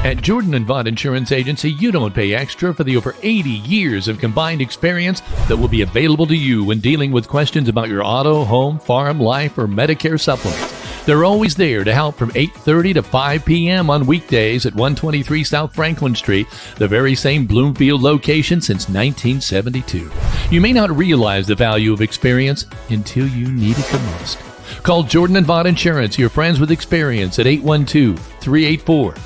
At Jordan and Vaught Insurance Agency, you don't pay extra for the over 80 years of combined experience that will be available to you when dealing with questions about your auto, home, farm, life, or Medicare supplements. They're always there to help from 8:30 to 5 p.m. on weekdays at 123 South Franklin Street, the very same Bloomfield location since 1972. You may not realize the value of experience until you need it the most. Call Jordan and Vaught Insurance, your friends with experience, at 812-384-3535.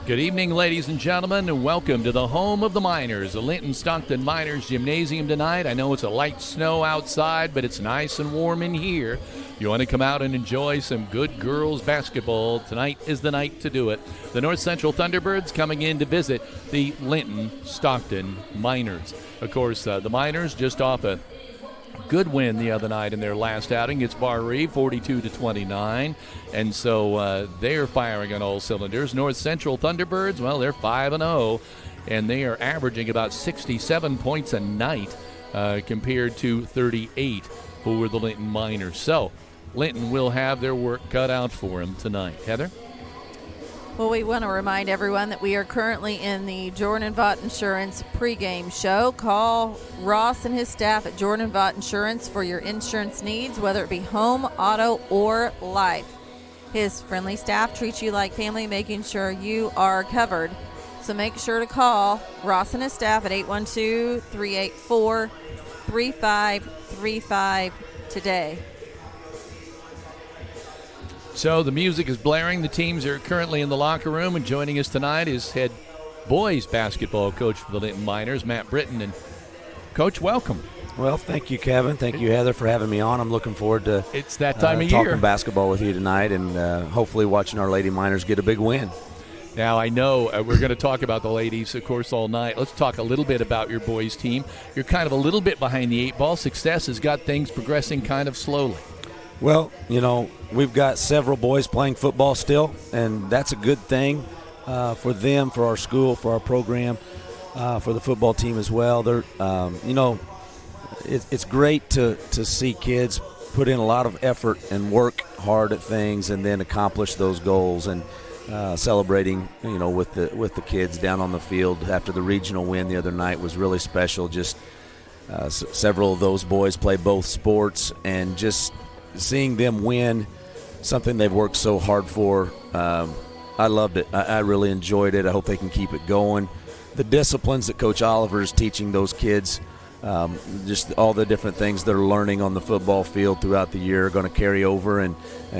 Good evening, ladies and gentlemen, and welcome to the home of the Miners, the Linton-Stockton Miners Gymnasium tonight. I know it's a light snow outside, but it's nice and warm in here. You want to come out and enjoy some good girls basketball, tonight is the night to do it. The North Central Thunderbirds coming in to visit the Linton-Stockton Miners. Of course, the Miners just off a good win the other night in their last outing. It's Barre 42-29, and so they're firing on all cylinders. North Central Thunderbirds, well, they're 5-0, and they are averaging about 67 points a night compared to 38 for the Linton Miners. So Linton will have their work cut out for them tonight. Heather? Well, we want to remind everyone that we are currently in the Jordan and Vaught Insurance pregame show. Call Ross and his staff at Jordan and Vaught Insurance for your insurance needs, whether it be home, auto, or life. His friendly staff treats you like family, making sure you are covered. So make sure to call Ross and his staff at 812-384-3535 today. So the music is blaring. The teams are currently in the locker room, and joining us tonight is head boys basketball coach for the Linton Miners, Matt Britton. And Coach, welcome. Well, thank you, Kevin. Thank you, Heather, for having me on. I'm looking forward to it's that time of year talking basketball with you tonight, and hopefully watching our Lady Miners get a big win. Now, I know we're going to talk about the ladies, of course, all night. Let's talk a little bit about your boys' team. You're kind of a little bit behind the eight ball. Success has got things progressing kind of slowly. Well, you know, we've got several boys playing football still, and that's a good thing for them, for our school, for our program, for the football team as well. They're, you know, it's great to see kids put in a lot of effort and work hard at things and then accomplish those goals. And celebrating, you know, with the kids down on the field after the regional win the other night was really special. Just several of those boys play both sports, and just seeing them win something they've worked so hard for, I loved it. I really enjoyed it. I hope they can keep it going. The disciplines that Coach Oliver is teaching those kids, just all the different things they're learning on the football field throughout the year are going to carry over, and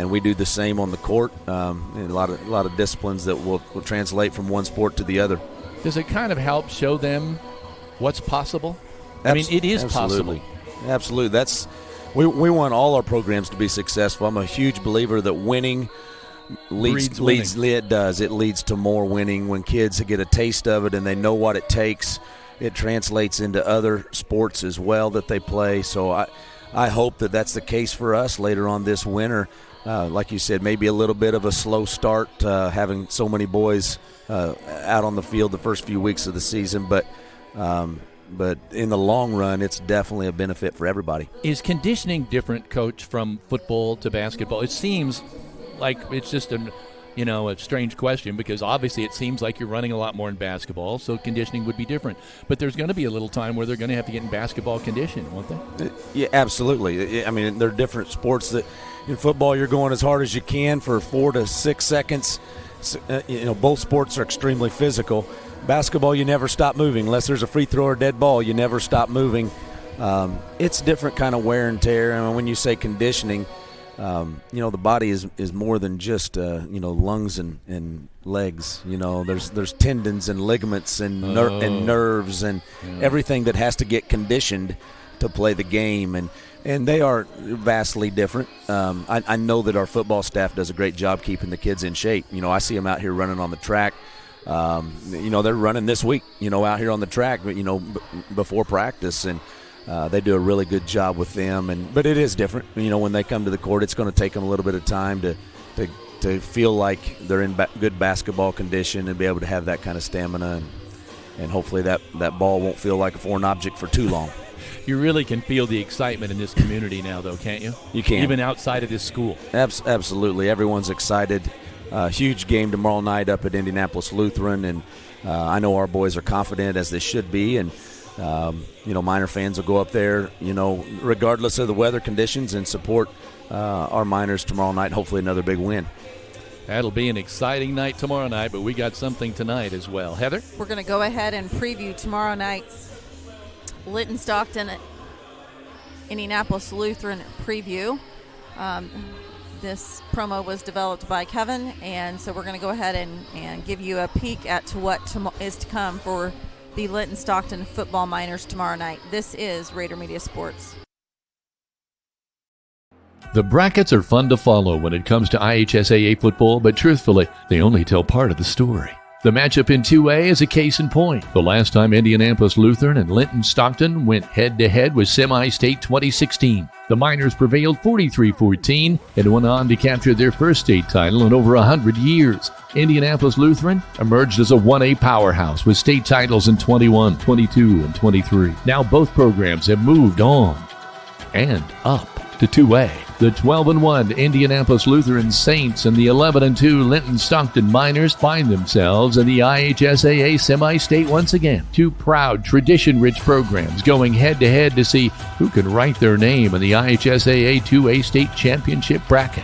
we do the same on the court. And a lot of disciplines that will translate from one sport to the other. Does it kind of help show them what's possible? I mean, it is absolutely possible. Absolutely. That's we want all our programs to be successful. I'm a huge believer that winning leads. It does. It leads to more winning. When kids get a taste of it and they know what it takes, it translates into other sports as well that they play. So I hope that that's the case for us later on this winter. Like you said, maybe a little bit of a slow start, having so many boys out on the field the first few weeks of the season, but in the long run, it's definitely a benefit for everybody. Is conditioning different, Coach, from football to basketball? It seems like it's just a strange question, because obviously it seems like you're running a lot more in basketball, so conditioning would be different. But there's going to be a little time where they're going to have to get in basketball condition, won't they? Yeah, absolutely. I mean, they're different sports. That in football, you're going as hard as you can for 4 to 6 seconds. Both sports are extremely physical. Basketball, you never stop moving. Unless there's a free throw or dead ball, you never stop moving. It's different kind of wear and tear. I mean, when you say conditioning, the body is more than just lungs and legs. There's tendons and ligaments and nerves and everything that has to get conditioned to play the game, and they are vastly different. I know that our football staff does a great job keeping the kids in shape. I see them out here running on the track. They're running this week, out here on the track, before practice, and they do a really good job with them. But it is different. When they come to the court, it's going to take them a little bit of time to to feel like they're in good basketball condition and be able to have that kind of stamina, and hopefully that ball won't feel like a foreign object for too long. You really can feel the excitement in this community now, though, can't you? You can. Even outside of this school. Absolutely. Everyone's excited. Huge game tomorrow night up at Indianapolis Lutheran, and I know our boys are confident, as they should be, and Miner fans will go up there, regardless of the weather conditions, and support our Miners tomorrow night. Hopefully another big win. That'll be an exciting night tomorrow night, but we got something tonight as well. Heather? We're going to go ahead and preview tomorrow night's Linton-Stockton Indianapolis Lutheran preview. This promo was developed by Kevin, and so we're going to go ahead and give you a peek at to what is to come for the Linton-Stockton football Miners tomorrow night. This is Rader Media Sports. The brackets are fun to follow when it comes to IHSAA football, but truthfully, they only tell part of the story. The matchup in 2A is a case in point. The last time Indianapolis Lutheran and Linton-Stockton went head-to-head was Semi-State 2016. The Miners prevailed 43-14 and went on to capture their first state title in over 100 years. Indianapolis Lutheran emerged as a 1A powerhouse with state titles in 21, 22, and 23. Now both programs have moved on and up to 2A. The 12-1 Indianapolis Lutheran Saints and the 11-2 Linton-Stockton Miners find themselves in the IHSAA Semi-State once again. Two proud, tradition-rich programs going head-to-head to see who can write their name in the IHSAA 2A State Championship bracket.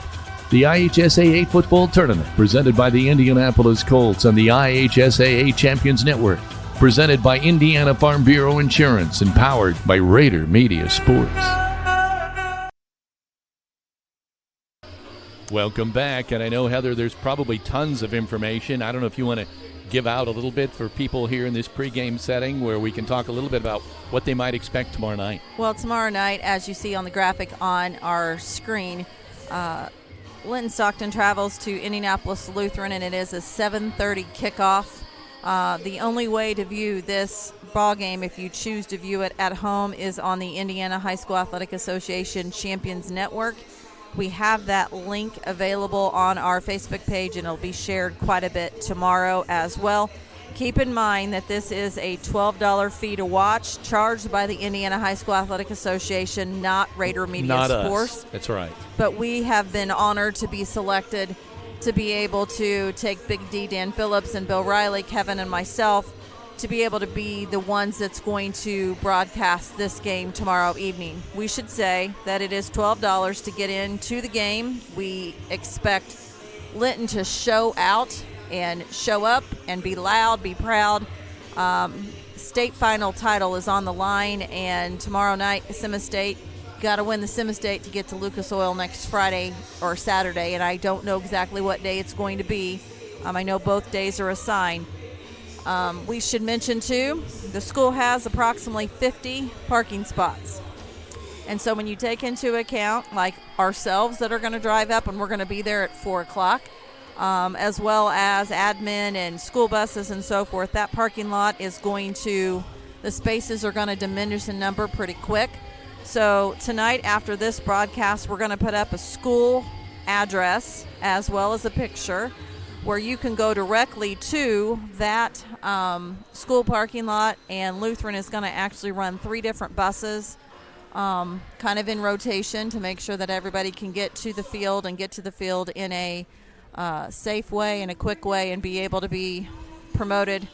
The IHSAA Football Tournament, presented by the Indianapolis Colts and the IHSAA Champions Network, presented by Indiana Farm Bureau Insurance and powered by Rader Media Sports. Welcome back, and I know, Heather, there's probably tons of information. I don't know if you want to give out a little bit for people here in this pregame setting where we can talk a little bit about what they might expect tomorrow night. Well, tomorrow night, as you see on the graphic on our screen, Linton-Stockton travels to Indianapolis Lutheran, and it is a 7:30 kickoff. The only way to view this ball game, if you choose to view it at home, is on the Indiana High School Athletic Association Champions Network. We have that link available on our Facebook page, and it'll be shared quite a bit tomorrow as well. Keep in mind that this is a $12 fee to watch, charged by the Indiana High School Athletic Association, not Rader Media Sports. Us. That's right. But we have been honored to be selected to be able to take Big D, Dan Phillips, and Bill Riley, Kevin, and myself, to be able to be the ones that's going to broadcast this game tomorrow evening. We should say that it is $12 to get into the game. We expect Linton to show out and show up and be loud, be proud. State final title is on the line, and tomorrow night, Semi-State, got to win the Semi-State to get to Lucas Oil next Friday or Saturday, and I don't know exactly what day it's going to be. I know both days are assigned. We should mention, too, the school has approximately 50 parking spots. And so when you take into account, like ourselves that are going to drive up, and we're going to be there at 4 o'clock, as well as admin and school buses and so forth, that parking lot is the spaces are going to diminish in number pretty quick. So tonight, after this broadcast, we're going to put up a school address as well as a picture where you can go directly to that school parking lot, and Lutheran is going to actually run 3 different buses kind of in rotation to make sure that everybody can get to the field in a safe way and a quick way and be able to be promoted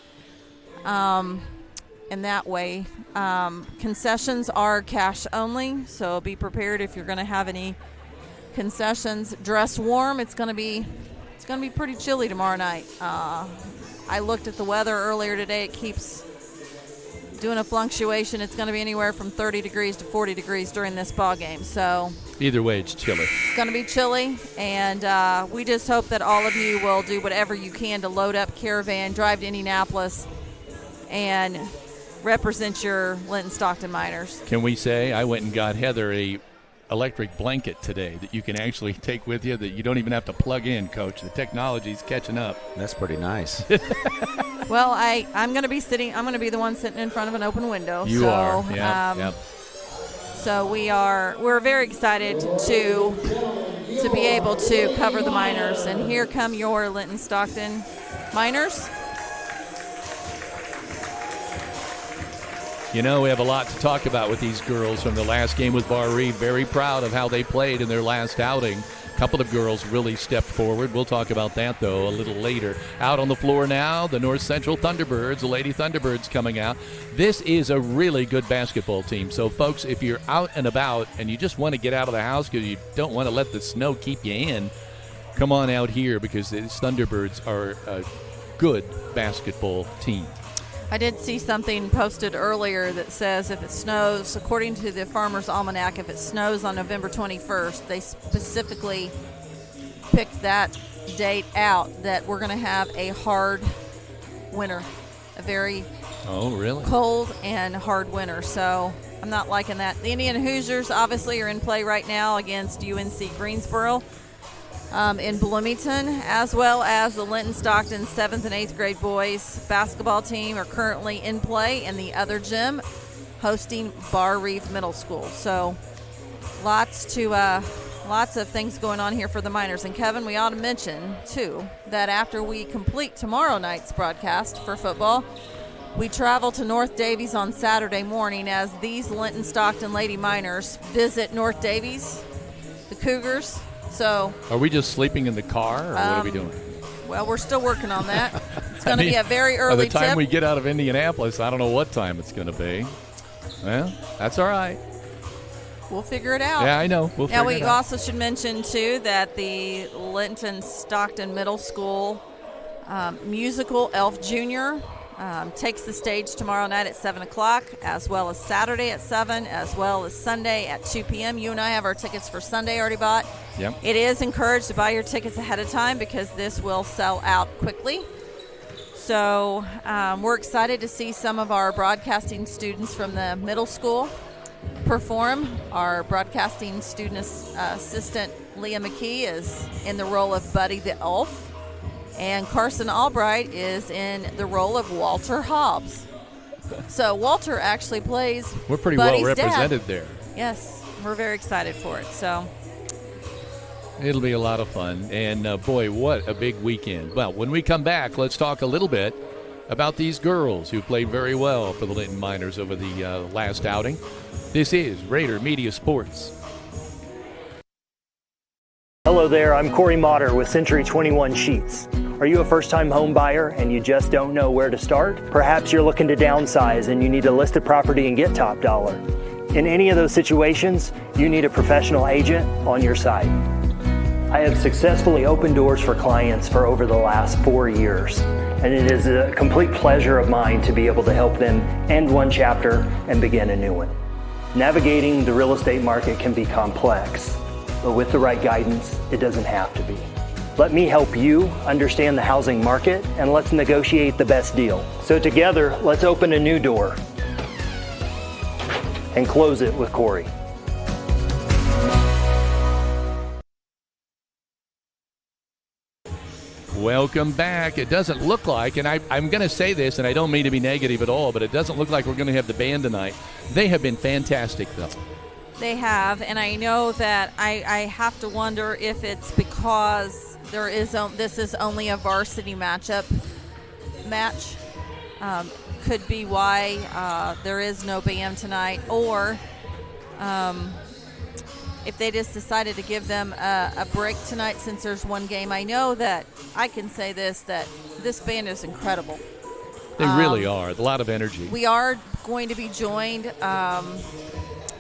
in that way. Concessions are cash only, so be prepared if you're going to have any concessions. Dress warm. It's going to be pretty chilly tomorrow night. I looked at the weather earlier today. It keeps doing a fluctuation. It's going to be anywhere from 30 degrees to 40 degrees during this ball game. So either way, it's chilly. It's going to be chilly, and we just hope that all of you will do whatever you can to load up caravan, drive to Indianapolis, and represent your Linton-Stockton Miners. Can we say I went and got Heather a electric blanket today that you can actually take with you, that you don't even have to plug in, Coach. The technology's catching up. That's pretty nice. Well, I'm going to be the one sitting in front of an open window. You are. Yeah. So we're very excited to to be able to cover the Miners. And here come your Linton-Stockton Miners. You know, we have a lot to talk about with these girls from the last game with Bar Reeve. Very proud of how they played in their last outing. A couple of girls really stepped forward. We'll talk about that, though, a little later. Out on the floor now, the North Central Thunderbirds, the Lady Thunderbirds coming out. This is a really good basketball team. So, folks, if you're out and about and you just want to get out of the house because you don't want to let the snow keep you in, come on out here because these Thunderbirds are a good basketball team. I did see something posted earlier that says if it snows, according to the Farmer's Almanac, if it snows on November 21st, they specifically picked that date out that we're going to have a hard winter, a very cold and hard winter. So I'm not liking that. The Indiana Hoosiers obviously are in play right now against UNC Greensboro. In Bloomington, as well as the Linton-Stockton 7th and 8th grade boys basketball team are currently in play in the other gym hosting Bar Reeve Middle School. So lots of things going on here for the Miners. And Kevin, we ought to mention too that after we complete tomorrow night's broadcast for football, we travel to North Davies on Saturday morning as these Linton-Stockton Lady Miners visit North Davies, the Cougars. So, are we just sleeping in the car, or what are we doing? Well, we're still working on that. It's going to be a very early tip. By the time tip. we get out of Indianapolis, I don't know what time it's going to be. Well, that's all right. We'll figure it out. Yeah, I know. We'll figure it out. We also should mention, too, that the Linton-Stockton Middle School musical Elf Jr. Takes the stage tomorrow night at 7 o'clock, as well as Saturday at 7, as well as Sunday at 2 p.m. You and I have our tickets for Sunday already bought. Yep. It is encouraged to buy your tickets ahead of time because this will sell out quickly. So we're excited to see some of our broadcasting students from the middle school perform. Our broadcasting student assistant, Leah McKee, is in the role of Buddy the Elf. And Carson Albright is in the role of Walter Hobbs. So Walter actually plays We're pretty Buddy's well represented dad. there. Yes, we're very excited for it. So it'll be a lot of fun. And, boy, what a big weekend. Well, when we come back, let's talk a little bit about these girls who played very well for the Linton Miners over the last outing. This is Rader Media Sports. Hello there, I'm Corey Motter with Century 21 Sheets. Are you a first-time home buyer and you just don't know where to start? Perhaps you're looking to downsize and you need to list a property and get top dollar. In any of those situations, you need a professional agent on your side. I have successfully opened doors for clients for over the last 4 years, and it is a complete pleasure of mine to be able to help them end one chapter and begin a new one. Navigating the real estate market can be complex, but with the right guidance, it doesn't have to be. Let me help you understand the housing market and let's negotiate the best deal. So together, let's open a new door and close it with Corey. Welcome back. It doesn't look like, and I'm going to say this, and I don't mean to be negative at all, but it doesn't look like we're going to have the band tonight. They have been fantastic, though. they have, and I know that I have to wonder if it's because this is only a varsity match. Could be why there is no band tonight, or if they just decided to give them a break tonight since there's one game. I know that I can say that this band is incredible. They really are. A lot of energy. We are going to be joined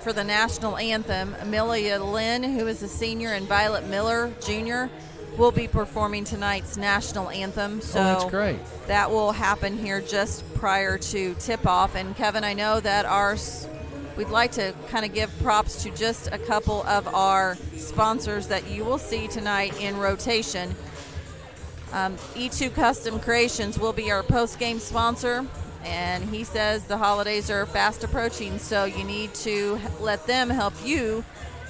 for the national anthem. Amelia Lynn, who is a senior, and Violet Miller, junior, will be performing tonight's national anthem. So that's great. That will happen here just prior to tip-off. And, Kevin, I know that we'd like to kind of give props to just a couple of our sponsors that you will see tonight in rotation. E2 Custom Creations will be our post-game sponsor, and he says the holidays are fast approaching, so you need to let them help you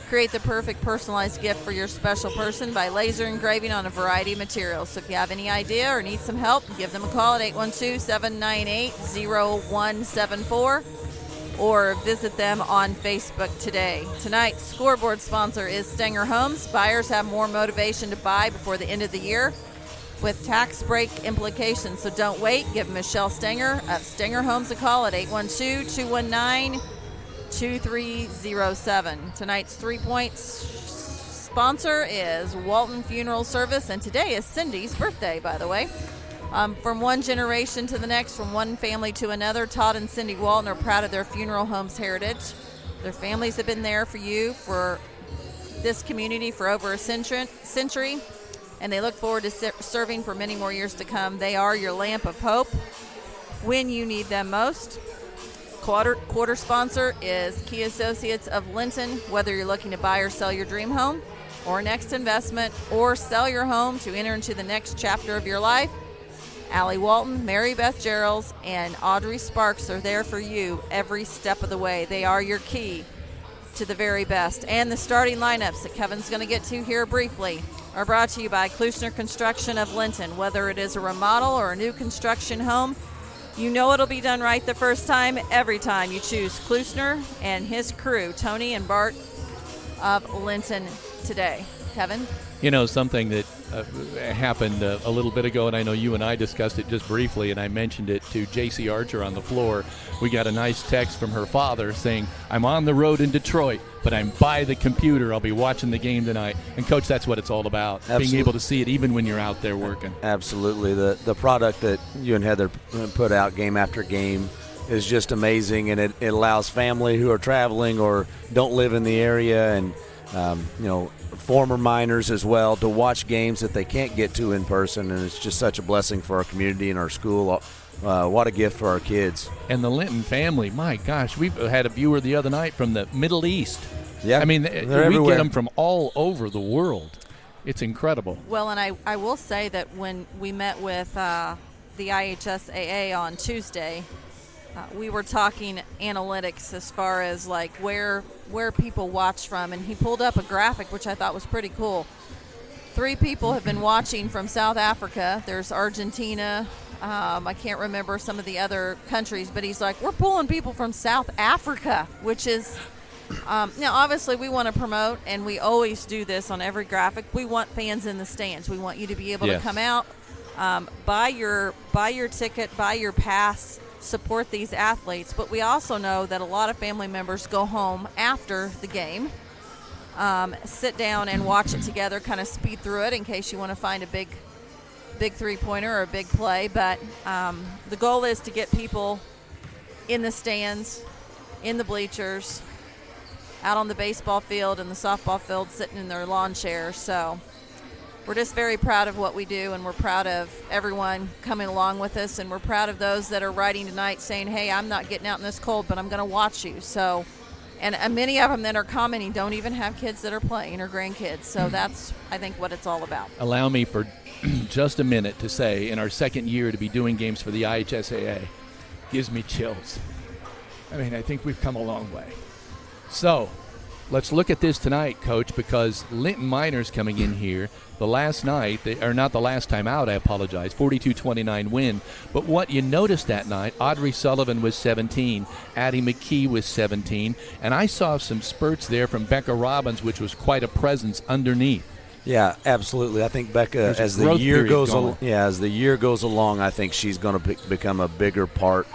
create the perfect personalized gift for your special person by laser engraving on a variety of materials. So if you have any idea or need some help, give them a call at 812-798-0174. or visit them on Facebook today. Tonight's scoreboard sponsor is Stenger Homes. Buyers have more motivation to buy before the end of the year with tax break implications. So don't wait. Give Michelle Stenger of Stenger Homes a call at 812-219-2307. Tonight's 3 points sponsor is Walton Funeral Service, and today is Cindy's birthday, by the way. From one generation to the next, from one family to another, Todd and Cindy Walton are proud of their funeral home's heritage. Their families have been there for you, for this community, for over a century, and they look forward to serving for many more years to come. They are your lamp of hope when you need them most. Quarter sponsor is Key Associates of Linton. Whether you're looking to buy or sell your dream home, or next investment, or sell your home to enter into the next chapter of your life, Allie Walton, Mary Beth Geralds, and Audrey Sparks are there for you every step of the way. They are your key to the very best. And the starting lineups that Kevin's going to get to here briefly are brought to you by Klusner Construction of Linton. Whether it is a remodel or a new construction home, you know it'll be done right the first time, every time you choose Klusner and his crew, Tony and Bart of Linton today. Kevin? You know, something that happened a little bit ago, and I know you and I discussed it just briefly, and I mentioned it to J.C. Archer on the floor. We got a nice text from her father saying, I'm on the road in Detroit, but I'm by the computer. I'll be watching the game tonight. And, Coach, that's what it's all about, being able to see it even when you're out there working. Absolutely. The product that you and Heather put out game after game is just amazing, and it allows family who are traveling or don't live in the area and, former miners as well to watch games that they can't get to in person, and it's just such a blessing for our community and our school. What a gift for our kids. And the Linton family, my gosh, we've had a viewer the other night from the Middle East. Yeah, I mean, they're we everywhere. get them from all over the world. It's incredible. Well, and I will say that when we met with the IHSAA on Tuesday, we were talking analytics as far as like where people watch from, and he pulled up a graphic which I thought was pretty cool. 3 people have been watching from South Africa. There's Argentina. I can't remember some of the other countries, but he's like, we're pulling people from South Africa, which is now obviously we want to promote, and we always do this on every graphic. We want fans in the stands. We want you to be able to come out, buy your ticket, buy your pass, support these athletes. But we also know that a lot of family members go home after the game, sit down and watch it together, kind of speed through it in case you want to find a big three-pointer or a big play. But the goal is to get people in the stands, in the bleachers, out on the baseball field and the softball field, sitting in their lawn chairs. So we're just very proud of what we do, and we're proud of everyone coming along with us, and we're proud of those that are writing tonight saying, hey, I'm not getting out in this cold, but I'm going to watch you. So, and many of them that are commenting don't even have kids that are playing or grandkids. So that's, I think, what it's all about. Allow me for just a minute to say, in our second year to be doing games for the IHSAA, gives me chills. I mean, I think we've come a long way. So let's look at this tonight, Coach, because Linton Miners coming in here the last night, or not the last time out, I apologize, 42-29 win. But what you noticed that night, Audrey Sullivan was 17, Addie McKee was 17, and I saw some spurts there from Becca Robbins, which was quite a presence underneath. Yeah, absolutely. I think Becca, as the year goes along, I think she's going to become a bigger part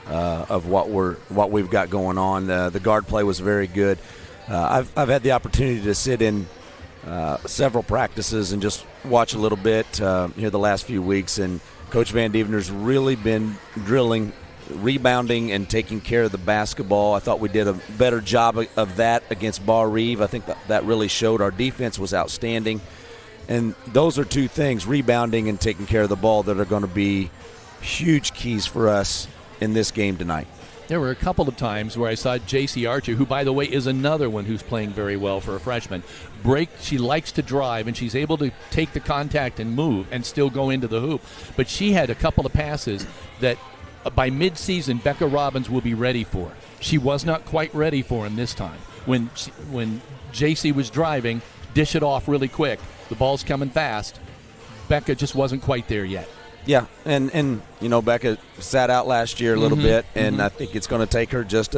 of what we've got going on. The guard play was very good. I've had the opportunity to sit in several practices and just watch a little bit here the last few weeks, and Coach Van Devener's really been drilling rebounding and taking care of the basketball. I thought we did a better job of that against Bar Reeve. I think that really showed. Our defense was outstanding, and those are two things, rebounding and taking care of the ball, that are going to be huge keys for us in this game tonight. There were a couple of times where I saw J.C. Archer, who, by the way, is another one who's playing very well for a freshman, break. She likes to drive, and she's able to take the contact and move and still go into the hoop. But she had a couple of passes that by mid-season Becca Robbins will be ready for. She was not quite ready for him this time. When J.C. was driving, dish it off really quick. The ball's coming fast. Becca just wasn't quite there yet. Yeah, and Becca sat out last year a little bit, and I think it's going to take her just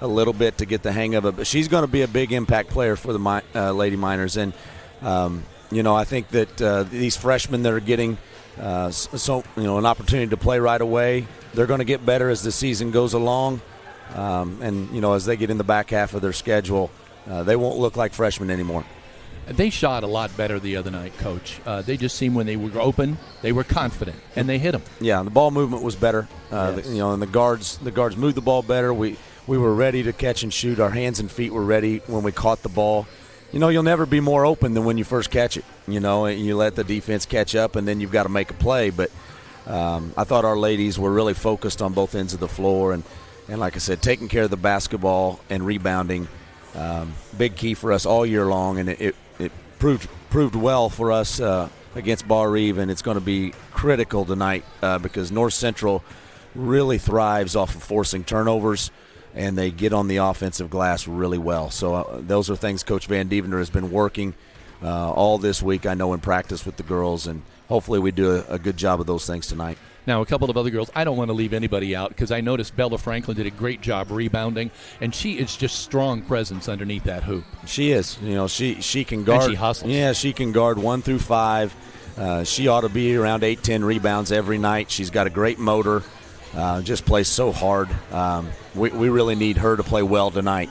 a little bit to get the hang of it. But she's going to be a big impact player for the Lady Miners. And, I think that these freshmen that are getting an opportunity to play right away, they're going to get better as the season goes along. As they get in the back half of their schedule, they won't look like freshmen anymore. They shot a lot better the other night, Coach. They just seemed when they were open, they were confident, and they hit them. Yeah, the ball movement was better. Yes. And the guards moved the ball better. We were ready to catch and shoot. Our hands and feet were ready when we caught the ball. You'll never be more open than when you first catch it. And you let the defense catch up, and then you've got to make a play. But I thought our ladies were really focused on both ends of the floor, and like I said, taking care of the basketball and rebounding, big key for us all year long, and it proved well for us against Bar Eve, and it's going to be critical tonight because North Central really thrives off of forcing turnovers, and they get on the offensive glass really well. So those are things Coach Van Deventer has been working all this week, I know, in practice with the girls, and hopefully we do a good job of those things tonight. Now, a couple of other girls, I don't want to leave anybody out because I noticed Bella Franklin did a great job rebounding, and she is just strong presence underneath that hoop. She is. She can guard. And she hustles. Yeah, she can guard 1 through 5. She ought to be around 8-10 rebounds every night. She's got a great motor, just plays so hard. We really need her to play well tonight.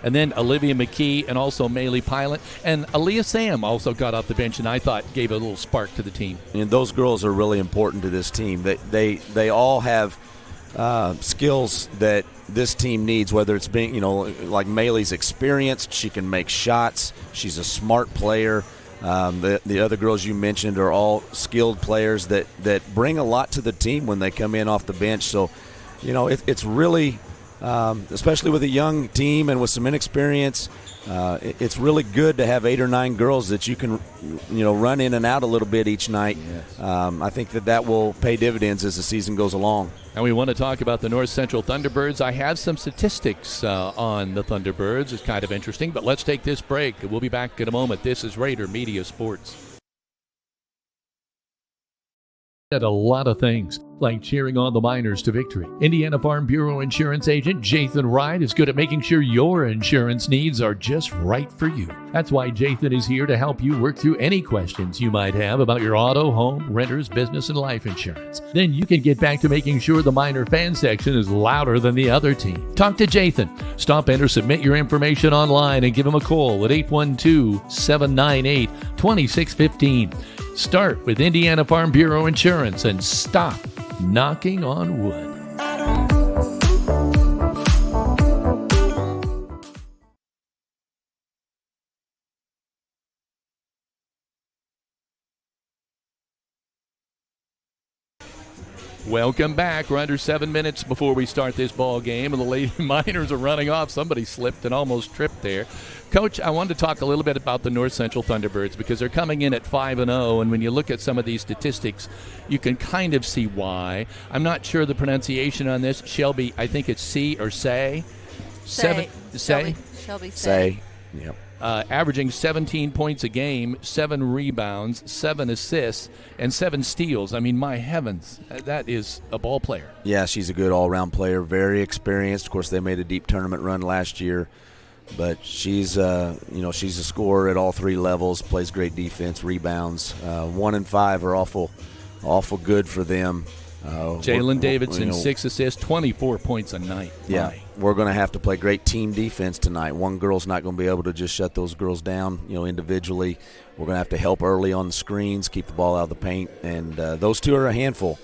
And then Olivia McKee and also Maylee Pilot. And Aaliyah Sam also got off the bench and I thought gave a little spark to the team. And those girls are really important to this team. They all have skills that this team needs, whether it's being, like Maylee's experienced. She can make shots. She's a smart player. The other girls you mentioned are all skilled players that bring a lot to the team when they come in off the bench. So, it's really – especially with a young team and with some inexperience, it's really good to have 8 or 9 girls that you can, run in and out a little bit each night. Yes. I think that will pay dividends as the season goes along. And we want to talk about the North Central Thunderbirds. I have some statistics on the Thunderbirds. It's kind of interesting, but let's take this break. We'll be back in a moment. This is Rader Media Sports. At a lot of things, like cheering on the Miners to victory. Indiana Farm Bureau insurance agent Jathan Wright is good at making sure your insurance needs are just right for you. That's why Jathan is here to help you work through any questions you might have about your auto, home, renters, business, and life insurance. Then you can get back to making sure the Miner fan section is louder than the other team. Talk to Jathan. Stop in or submit your information online and give him a call at 812-798-2615. Start with Indiana Farm Bureau Insurance and stop knocking on wood. Welcome back. We're under 7 minutes before we start this ball game, and the Lady Miners are running off. Somebody slipped and almost tripped there. Coach, I wanted to talk a little bit about the North Central Thunderbirds because they're coming in at 5-0, and when you look at some of these statistics, you can kind of see why. I'm not sure the pronunciation on this. Shelby, I think it's C or Say. Shelby Say. Yep. Averaging 17 points a game, 7 rebounds, 7 assists, and 7 steals. I mean, my heavens, that is a ball player. Yeah, she's a good all-around player, very experienced. Of course, they made a deep tournament run last year, but she's she's a scorer at all 3 levels, plays great defense, rebounds. 1 and 5 are awful good for them. Jalen Davidson, 6 assists, 24 points a night. Yeah, we're going to have to play great team defense tonight. One girl's not going to be able to just shut those girls down, individually. We're going to have to help early on the screens, keep the ball out of the paint, and those two are a handful.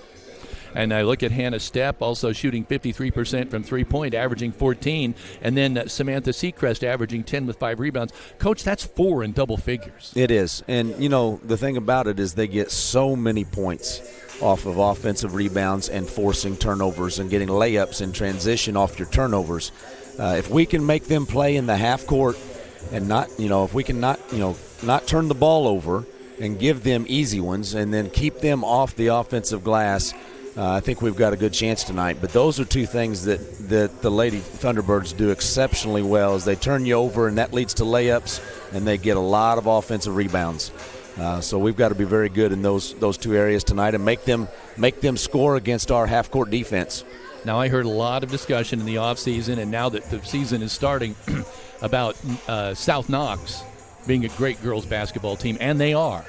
And I look at Hannah Stepp, also shooting 53% from three-point, averaging 14. And then Samantha Seacrest averaging 10 with 5 rebounds. Coach, that's 4 in double figures. It is. And, the thing about it is they get so many points off of offensive rebounds and forcing turnovers and getting layups in transition off your turnovers. If we can make them play in the half court and not, if we can not turn the ball over and give them easy ones and then keep them off the offensive glass, I think we've got a good chance tonight. But those are 2 things that the Lady Thunderbirds do exceptionally well is they turn you over, and that leads to layups, and they get a lot of offensive rebounds. So we've got to be very good in those 2 areas tonight and make them score against our half-court defense. Now, I heard a lot of discussion in the offseason, and now that the season is starting, about South Knox being a great girls basketball team, and they are.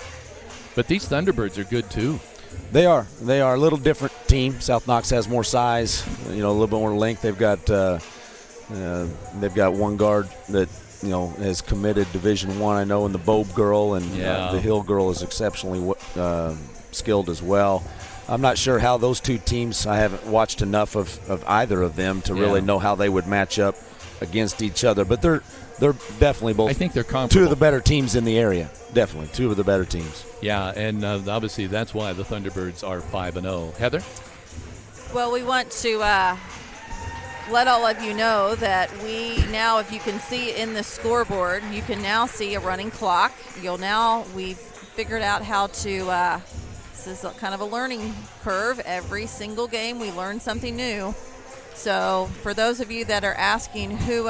But these Thunderbirds are good, too. They are. They are a little different team. South Knox has more size, a little bit more length. They've got one guard that has committed Division I know, and the Bobe girl, and the Hill girl is exceptionally skilled as well. I'm not sure how those two teams. I haven't watched enough of either of them to really know how they would match up against each other. But they're definitely both. I think they're comparable. Two of the better teams in the area. Definitely two of the better teams. Yeah, and obviously that's why the Thunderbirds are 5-0. Heather? Well, we want to let all of you know that we now, if you can see in the scoreboard, you can now see a running clock. We've figured out how to. This is kind of a learning curve. Every single game we learn something new. So for those of you that are asking who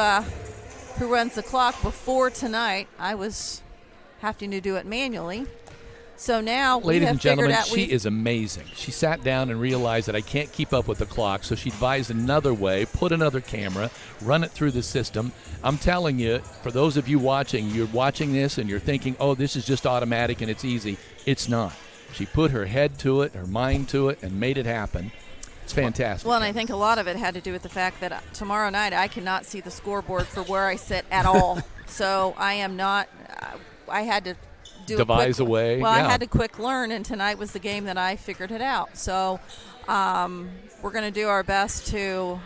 runs the clock before tonight, I was having to do it manually. So now ladies and gentlemen, out she is amazing. She sat down and realized that I can't keep up with the clock, so she devised another way, put another camera, run it through the system. I'm telling you, for those of you watching, you're watching this and you're thinking, oh, this is just automatic and it's easy. It's not. She put her head to it, her mind to it, and made it happen. It's fantastic. Well, and I think a lot of it had to do with the fact that tomorrow night I cannot see the scoreboard for where I sit at all. So I am not I had to devise a way. Well, I had to quick learn, and tonight was the game that I figured it out. So we're going to do our best to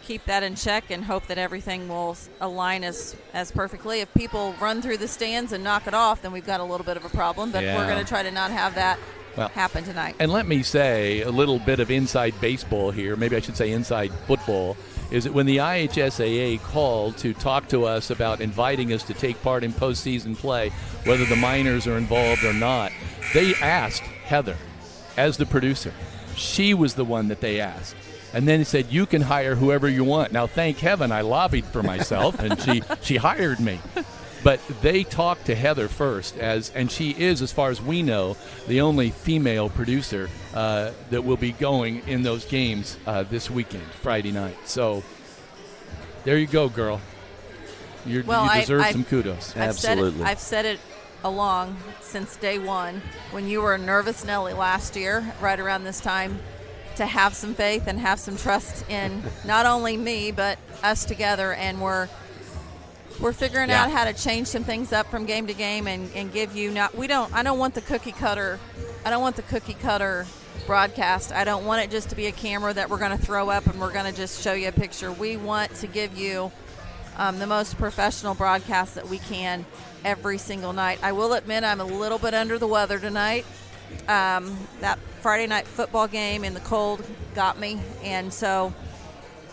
keep that in check and hope that everything will align as perfectly. If people run through the stands and knock it off, then we've got a little bit of a problem. But we're going to try to not have that happen tonight. And let me say a little bit of inside baseball here, maybe I should say inside football, is that when the IHSAA called to talk to us about inviting us to take part in postseason play, whether the minors are involved or not, they asked Heather as the producer. She was the one that they asked. And then he said, you can hire whoever you want. Now, thank heaven I lobbied for myself, and she hired me. But they talked to Heather first, and she is, as far as we know, the only female producer that will be going in those games this weekend, Friday night. So there you go, girl. You deserve some kudos. Absolutely. I've said it along since day one. When you were a nervous Nelly last year, right around this time, to have some faith and have some trust in not only me but us together, and we're figuring out how to change some things up from game to game and give you I don't want the cookie cutter broadcast. I don't want it just to be a camera that we're going to throw up and we're going to just show you a picture. We want to give you the most professional broadcast that we can every single night. I will admit I'm a little bit under the weather tonight. That Friday night football game in the cold got me, and so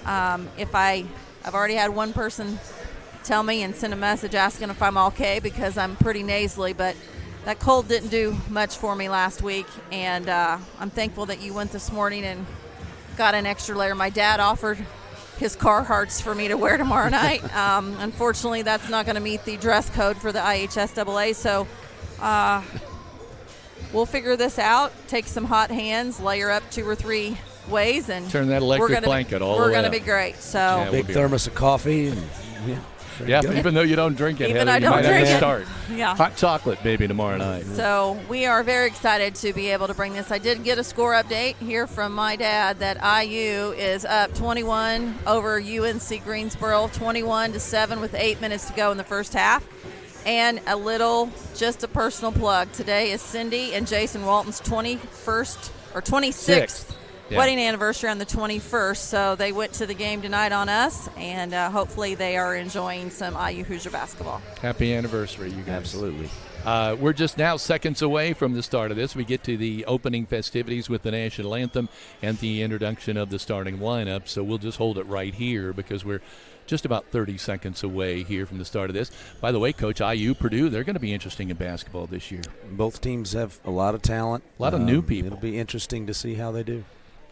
I've already had one person tell me and send a message asking if I'm okay because I'm pretty nasally, but that cold didn't do much for me last week, and I'm thankful that you went this morning and got an extra layer. My dad offered his Carhartts for me to wear tomorrow night. Unfortunately, that's not going to meet the dress code for the IHSAA, so we'll figure this out, take some hot hands, layer up 2 or 3 ways, and turn that electric blanket all the way. We're going to be great. So big thermos of coffee. And, even though you don't drink it, even Heather, I don't drink it. Start. Yeah. Hot chocolate maybe tomorrow night. So we are very excited to be able to bring this. I did get a score update here from my dad that IU is up 21 over UNC Greensboro, 21-7 with 8 minutes to go in the first half. And just a personal plug. Today is Cindy and Jason Walton's 26th wedding anniversary on the 21st. So they went to the game tonight on us, and hopefully they are enjoying some IU Hoosier basketball. Happy anniversary, you guys. Absolutely. We're just now seconds away from the start of this. We get to the opening festivities with the national anthem and the introduction of the starting lineup. So we'll just hold it right here because we're just about 30 seconds away here from the start of this. By the way, Coach, IU, Purdue, they're going to be interesting in basketball this year. Both teams have a lot of talent. A lot of new people. It'll be interesting to see how they do.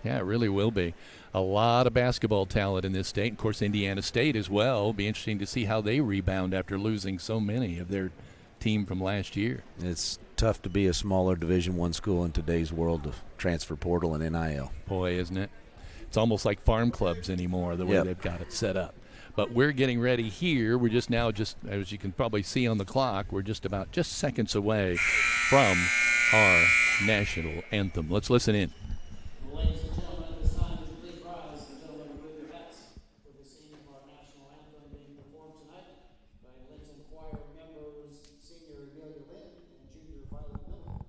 Yeah, it really will be. A lot of basketball talent in this state. Of course, Indiana State as well. It'll be interesting to see how they rebound after losing so many of their team from last year. It's tough to be a smaller Division I school in today's world of transfer portal and NIL. Boy, isn't it? It's almost like farm clubs anymore, the way they've got it set up. But we're getting ready here. We're just as you can probably see on the clock, we're just seconds away from our national anthem. Let's listen in. Ladies and gentlemen, at this time, there's a big prize. And gentlemen, remove your hats for the scene of our national anthem being performed tonight by Linton Choir members Senior Amelia Lynn and Junior Violet Miller.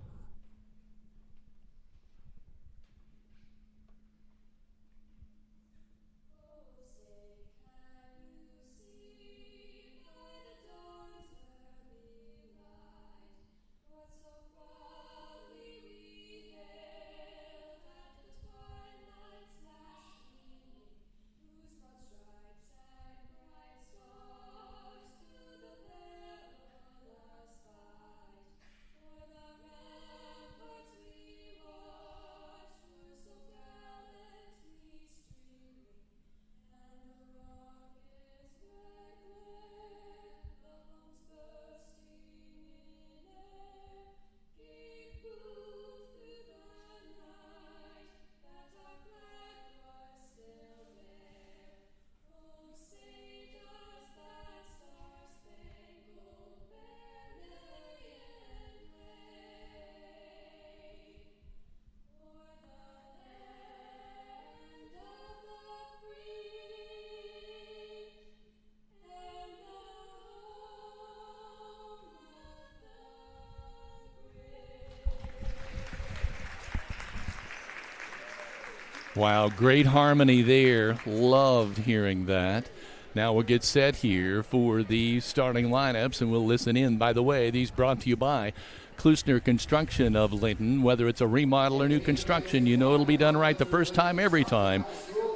Wow, great harmony there. Loved hearing that. Now we'll get set here for the starting lineups, and we'll listen in. By the way, these brought to you by Klusner Construction of Linton. Whether it's a remodel or new construction, you know it'll be done right the first time, every time.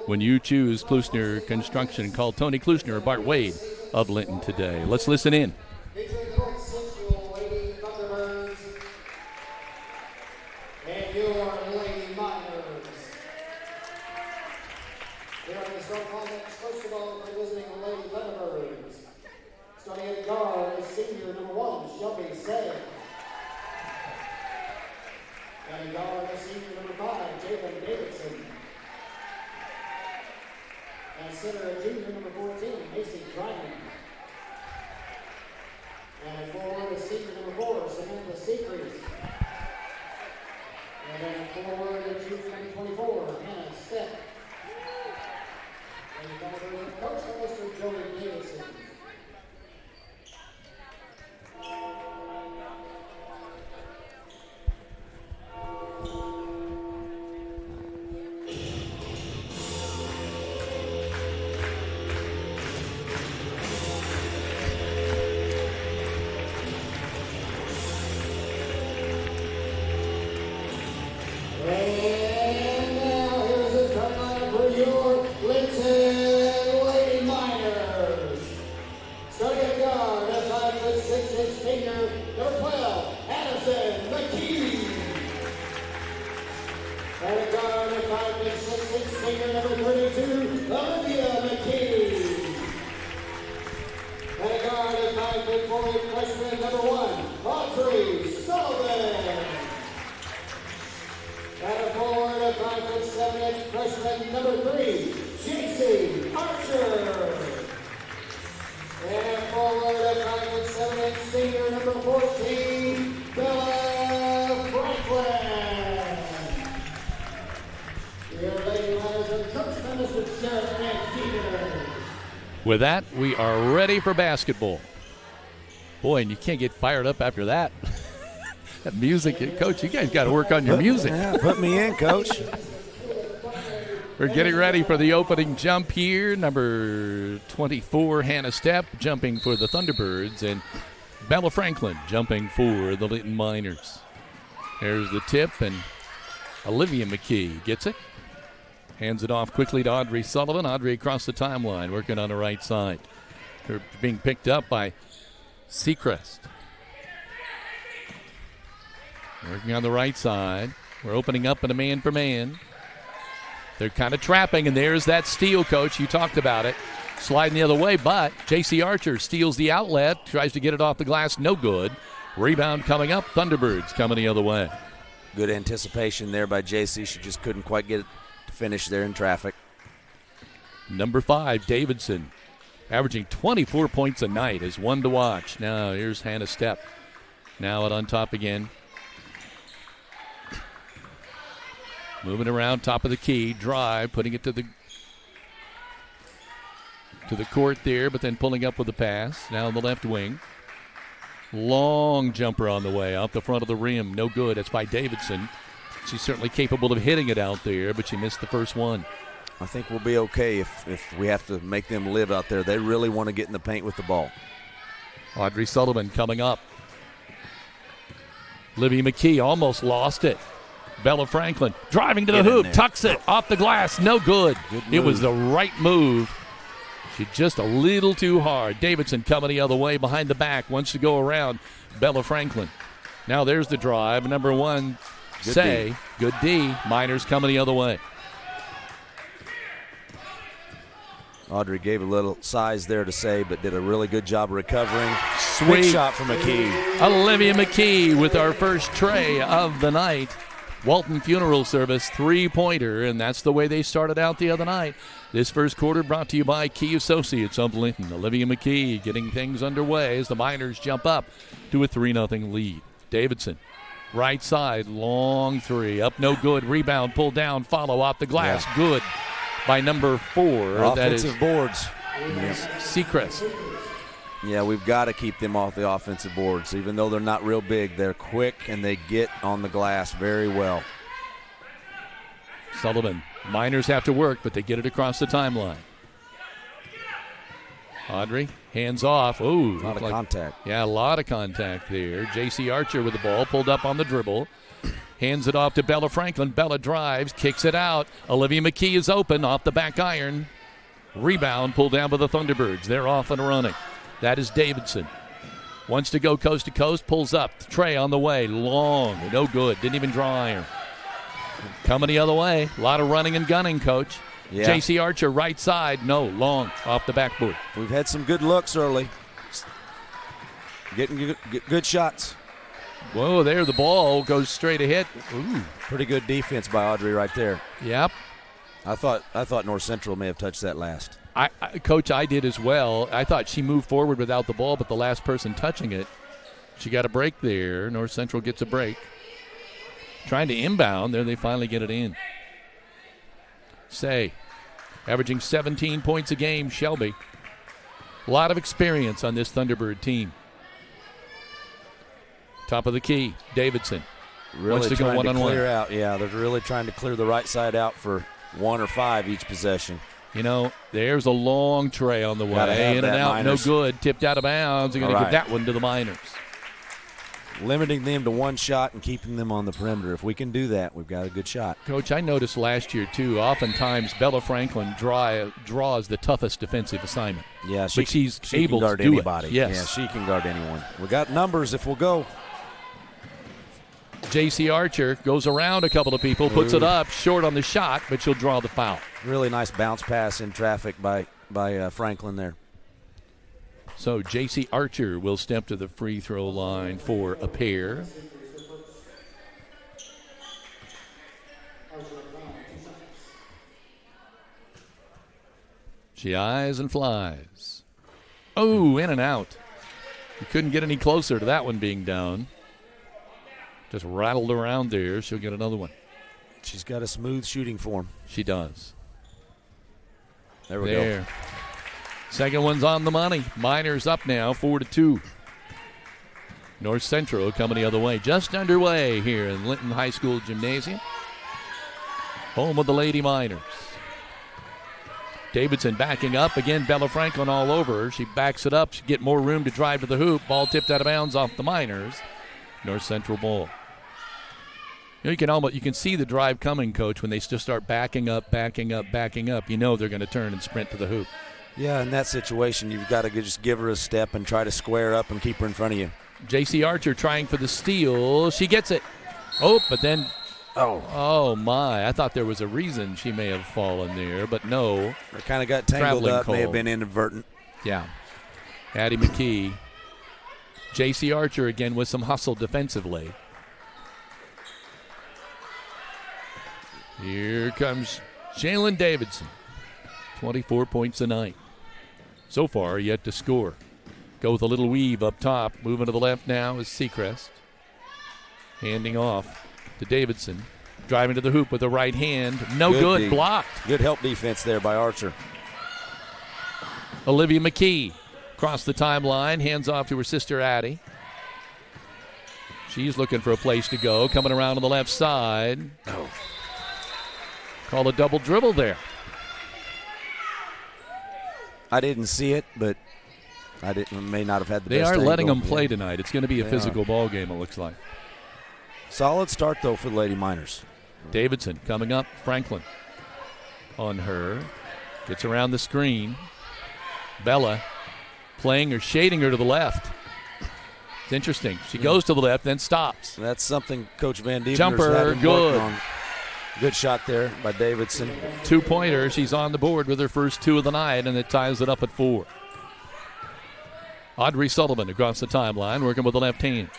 When you choose Klusner Construction, call Tony Klusner or Bart Wade of Linton today. Let's listen in. And your Lady Miners. Here are the start comments. First of all, representing the Lady Thunderbirds. Starting at guard is senior number 1, Shelby Say. And guard is senior number 5, Jalen Davidson. And center, junior number 14, Macy Dryman. And forward is senior number 4, Samantha Seacrest. And then forward is junior number 24, Hannah Stepp. And the coach, Mr. Joey Davidson. And now here's a starting lineup for your Linton Lady Miners. Starting at guard, at 5'6" is senior number 12, Addison McKee. And at guard, at 5'6" is senior number 32, Olivia McKee. And at guard, at 5'4" is freshman number 1, Audrey Sullivan. And a forward at 5'7" freshman number 3, JC Archer. And a forward at 5'7" senior number 14, Bella Franklin. Your Lady Miners and Coach Mr. Sheriff and Peter. With that, we are ready for basketball. Boy, and you can't get fired up after that. That music, Coach, you guys got to work on your music. Yeah, put me in, Coach. We're getting ready for the opening jump here. Number 24, Hannah Stepp, jumping for the Thunderbirds, and Bella Franklin jumping for the Linton Miners. There's the tip, and Olivia McKee gets it. Hands it off quickly to Audrey Sullivan. Audrey across the timeline, working on the right side. They're being picked up by Seacrest. Working on the right side. We're opening up in a man-for-man. They're kind of trapping, and there's that steal, Coach. You talked about it. Sliding the other way, but J.C. Archer steals the outlet, tries to get it off the glass, no good. Rebound coming up. Thunderbirds coming the other way. Good anticipation there by JC. She just couldn't quite get it to finish there in traffic. Number 5, Davidson, averaging 24 points a night, is one to watch. Now here's Hannah Stepp. Now out on top again. Moving around top of the key, drive, putting it to the court there, but then pulling up with the pass. Now on the left wing. Long jumper on the way, off the front of the rim. No good. It's by Davidson. She's certainly capable of hitting it out there, but she missed the first one. I think we'll be okay if we have to make them live out there. They really want to get in the paint with the ball. Audrey Sullivan coming up. Livy McKee almost lost it. Bella Franklin driving to the hoop, tucks it off the glass. No good. It was the right move. She just a little too hard. Davidson coming the other way behind the back. Wants to go around Bella Franklin. Now there's the drive. Number 1, Say. Good D. Miners coming the other way. Audrey gave a little size there to Say, but did a really good job of recovering. Sweet Big shot from McKee. Olivia McKee with our first tray of the night. Walton Funeral Service 3-pointer, and that's the way they started out the other night. This first quarter brought to you by Key Associates of Linton. Olivia McKee getting things underway as the Miners jump up to a 3-0 lead. Davidson, right side, long three, up no good. Rebound, pull down, follow off the glass. Yeah. Good by number 4. Offensive boards. Seacrest. Yeah, we've got to keep them off the offensive boards. Even though they're not real big, they're quick and they get on the glass very well. Sullivan. Miners have to work, but they get it across the timeline. Audrey, hands off. Ooh, a lot of contact. Yeah, a lot of contact there. J.C. Archer with the ball, pulled up on the dribble. Hands it off to Bella Franklin. Bella drives, kicks it out. Olivia McKee is open off the back iron. Rebound pulled down by the Thunderbirds. They're off and running. That is Davidson. Wants to go coast to coast, pulls up. Trey on the way, long, no good. Didn't even draw iron. Coming the other way. A lot of running and gunning, Coach. Yeah. J.C. Archer, right side. No, long, off the backboard. We've had some good looks early. Getting good shots. Whoa, there the ball goes straight ahead. Ooh. Pretty good defense by Audrey right there. Yep. I thought North Central may have touched that last. Coach, I did as well. I thought she moved forward without the ball, but the last person touching it, she got a break there. North Central gets a break. Trying to inbound. There they finally get it in. Say, averaging 17 points a game, Shelby. A lot of experience on this Thunderbird team. Top of the key, Davidson. Really wants to trying go one-on-one. To clear out. Yeah, they're really trying to clear the right side out for 1 or 5 each possession. You know, there's a long tray on the way. In and out, Miners. No good. Tipped out of bounds. They're going to give that one to the Miners. Limiting them to one shot and keeping them on the perimeter. If we can do that, we've got a good shot. Coach, I noticed last year, too, oftentimes Bella Franklin draws the toughest defensive assignment. Yeah, but she's able can guard to do anybody. It. Yes. Yeah, she can guard anyone. We got numbers if we'll go. J.C. Archer goes around a couple of people, puts it up, short on the shot, but she'll draw the foul. Really nice bounce pass in traffic by Franklin there. So J.C. Archer will step to the free throw line for a pair. She eyes and flies. Oh, in and out. You couldn't get any closer to that one being down. Just rattled around there. She'll get another one. She's got a smooth shooting form. She does. There we go. Second one's on the money. Miners up now, 4-2. North Central coming the other way. Just underway here in Linton High School Gymnasium. Home of the Lady Miners. Davidson backing up. Again, Bella Franklin all over her. She backs it up. She get more room to drive to the hoop. Ball tipped out of bounds off the Miners. North Central ball. You can see the drive coming, Coach, when they just start backing up. You know they're going to turn and sprint to the hoop. Yeah, in that situation, you've got to just give her a step and try to square up and keep her in front of you. J.C. Archer trying for the steal. She gets it. Oh, but then, oh my. I thought there was a reason she may have fallen there, but no. It kind of got tangled up. May have been inadvertent. Yeah. Addie McKee J.C. Archer again with some hustle defensively. Here comes Jalen Davidson. 24 points a night. So far, yet to score. Go with a little weave up top. Moving to the left now is Seacrest. Handing off to Davidson. Driving to the hoop with the right hand. No good. Blocked. Good help defense there by Archer. Olivia McKee across the timeline. Hands off to her sister Addie. She's looking for a place to go. Coming around on the left side. Oh. Call a double dribble there. I didn't see it, but may not have had the They best are angle. letting them play tonight. It's going to be a They physical are. ball game, it looks like. Solid start, though, for the Lady Miners. Davidson coming up. Franklin on her. Gets around the screen. Bella playing or shading her to the left. It's interesting. She goes to the left, then stops. That's something Coach Van Dievener's Jumper, had him good. working on. Good shot there by Davidson. 2-pointer. She's on the board with her first 2 of the night, and it ties it up at 4. Audrey Sullivan across the timeline, working with the left hand.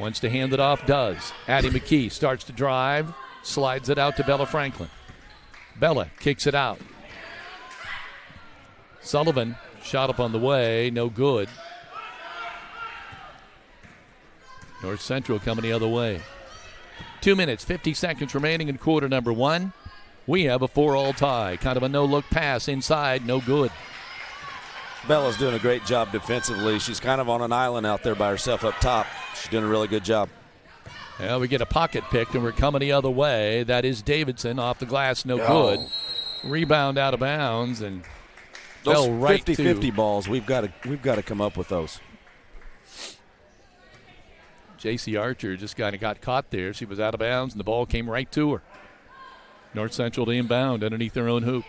Wants to hand it off, does. Addie McKee starts to drive, slides it out to Bella Franklin. Bella kicks it out. Sullivan shot up on the way, no good. North Central coming the other way. 2 minutes, 50 seconds remaining in quarter number 1. We have a 4-all tie. Kind of a no-look pass inside, no good. Bella's doing a great job defensively. She's kind of on an island out there by herself up top. She's doing a really good job. Yeah, we get a pocket pick, and we're coming the other way. That is Davidson off the glass, no good. Rebound out of bounds, and Those fell right 50-50 balls, we've got to come up with those. J.C. Archer just kind of got caught there. She was out of bounds, and the ball came right to her. North Central to inbound underneath their own hoop.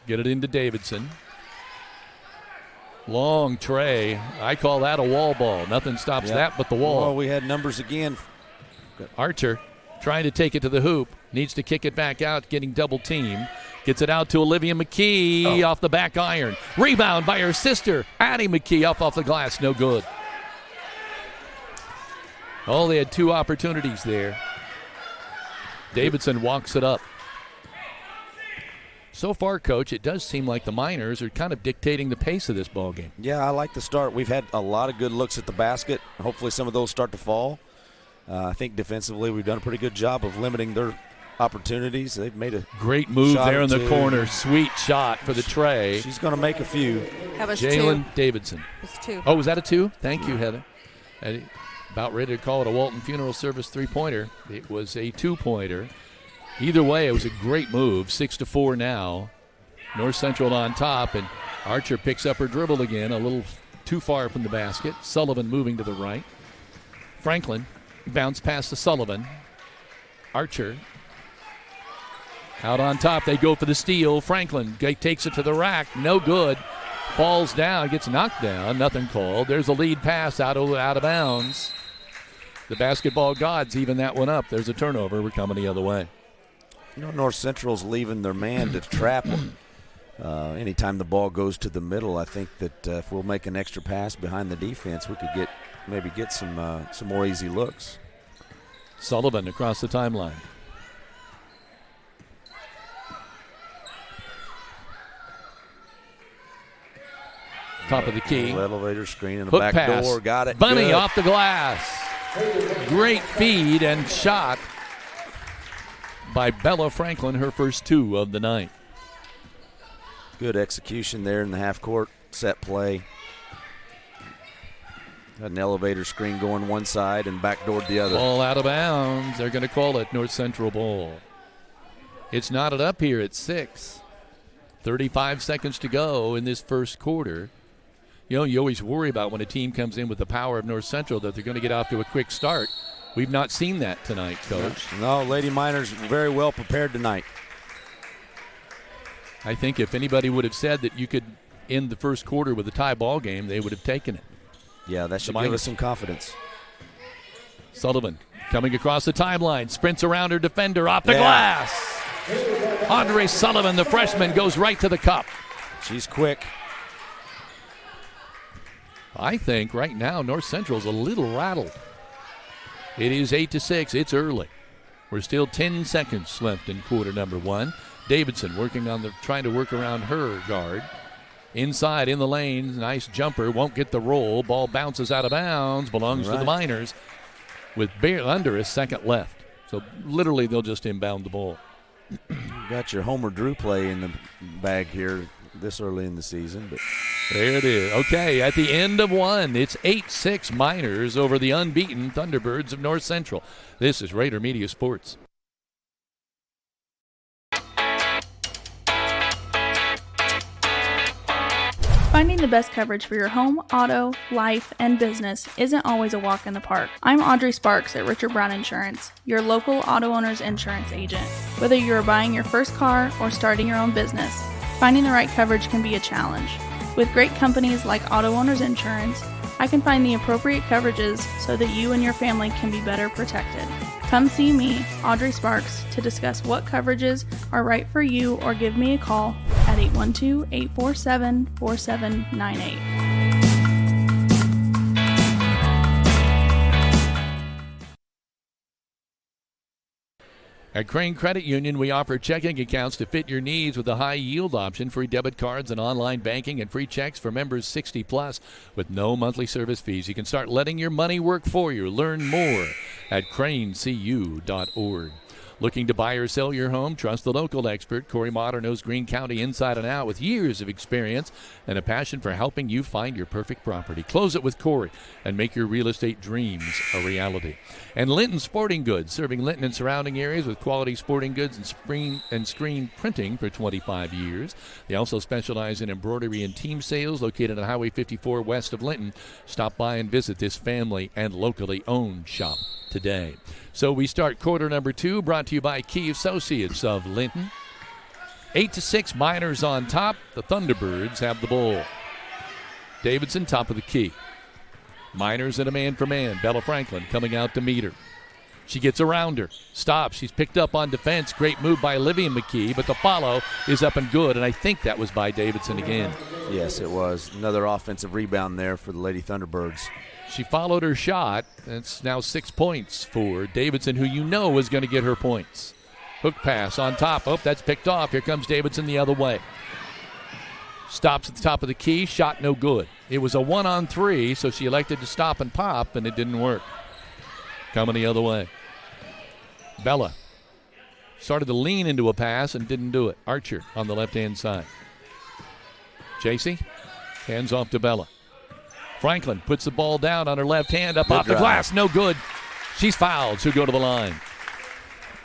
Get it into Davidson. Long tray. I call that a wall ball. Nothing stops that but the wall. Oh, we had numbers again. Archer trying to take it to the hoop. Needs to kick it back out, getting double teamed. Gets it out to Olivia McKee off the back iron. Rebound by her sister, Addie McKee, up off the glass. No good. Oh, they had 2 opportunities there. Davidson walks it up. So far, Coach, it does seem like the Miners are kind of dictating the pace of this ball game. Yeah, I like the start. We've had a lot of good looks at the basket. Hopefully some of those start to fall. I think defensively we've done a pretty good job of limiting their opportunities. They've made a great move shot there or in the two. corner. Sweet shot for the tray. She's going to make a few. That was Jalen 2. Davidson. It was 2. Oh, was that a 2? Thank you, Heather. About ready to call it a Walton Funeral Service 3-pointer. It was a 2-pointer. Either way, it was a great move. 6-4 now. North Central on top, and Archer picks up her dribble again, a little too far from the basket. Sullivan moving to the right. Franklin bounce pass to Sullivan. Archer out on top. They go for the steal. Franklin takes it to the rack. No good. Falls down, gets knocked down. Nothing called. There's a lead pass out of bounds. The basketball gods even that one up. There's a turnover. We're coming the other way. You know, North Central's leaving their man to trap them. Anytime the ball goes to the middle, I think that if we'll make an extra pass behind the defense, we could maybe get some more easy looks. Sullivan across the timeline. Top of the key. Little elevator screen and a Hook back pass. door. Got it. Bunny Good. off the glass. Great feed and shot by Bella Franklin, her first 2 of the night. Good execution there in the half court set play. Got an elevator screen going one side and backdoored the other. Ball out of bounds. They're going to call it North Central ball. It's knotted up here at 6. 35 seconds to go in this first quarter. You know, you always worry about when a team comes in with the power of North Central that they're going to get off to a quick start. We've not seen that tonight, Coach. No, Lady Miners very well prepared tonight. I think if anybody would have said that you could end the first quarter with a tie ball game, they would have taken it. Yeah, that should give us some confidence. Sullivan coming across the timeline, sprints around her defender, off the glass. Andre Sullivan, the freshman, goes right to the cup. She's quick. I think right now North Central's a little rattled. It is 8-6. It's early. We're still 10 seconds left in quarter number 1. Davidson trying to work around her guard. Inside in the lane, nice jumper, won't get the roll. Ball bounces out of bounds, belongs to the Miners with under a second left. So literally they'll just inbound the ball. You got your Homer Drew play in the bag here this early in the season. But there it is. Okay, at the end of 1, it's 8-6 Miners over the unbeaten Thunderbirds of North Central. This is Rader Media Sports. Finding the best coverage for your home, auto, life, and business isn't always a walk in the park. I'm Audrey Sparks at Richard Brown Insurance, your local auto owner's insurance agent. Whether you're buying your first car or starting your own business, finding the right coverage can be a challenge. With great companies like Auto Owners Insurance, I can find the appropriate coverages so that you and your family can be better protected. Come see me, Audrey Sparks, to discuss what coverages are right for you or give me a call at 812-847-4798. At Crane Credit Union, we offer checking accounts to fit your needs with a high-yield option, free debit cards and online banking, and free checks for members 60+ with no monthly service fees. You can start letting your money work for you. Learn more at cranecu.org. Looking to buy or sell your home? Trust the local expert. Corey Motter knows Greene County inside and out with years of experience and a passion for helping you find your perfect property. Close it with Corey and make your real estate dreams a reality. And Linton Sporting Goods, serving Linton and surrounding areas with quality sporting goods and screen printing for 25 years. They also specialize in embroidery and team sales, located on Highway 54 west of Linton. Stop by and visit this family and locally owned shop today. So we start quarter number 2, brought to you by Key Associates of Linton. 8-6 Miners on top. The Thunderbirds have the ball. Davidson top of the key. Miners in a man-for-man. Bella Franklin coming out to meet her. She gets around her. Stops. She's picked up on defense. Great move by Olivia McKee, but the follow is up and good, and I think that was by Davidson again. Yes, it was. Another offensive rebound there for the Lady Thunderbirds. She followed her shot. That's now 6 points for Davidson, who you know is going to get her points. Hook pass on top. Oh, that's picked off. Here comes Davidson the other way. Stops at the top of the key. Shot no good. It was a 1-on-3, so she elected to stop and pop, and it didn't work. Coming the other way. Bella started to lean into a pass and didn't do it. Archer on the left-hand side. JC hands off to Bella. Franklin puts the ball down on her left hand, up off the glass. No good. She's fouled. She'll go to the line.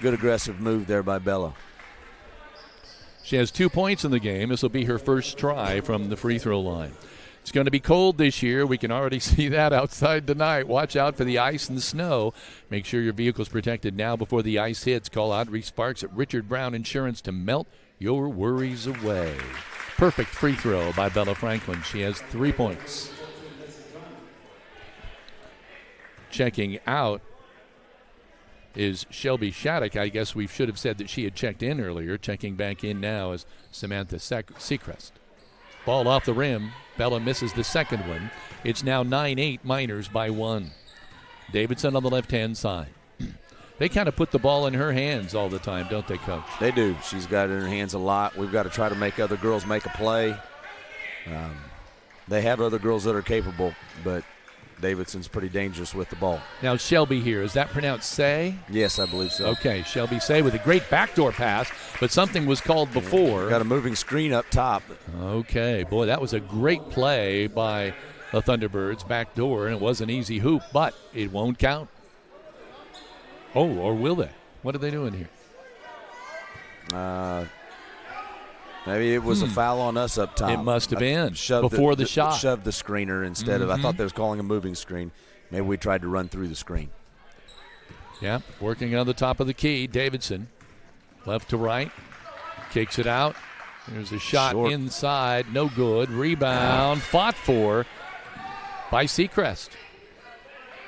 Good aggressive move there by Bella. She has 2 points in the game. This will be her first try from the free throw line. It's going to be cold this year. We can already see that outside tonight. Watch out for the ice and the snow. Make sure your vehicle's protected now before the ice hits. Call Audrey Sparks at Richard Brown Insurance to melt your worries away. Perfect free throw by Bella Franklin. She has 3 points. Checking out is Shelby Shattuck. I guess we should have said that she had checked in earlier. Checking back in now is Samantha Seacrest. Ball off the rim. Bella misses the second one. It's now 9-8 Miners by 1. Davidson on the left-hand side. They kind of put the ball in her hands all the time, don't they, Coach? They do. She's got it in her hands a lot. We've got to try to make other girls make a play. They have other girls that are capable, but Davidson's pretty dangerous with the ball. Now Shelby here, is that pronounced Say? Yes, I believe so. Okay, Shelby Say with a great backdoor pass, but something was called before. Got a moving screen up top. Okay, boy, that was a great play by the Thunderbirds, backdoor, and it was an easy hoop, but it won't count. Oh, or will they? What are they doing here? Maybe it was a foul on us up top. It must have been before the shot. Shoved the screener instead of, I thought they was calling a moving screen. Maybe we tried to run through the screen. Yeah, working on the top of the key. Davidson, left to right, kicks it out. There's a shot inside, no good. Rebound, fought for by Seacrest.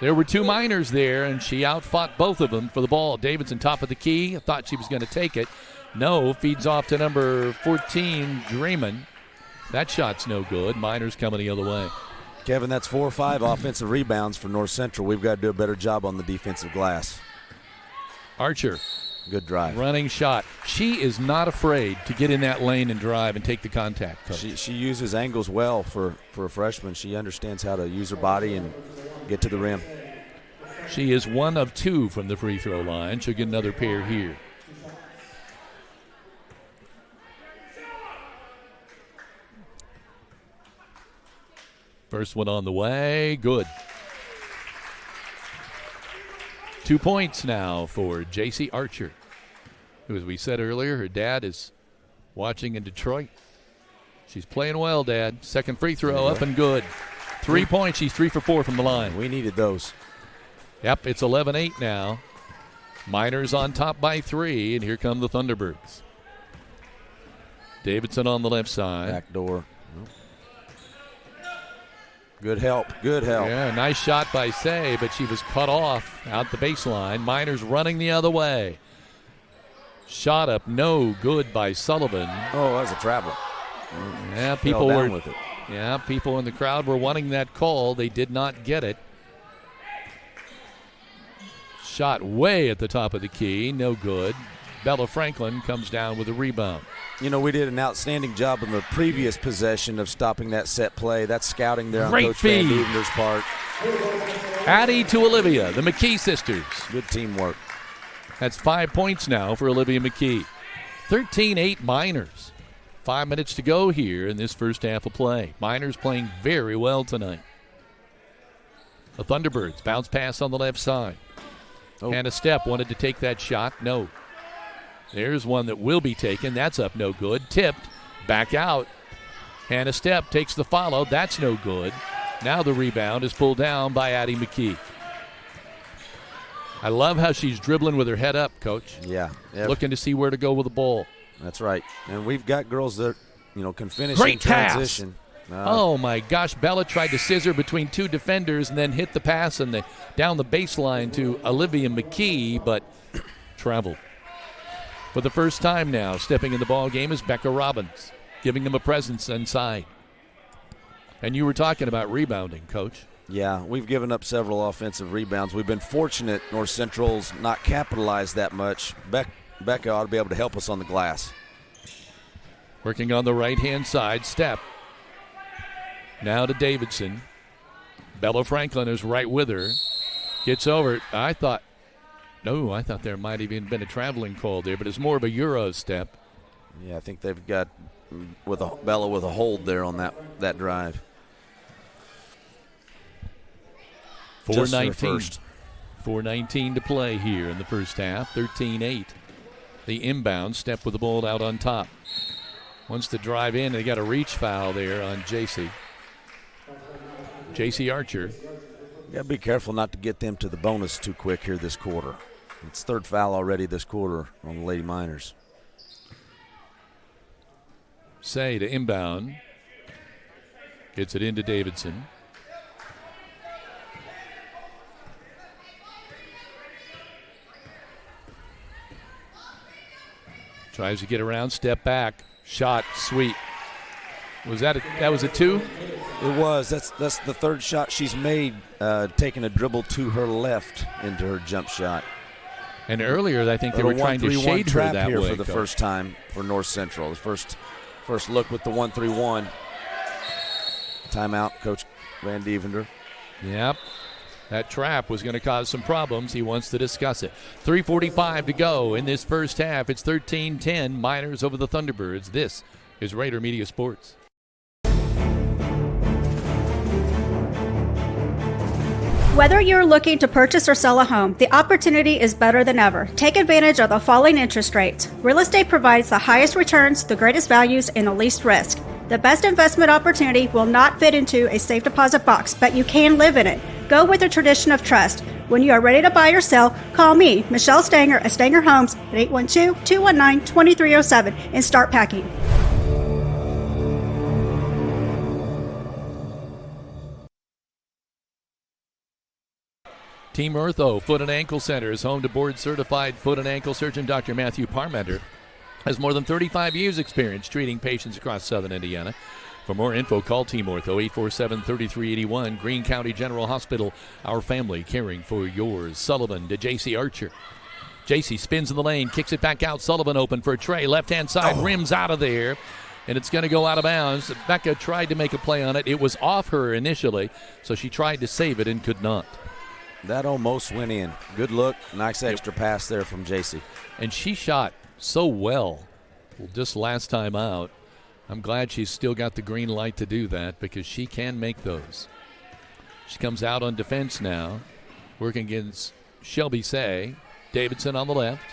There were 2 Miners there, and she outfought both of them for the ball. Davidson top of the key. I thought she was going to take it. No, feeds off to number 14, Dreaman. That shot's no good. Miners coming the other way. Kevin, that's 4 or 5 offensive rebounds for North Central. We've got to do a better job on the defensive glass. Archer. Good drive. Running shot. She is not afraid to get in that lane and drive and take the contact, Coach. She uses angles well for a freshman. She understands how to use her body and get to the rim. She is 1 of 2 from the free throw line. She'll get another pair here. First one on the way. Good. 2 points now for J.C. Archer, who, as we said earlier, her dad is watching in Detroit. She's playing well, Dad. Second free throw up and good. 3 points. She's 3 for 4 from the line. We needed those. Yep, it's 11-8 now. Miners on top by 3, and here come the Thunderbirds. Davidson on the left side. Back door. Good help. Good help. Yeah, nice shot by Say, but she was cut off out the baseline. Miners running the other way. Shot up, no good by Sullivan. Oh, that was a travel. Yeah, Fell down with it. Yeah, people in the crowd were wanting that call. They did not get it. Shot way at the top of the key, no good. Bella Franklin comes down with a rebound. You know, we did an outstanding job in the previous possession of stopping that set play. That's scouting there on Great Coach feed. Van Duvender's part. Addie to Olivia, the McKee sisters. Good teamwork. That's 5 points now for Olivia McKee. 13-8 Miners. 5 minutes to go here in this first half of play. Miners playing very well tonight. The Thunderbirds bounce pass on the left side. Hannah Stepp wanted to take that shot. No. There's one that will be taken. That's up no good. Tipped. Back out. Hannah Stepp takes the follow. That's no good. Now the rebound is pulled down by Addie McKee. I love how she's dribbling with her head up, Coach. Yeah. Looking to see where to go with the ball. That's right. And we've got girls that, can finish Great in transition. Oh, my gosh. Bella tried to scissor between 2 defenders and then hit the pass and down the baseline to Olivia McKee, but traveled. For the first time now, stepping in the ball game is Becca Robbins, giving them a presence inside. And you were talking about rebounding, Coach. Yeah, we've given up several offensive rebounds. We've been fortunate North Central's not capitalized that much. Becca ought to be able to help us on the glass. Working on the right-hand side, Step. Now to Davidson. Bella Franklin is right with her. Gets over it. I thought there might have even been a traveling call there, but it's more of a Euro step. Yeah, I think they've got Bella with a hold there on that drive. 4:19. 4:19 to play here in the first half. 13-8. The inbound Step with the ball out on top. Wants to drive in. They got a reach foul there on J.C. Archer. You got to be careful not to get them to the bonus too quick here this quarter. It's third foul already this quarter on the Lady Miners. Say to inbound. Gets it into Davidson. Tries to get around, step back. Shot, sweet. That was a 2? It was. That's the third shot she's made, taking a dribble to her left into her jump shot. And earlier, I think they were trying to shade her that here way. For the first time for North Central. The first look with the 1-3-1. Timeout, Coach Van Devender. Yep. That trap was going to cause some problems. He wants to discuss it. 3:45 to go in this first half. It's 13-10, Miners over the Thunderbirds. This is Rader Media Sports. Whether you're looking to purchase or sell a home, the opportunity is better than ever. Take advantage of the falling interest rates. Real estate provides the highest returns, the greatest values, and the least risk. The best investment opportunity will not fit into a safe deposit box, but you can live in it. Go with the tradition of trust. When you are ready to buy or sell, call me, Michelle Stanger at Stanger Homes at 812-219-2307 and start packing. Team Ortho Foot and Ankle Center is home to board-certified foot and ankle surgeon Dr. Matthew Parmenter. Has more than 35 years experience treating patients across southern Indiana. For more info, call Team Ortho, 847-3381. Greene County General Hospital, our family caring for yours. Sullivan to J.C. Archer. J.C. spins in the lane, kicks it back out. Sullivan open for a tray. Left-hand side, rims out of there, and it's going to go out of bounds. Becca tried to make a play on it. It was off her initially, so she tried to save it and could not. That almost went in. Good look. Nice extra pass there from J.C. And she shot so well just last time out. I'm glad she's still got the green light to do that because she can make those. She comes out on defense now, working against Shelby Say. Davidson on the left.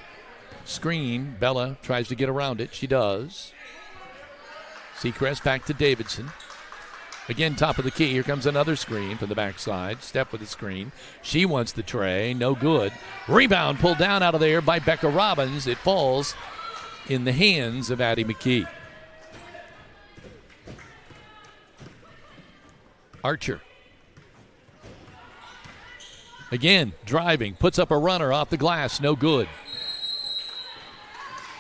Screen. Bella tries to get around it. She does. Seacrest back to Davidson. Again, top of the key. Here comes another screen from the backside. Step with the screen. She wants the tray. No good. Rebound pulled down out of there by Becca Robbins. It falls in the hands of Addie McKee. Archer. Again, driving. Puts up a runner off the glass. No good.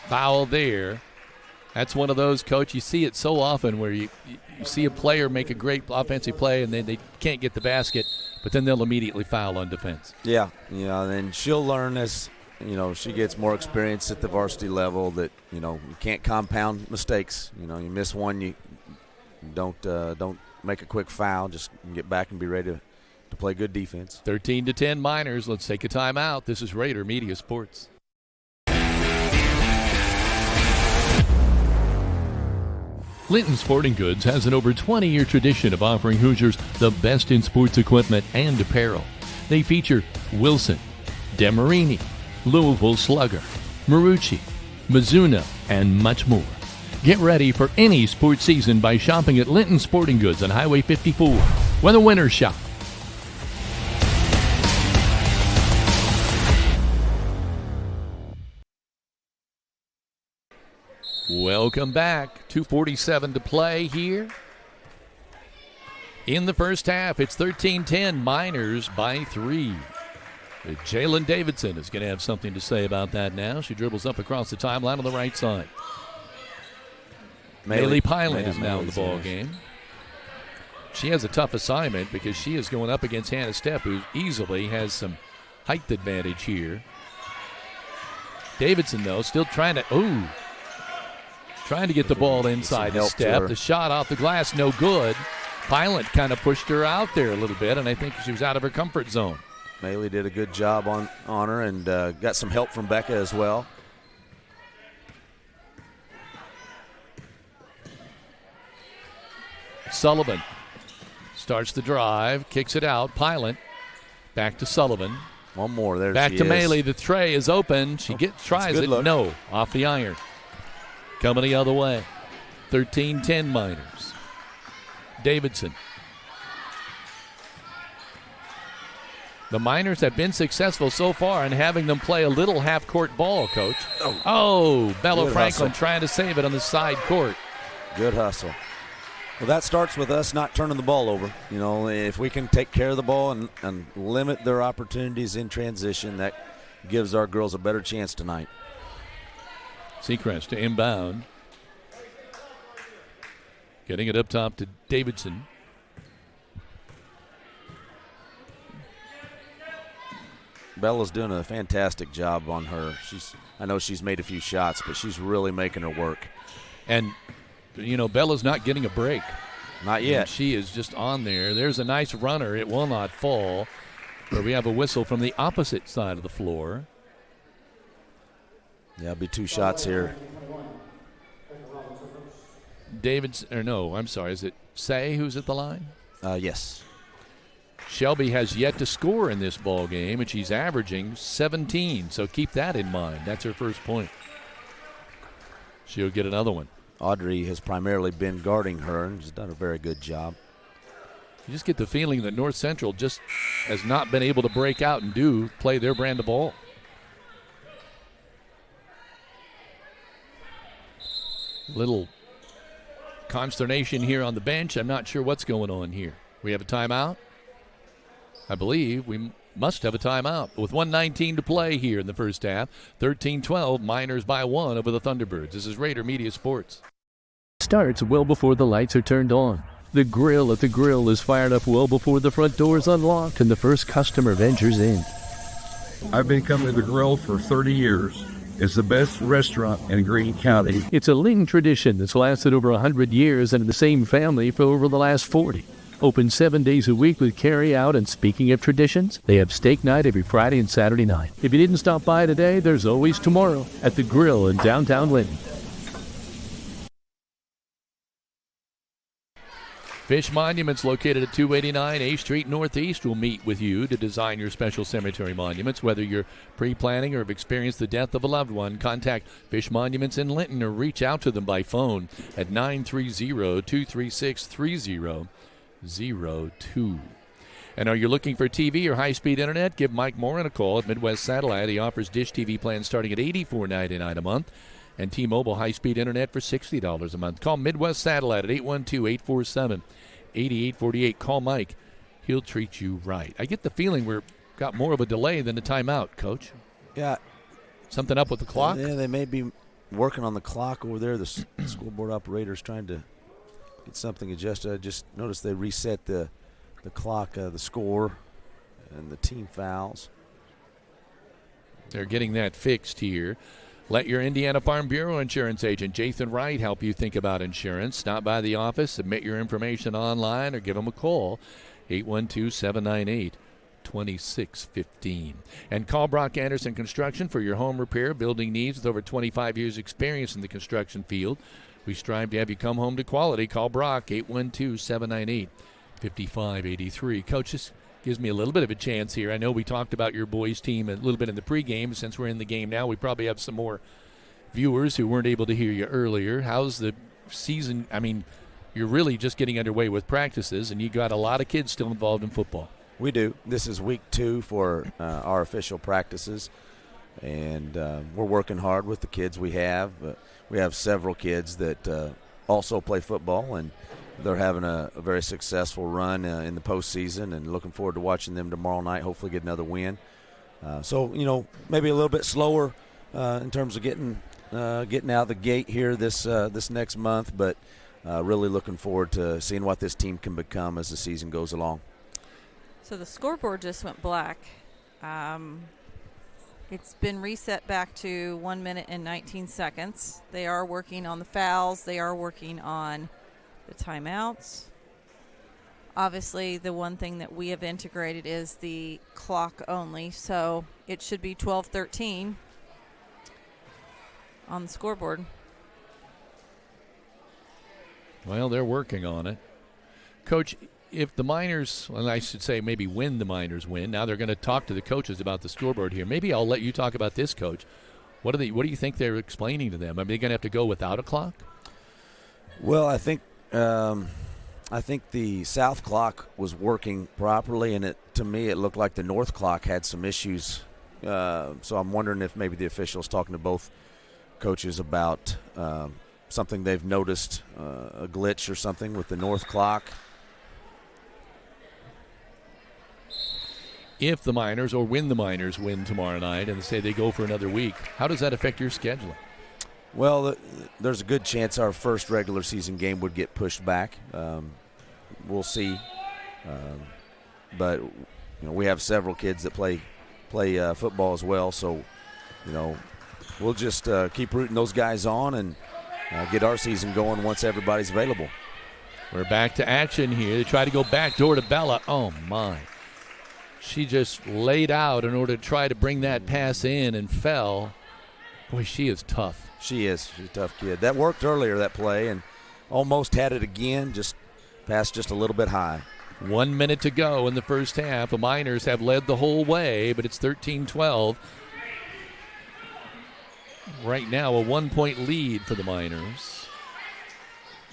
Foul there. That's one of those, Coach, you see it so often where you see a player make a great offensive play and then they can't get the basket, but then they'll immediately foul on defense. Yeah, and she'll learn as, she gets more experience at the varsity level that, you can't compound mistakes. You miss one, you don't make a quick foul. Just get back and be ready to play good defense. 13-10 Miners. Let's take a timeout. This is Rader Media Sports. Linton Sporting Goods has an over 20-year tradition of offering Hoosiers the best in sports equipment and apparel. They feature Wilson, Demarini, Louisville Slugger, Marucci, Mizuno, and much more. Get ready for any sports season by shopping at Linton Sporting Goods on Highway 54, where the winners shop. Welcome back. 2:47 to play here. In the first half, it's 13-10, Miners by 3. Jalen Davidson is going to have something to say about that now. She dribbles up across the timeline on the right side. Maylee Pilant is now in the ball game. She has a tough assignment because she is going up against Hannah Stepp, who easily has some height advantage here. Davidson, though, still trying to get the ball inside the step. The shot off the glass, no good. Pilant kind of pushed her out there a little bit, and I think she was out of her comfort zone. Maylee did a good job on her and got some help from Becca as well. Sullivan starts the drive, kicks it out. Pilant back to Sullivan. One more there. Back to Maylee. The tray is open. She tries it. Look. No, off the iron. Coming the other way. 13-10 Miners. Davidson. The Miners have been successful so far in having them play a little half-court ball, Coach. Oh, Bella Franklin trying to save it on the side court. Good hustle. Well, that starts with us not turning the ball over. If we can take care of the ball and limit their opportunities in transition, that gives our girls a better chance tonight. Seacrest to inbound. Getting it up top to Davidson. Bella's doing a fantastic job on her. I know she's made a few shots, but she's really making her work. And, Bella's not getting a break. Not yet. And she is just on there. There's a nice runner. It will not fall. But we have a whistle from the opposite side of the floor. Yeah, it'll be 2 shots here. Is it Say who's at the line? Yes. Shelby has yet to score in this ball game, and she's averaging 17, so keep that in mind. That's her first point. She'll get another one. Audrey has primarily been guarding her, and she's done a very good job. You just get the feeling that North Central just has not been able to break out and play their brand of ball. Little consternation here on the bench. I'm not sure what's going on here. We have a timeout? I believe we must have a timeout. With 1:19 to play here in the first half. 13-12, Miners by 1 over the Thunderbirds. This is Rader Media Sports. starts well before the lights are turned on. The grill at the grill is fired up well before the front door is unlocked and the first customer ventures in. I've been coming to the grill for 30 years. It's the best restaurant in Greene County. It's a Linton tradition that's lasted over 100 years and in the same family for over the last 40. Open 7 days a week with carry out, and speaking of traditions, they have steak night every Friday and Saturday night. If you didn't stop by today, there's always tomorrow at the grill in downtown Linton. Fish Monuments, located at 289 A Street Northeast, will meet with you to design your special cemetery monuments. Whether you're pre-planning or have experienced the death of a loved one, contact Fish Monuments in Linton or reach out to them by phone at 930-236-3002. And are you looking for TV or high-speed internet? Give Mike Morin a call at Midwest Satellite. He offers Dish TV plans starting at $84.99 a month and T-Mobile high-speed internet for $60 a month. Call Midwest Satellite at 812-847-8848. Call Mike. He'll treat you right. I get the feeling we've got more of a delay than a timeout, Coach. Yeah. Something up with the clock? Yeah, they may be working on the clock over there. The school board operator's trying to get something adjusted. I just noticed they reset the clock, the score, and the team fouls. They're getting that fixed here. Let your Indiana Farm Bureau insurance agent, Jathan Wright, help you think about insurance. Stop by the office, submit your information online, or give them a call, 812-798-2615. And call Brock Anderson Construction for your home repair, building needs with over 25 years' experience in the construction field. We strive to have you come home to quality. Call Brock, 812-798-5583. Coach, this gives me a little bit of a chance here. I know we talked about your boys' team a little bit in the pregame. Since we're in the game now, we probably have some more viewers who weren't able to hear you earlier. How's the season? I mean, you're really just getting underway with practices, and you got a lot of kids still involved in football. We do. This is week 2 for our official practices, and we're working hard with the kids we have. We have several kids that also play football, and they're having a very successful run in the postseason, and looking forward to watching them tomorrow night, hopefully get another win. So, maybe a little bit slower in terms of getting out the gate here this next month, but really looking forward to seeing what this team can become as the season goes along. So the scoreboard just went black. It's been reset back to 1 minute and 19 seconds. They are working on the fouls. They are working on the timeouts. Obviously, the one thing that we have integrated is the clock only, so it should be 12:13 on the scoreboard. Well, they're working on it. Coach, if the Miners, well, I should say maybe when the Miners win, now they're going to talk to the coaches about the scoreboard here. Maybe I'll let you talk about this, Coach. What do you think they're explaining to them? Are they going to have to go without a clock? Well, I think the south clock was working properly, and to me it looked like the north clock had some issues. So I'm wondering if maybe the officials talking to both coaches about something they've noticed, a glitch or something with the north clock. If the Miners, or when the Miners win tomorrow night and say they go for another week, how does that affect your scheduling? Well, there's a good chance our first regular season game would get pushed back. We'll see. But we have several kids that play football as well, so we'll just keep rooting those guys on and get our season going once everybody's available. We're back to action here. They try to go back door to Bella. Oh, my. She just laid out in order to try to bring that pass in and fell. Boy, she is tough. She is. She's a tough kid. That worked earlier, that play, and almost had it again, just passed just a little bit high. 1 minute to go in the first half. The Miners have led the whole way, but it's 13-12. Right now, a 1-point lead for the Miners.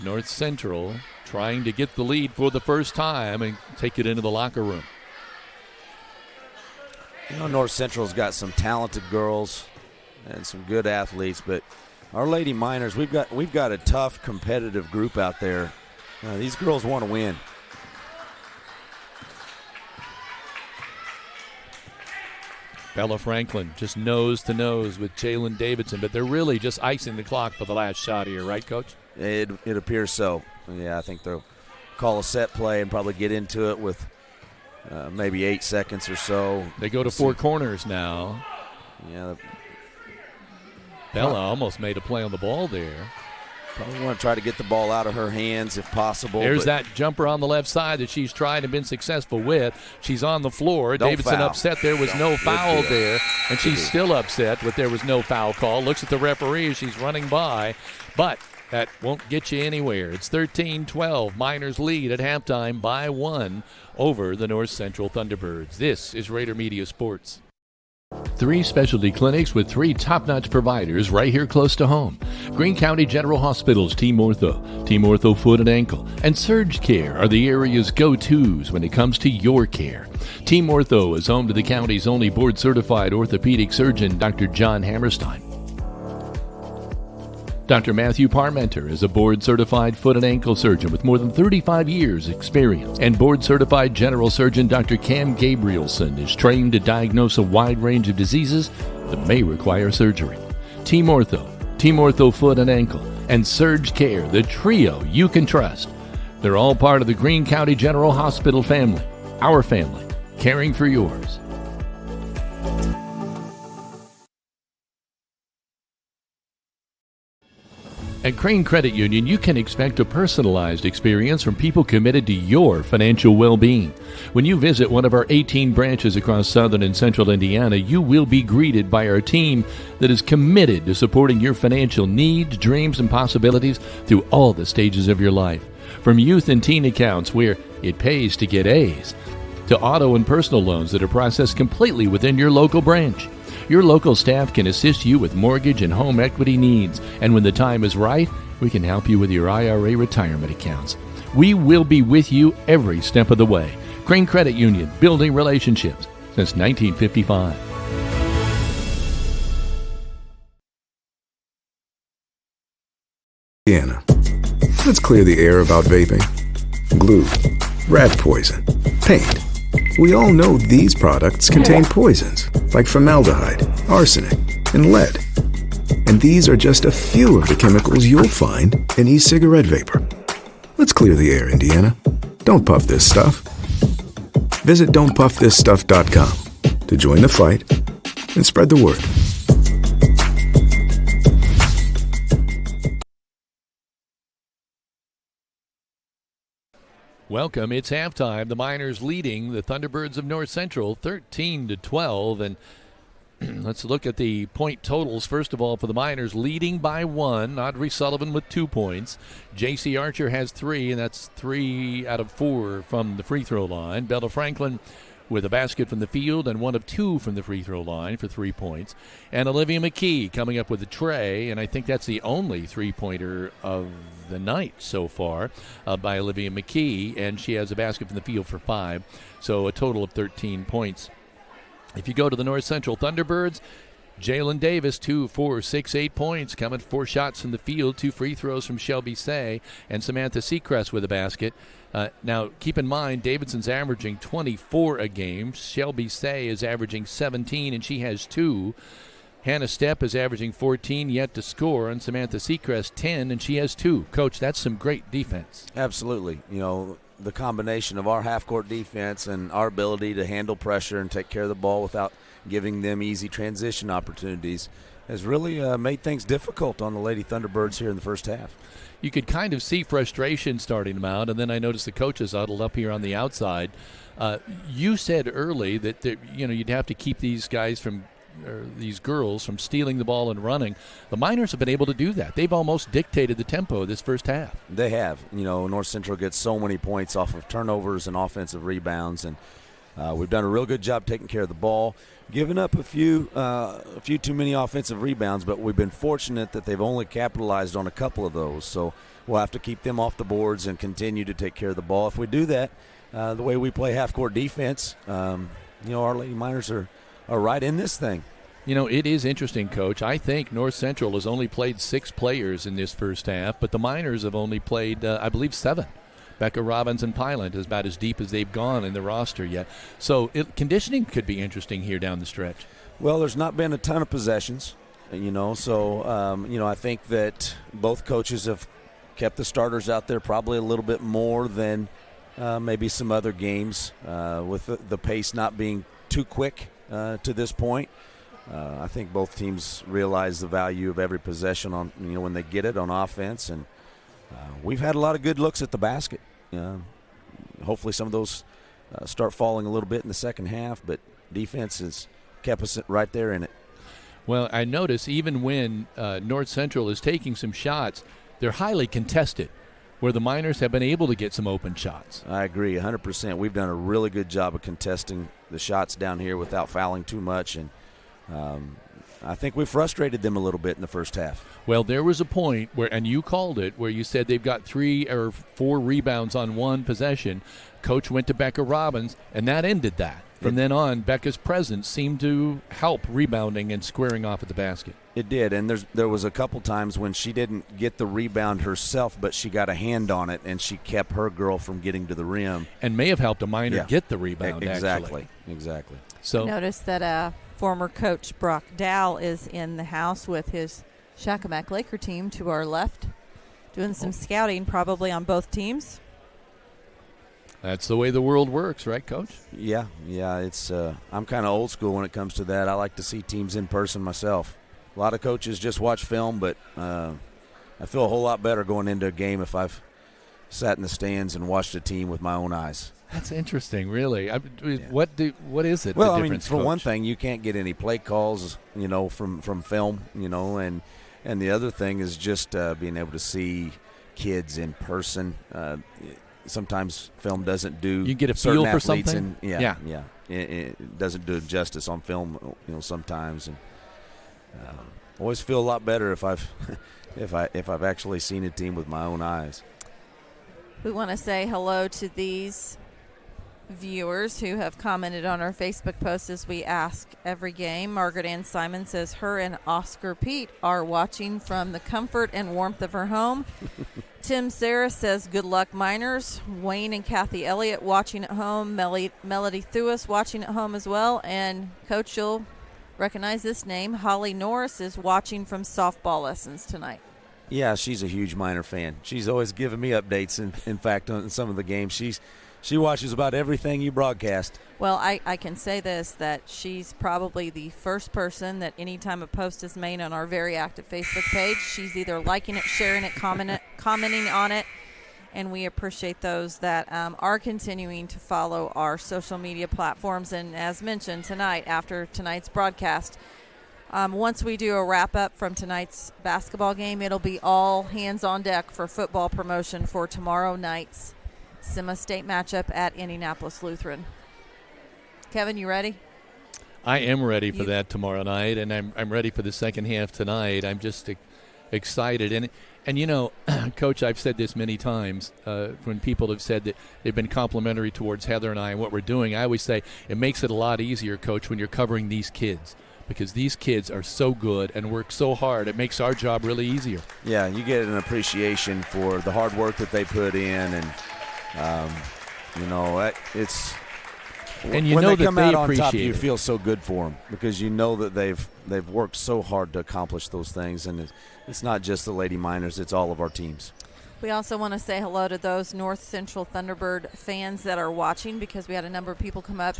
North Central trying to get the lead for the first time and take it into the locker room. North Central's got some talented girls and some good athletes, but our Lady Miners, we've got a tough, competitive group out there. These girls want to win. Bella Franklin just nose to nose with Jalen Davidson, but they're really just icing the clock for the last shot here, right, Coach? It appears so. Yeah, I think they'll call a set play and probably get into it with maybe 8 seconds or so. They go to four corners now. Yeah. Bella almost made a play on the ball there. Probably want to try to get the ball out of her hands if possible. There's that jumper on the left side that she's tried and been successful with. She's on the floor. Davidson foul. upset there was no foul there, and she's still upset that there was no foul call. Looks at the referee as she's running by, but that won't get you anywhere. It's 13-12. Miners lead at halftime by 1 over the North Central Thunderbirds. This is Raider Media Sports. 3 specialty clinics with 3 top-notch providers right here close to home. Greene County General Hospital's Team Ortho Foot and Ankle, and Surge Care are the area's go-tos when it comes to your care. Team Ortho is home to the county's only board-certified orthopedic surgeon, Dr. John Hammerstein. Dr. Matthew Parmenter is a board-certified foot and ankle surgeon with more than 35 years' experience. And board-certified general surgeon Dr. Cam Gabrielson is trained to diagnose a wide range of diseases that may require surgery. Team Ortho Foot and Ankle, and Surge Care, the trio you can trust. They're all part of the Greene County General Hospital family. Our family, caring for yours. At Crane Credit Union, you can expect a personalized experience from people committed to your financial well-being. When you visit one of our 18 branches across southern and central Indiana, you will be greeted by our team that is committed to supporting your financial needs, dreams, and possibilities through all the stages of your life. From youth and teen accounts where it pays to get A's, to auto and personal loans that are processed completely within your local branch. Your local staff can assist you with mortgage and home equity needs, and when the time is right, we can help you with your IRA retirement accounts. We will be with you every step of the way. Crane Credit Union, building relationships since 1955. Indiana. Let's clear the air about vaping. Glue, rat poison, paint. We all know these products contain poisons like formaldehyde, arsenic, and lead. And these are just a few of the chemicals you'll find in e-cigarette vapor. Let's clear the air, Indiana. Don't puff this stuff. Visit don'tpuffthisstuff.com to join the fight and spread the word. Welcome. It's halftime. The Miners leading the Thunderbirds of North Central 13-12. And let's look at the point totals. First of all, for the Miners, leading by 1. Audrey Sullivan with 2 points. J.C. Archer has 3, and that's 3 out of 4 from the free throw line. Bella Franklin with a basket from the field and 1 of 2 from the free throw line for 3 points. And Olivia McKee coming up with a tray, and I think that's the only three-pointer of the night so far by Olivia McKee, and she has a basket from the field for 5, so a total of 13 points. If you go to the North Central Thunderbirds, Jalen Davis, 2, 4, 6, 8 points, coming 4 shots from the field, 2 free throws from Shelby Say, and Samantha Seacrest with a basket. Now, keep in mind, Davidson's averaging 24 a game. Shelby Say is averaging 17, and she has 2. Hannah Stepp is averaging 14 yet to score, and Samantha Seacrest 10, and she has 2. Coach, that's some great defense. Absolutely. You know, the combination of our half-court defense and our ability to handle pressure and take care of the ball without giving them easy transition opportunities has really made things difficult on the Lady Thunderbirds here in the first half. You could kind of see frustration starting them out, and then I noticed the coaches huddled up here on the outside. You said early that you'd have to keep these guys from these girls from stealing the ball and running. The Miners have been able to do that. They've almost dictated the tempo this first half. They have. You know, North Central gets so many points off of turnovers and offensive rebounds, and we've done a real good job taking care of the ball, giving up a few too many offensive rebounds, but we've been fortunate that they've only capitalized on a couple of those. So we'll have to keep them off the boards and continue to take care of the ball. If we do that, the way we play half-court defense, our Lady Miners are right in this thing. You know, it is interesting, Coach. I think North Central has only played 6 players in this first half, but the Miners have only played, I believe, 7. Becca Robbins and Pylant is about as deep as they've gone in the roster yet. So conditioning could be interesting here down the stretch. Well, there's not been a ton of possessions, so, I think that both coaches have kept the starters out there probably a little bit more than maybe some other games with the pace not being too quick to this point. I think both teams realize the value of every possession on when they get it on offense, and we've had a lot of good looks at the basket. Hopefully some of those start falling a little bit in the second half, but defense has kept us right there in it. Well, I notice even when North Central is taking some shots, they're highly contested, where the Miners have been able to get some open shots. I agree 100%. We've done a really good job of contesting the shots down here without fouling too much, and I think we frustrated them a little bit in the first half. Well, there was a point where, and you called it, where you said they've got 3 or 4 rebounds on one possession. Coach went to Becca Robbins, and that ended that. From then on, Becca's presence seemed to help rebounding and squaring off at the basket. It did, and there was a couple times when she didn't get the rebound herself, but she got a hand on it, and she kept her girl from getting to the rim. And may have helped a Miner get the rebound, Exactly. So notice that former coach Brock Dow is in the house with his Shakamak Laker team to our left, doing some scouting probably on both teams. That's the way the world works, right, Coach? Yeah. It's I'm kind of old school when it comes to that. I like to see teams in person myself. A lot of coaches just watch film, but I feel a whole lot better going into a game if I've sat in the stands and watched a team with my own eyes. That's interesting, really. What is it? Well, the difference, for Coach? one thing, you can't get any play calls, from film, and the other thing is just being able to see kids in person. Sometimes film doesn't do. You get a feel for something. It doesn't do justice on film, sometimes, and always feel a lot better if I've actually seen a team with my own eyes. We want to say hello to these viewers who have commented on our Facebook post as we ask every game. Margaret Ann Simon says her and Oscar Pete are watching from the comfort and warmth of her home. Tim Sarah says good luck Miners. Wayne and Kathy Elliott watching at home. Melody Thuis watching at home as well. And Coach, you'll recognize this name. Holly Norris is watching from softball lessons tonight. Yeah, she's a huge Miner fan. She's always giving me updates. In fact, on some of the games, she watches about everything you broadcast. Well, I can say this, that she's probably the first person that anytime a post is made on our very active Facebook page, she's either liking it, sharing it, commenting on it, and we appreciate those that are continuing to follow our social media platforms. And as mentioned tonight, after tonight's broadcast, once we do a wrap-up from tonight's basketball game, it'll be all hands on deck for football promotion for tomorrow night's semi-state matchup at Indianapolis Lutheran. Kevin, you ready? I am ready for that tomorrow night, and I'm ready for the second half tonight. I'm just excited. And Coach, I've said this many times when people have said that they've been complimentary towards Heather and I and what we're doing. I always say it makes it a lot easier, Coach, when you're covering these kids, because these kids are so good and work so hard. It makes our job really easier. Yeah, you get an appreciation for the hard work that they put in, and it's and you when know they that come they out on top, appreciate you it. feel so good for them because you know that they've worked so hard to accomplish those things, and it's not just the Lady Miners; it's all of our teams. We also want to say hello to those North Central Thunderbird fans that are watching, because we had a number of people come up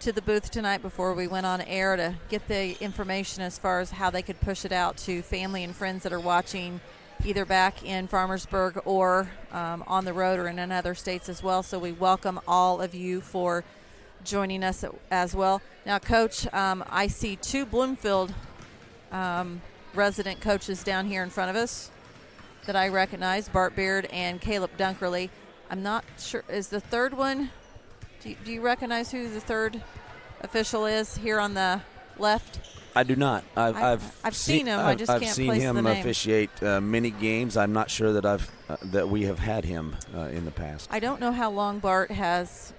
to the booth tonight before we went on air to get the information as far as how they could push it out to family and friends that are watching either back in Farmersburg or on the road or in other states as well. So we welcome all of you for joining us as well. Now, Coach, I see two Bloomfield resident coaches down here in front of us that I recognize, Bart Beard and Caleb Dunkerley. I'm not sure, is the third one, do you recognize who the third official is here on the left? I do not. I've seen him. I just can't place the name. I've seen him officiate many games. I'm not sure that that we have had him in the past. I don't know how long Bart has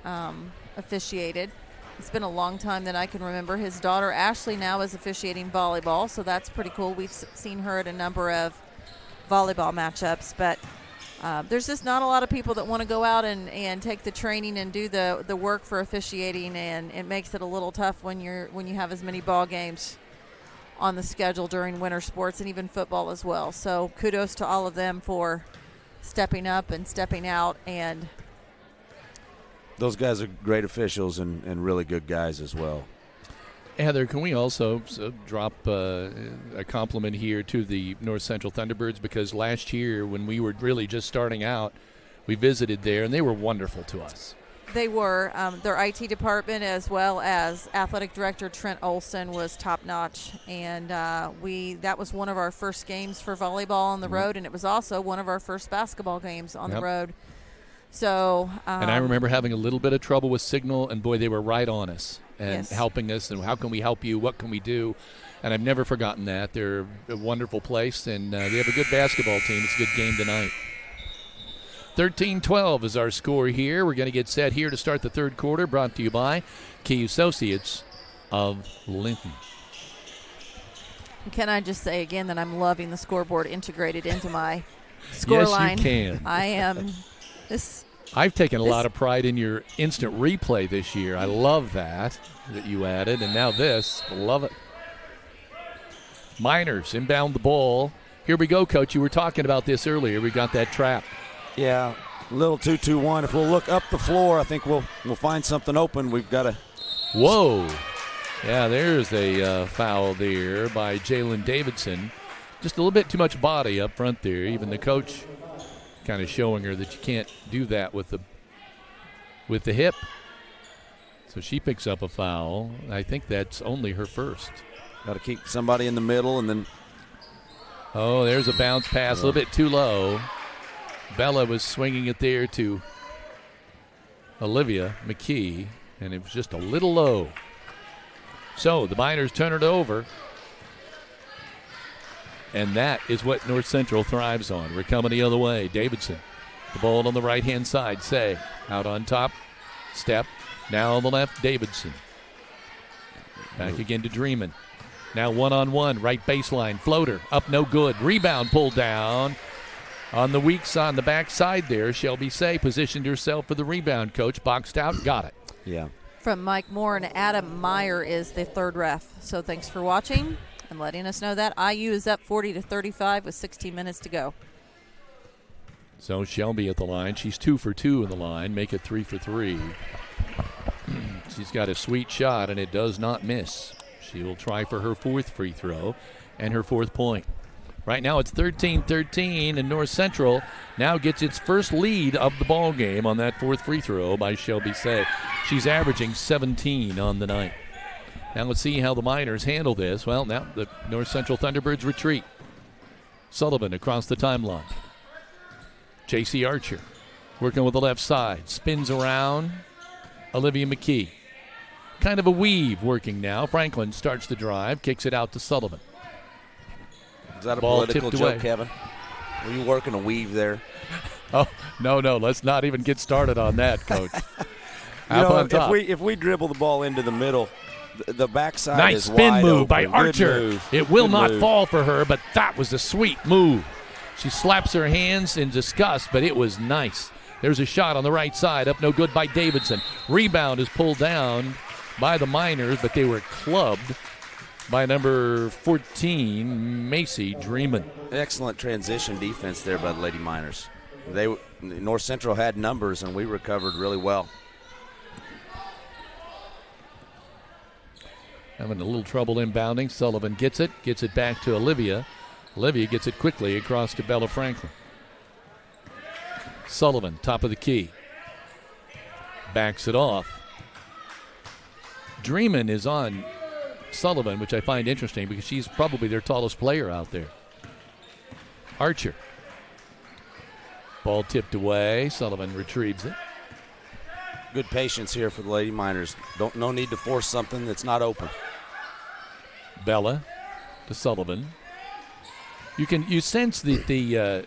officiated. It's been a long time that I can remember. His daughter Ashley now is officiating volleyball, so that's pretty cool. We've seen her at a number of volleyball matchups, but there's just not a lot of people that want to go out and take the training and do the work for officiating, and it makes it a little tough when you have as many ball games on the schedule during winter sports and even football as well. So kudos to all of them for stepping up and stepping out. And those guys are great officials and really good guys as well. Heather, can we also drop a compliment here to the North Central Thunderbirds, because last year when we were really just starting out, we visited there and they were wonderful to us. They were. Their IT department as well as athletic director Trent Olson was top-notch. And that was one of our first games for volleyball on the road, and it was also one of our first basketball games on the road. So, and I remember having a little bit of trouble with signal, and boy, they were right on us and helping us, and how can we help you, what can we do? And I've never forgotten that. They're a wonderful place, and they have a good basketball team. It's a good game tonight. 13-12 is our score here. We're going to get set here to start the third quarter, brought to you by Key Associates of Linton. Can I just say again that I'm loving the scoreboard integrated into my score yes, line. Yes, you can. I am. I've taken a lot of pride in your instant replay this year. I love that you added, and now this. Love it. Miners inbound the ball. Here we go, Coach. You were talking about this earlier. We got that trap. Yeah, a little 2-2-1. If we'll look up the floor, I think we'll find something open. We've got to. Whoa. Yeah, there's a foul there by Jalen Davidson. Just a little bit too much body up front there. Even the coach kind of showing her that you can't do that with the hip. So she picks up a foul. I think that's only her first. Got to keep somebody in the middle, and then. Oh, there's a bounce pass, a little bit too low. Bella was swinging it there to Olivia McKee, and it was just a little low. So the Miners turn it over, and that is what North Central thrives on. We're coming the other way. Davidson, the ball on the right-hand side. Say, out on top, step. Now on the left, Davidson. Back again to Dreaman. Now one-on-one, right baseline, floater, up no good. Rebound pulled down. On the weak side, on the back side there, Shelby Say positioned herself for the rebound, Coach. Boxed out, got it. Yeah. From Mike Moore, and Adam Meyer is the third ref. So thanks for watching and letting us know that. IU is up 40-35 with 16 minutes to go. So Shelby at the line. She's 2 for 2 in the line. Make it 3 for 3. She's got a sweet shot, and it does not miss. She will try for her fourth free throw and her fourth point. Right now it's 13-13, and North Central now gets its first lead of the ball game on that fourth free throw by Shelby Say. She's averaging 17 on the night. Now let's see how the Miners handle this. Well, now the North Central Thunderbirds retreat. Sullivan across the timeline. J.C. Archer working with the left side. Spins around. Olivia McKee. Kind of a weave working now. Franklin starts the drive, kicks it out to Sullivan. Is that a Ball political tipped joke, away. Kevin? Were you working a weave there? Oh, no. Let's not even get started on that, Coach. If we dribble the ball into the middle, the backside nice is spin wide move open. by Good Archer. move. It will Good not move. fall for her, but that was a sweet move. She slaps her hands in disgust, but it was nice. There's a shot on the right side, up no good by Davidson. Rebound is pulled down by the Miners, but they were clubbed by number 14, Macy Dreaman. Excellent transition defense there by the Lady Miners. North Central had numbers, and we recovered really well. Having a little trouble inbounding. Sullivan gets it back to Olivia. Olivia gets it quickly across to Bella Franklin. Sullivan, top of the key. Backs it off. Dreaman is on Sullivan, which I find interesting because she's probably their tallest player out there. Archer. Ball tipped away. Sullivan retrieves it. Good patience here for the Lady Miners. No need to force something that's not open. Bella to Sullivan. You sense the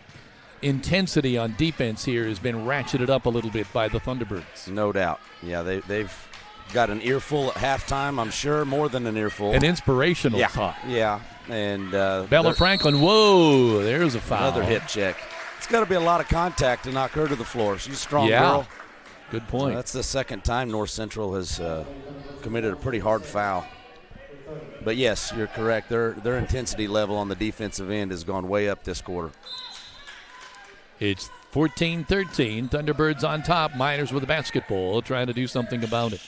intensity on defense here has been ratcheted up a little bit by the Thunderbirds. No doubt. Yeah, they've got an earful at halftime, I'm sure, more than an earful. An inspirational talk. Yeah, and Bella Franklin, whoa, there's a foul. Another hip check. It's got to be a lot of contact to knock her to the floor. She's a strong girl. Good point. That's the second time North Central has committed a pretty hard foul. But, yes, you're correct. Their intensity level on the defensive end has gone way up this quarter. It's 14-13. Thunderbirds on top. Miners with the basketball, trying to do something about it.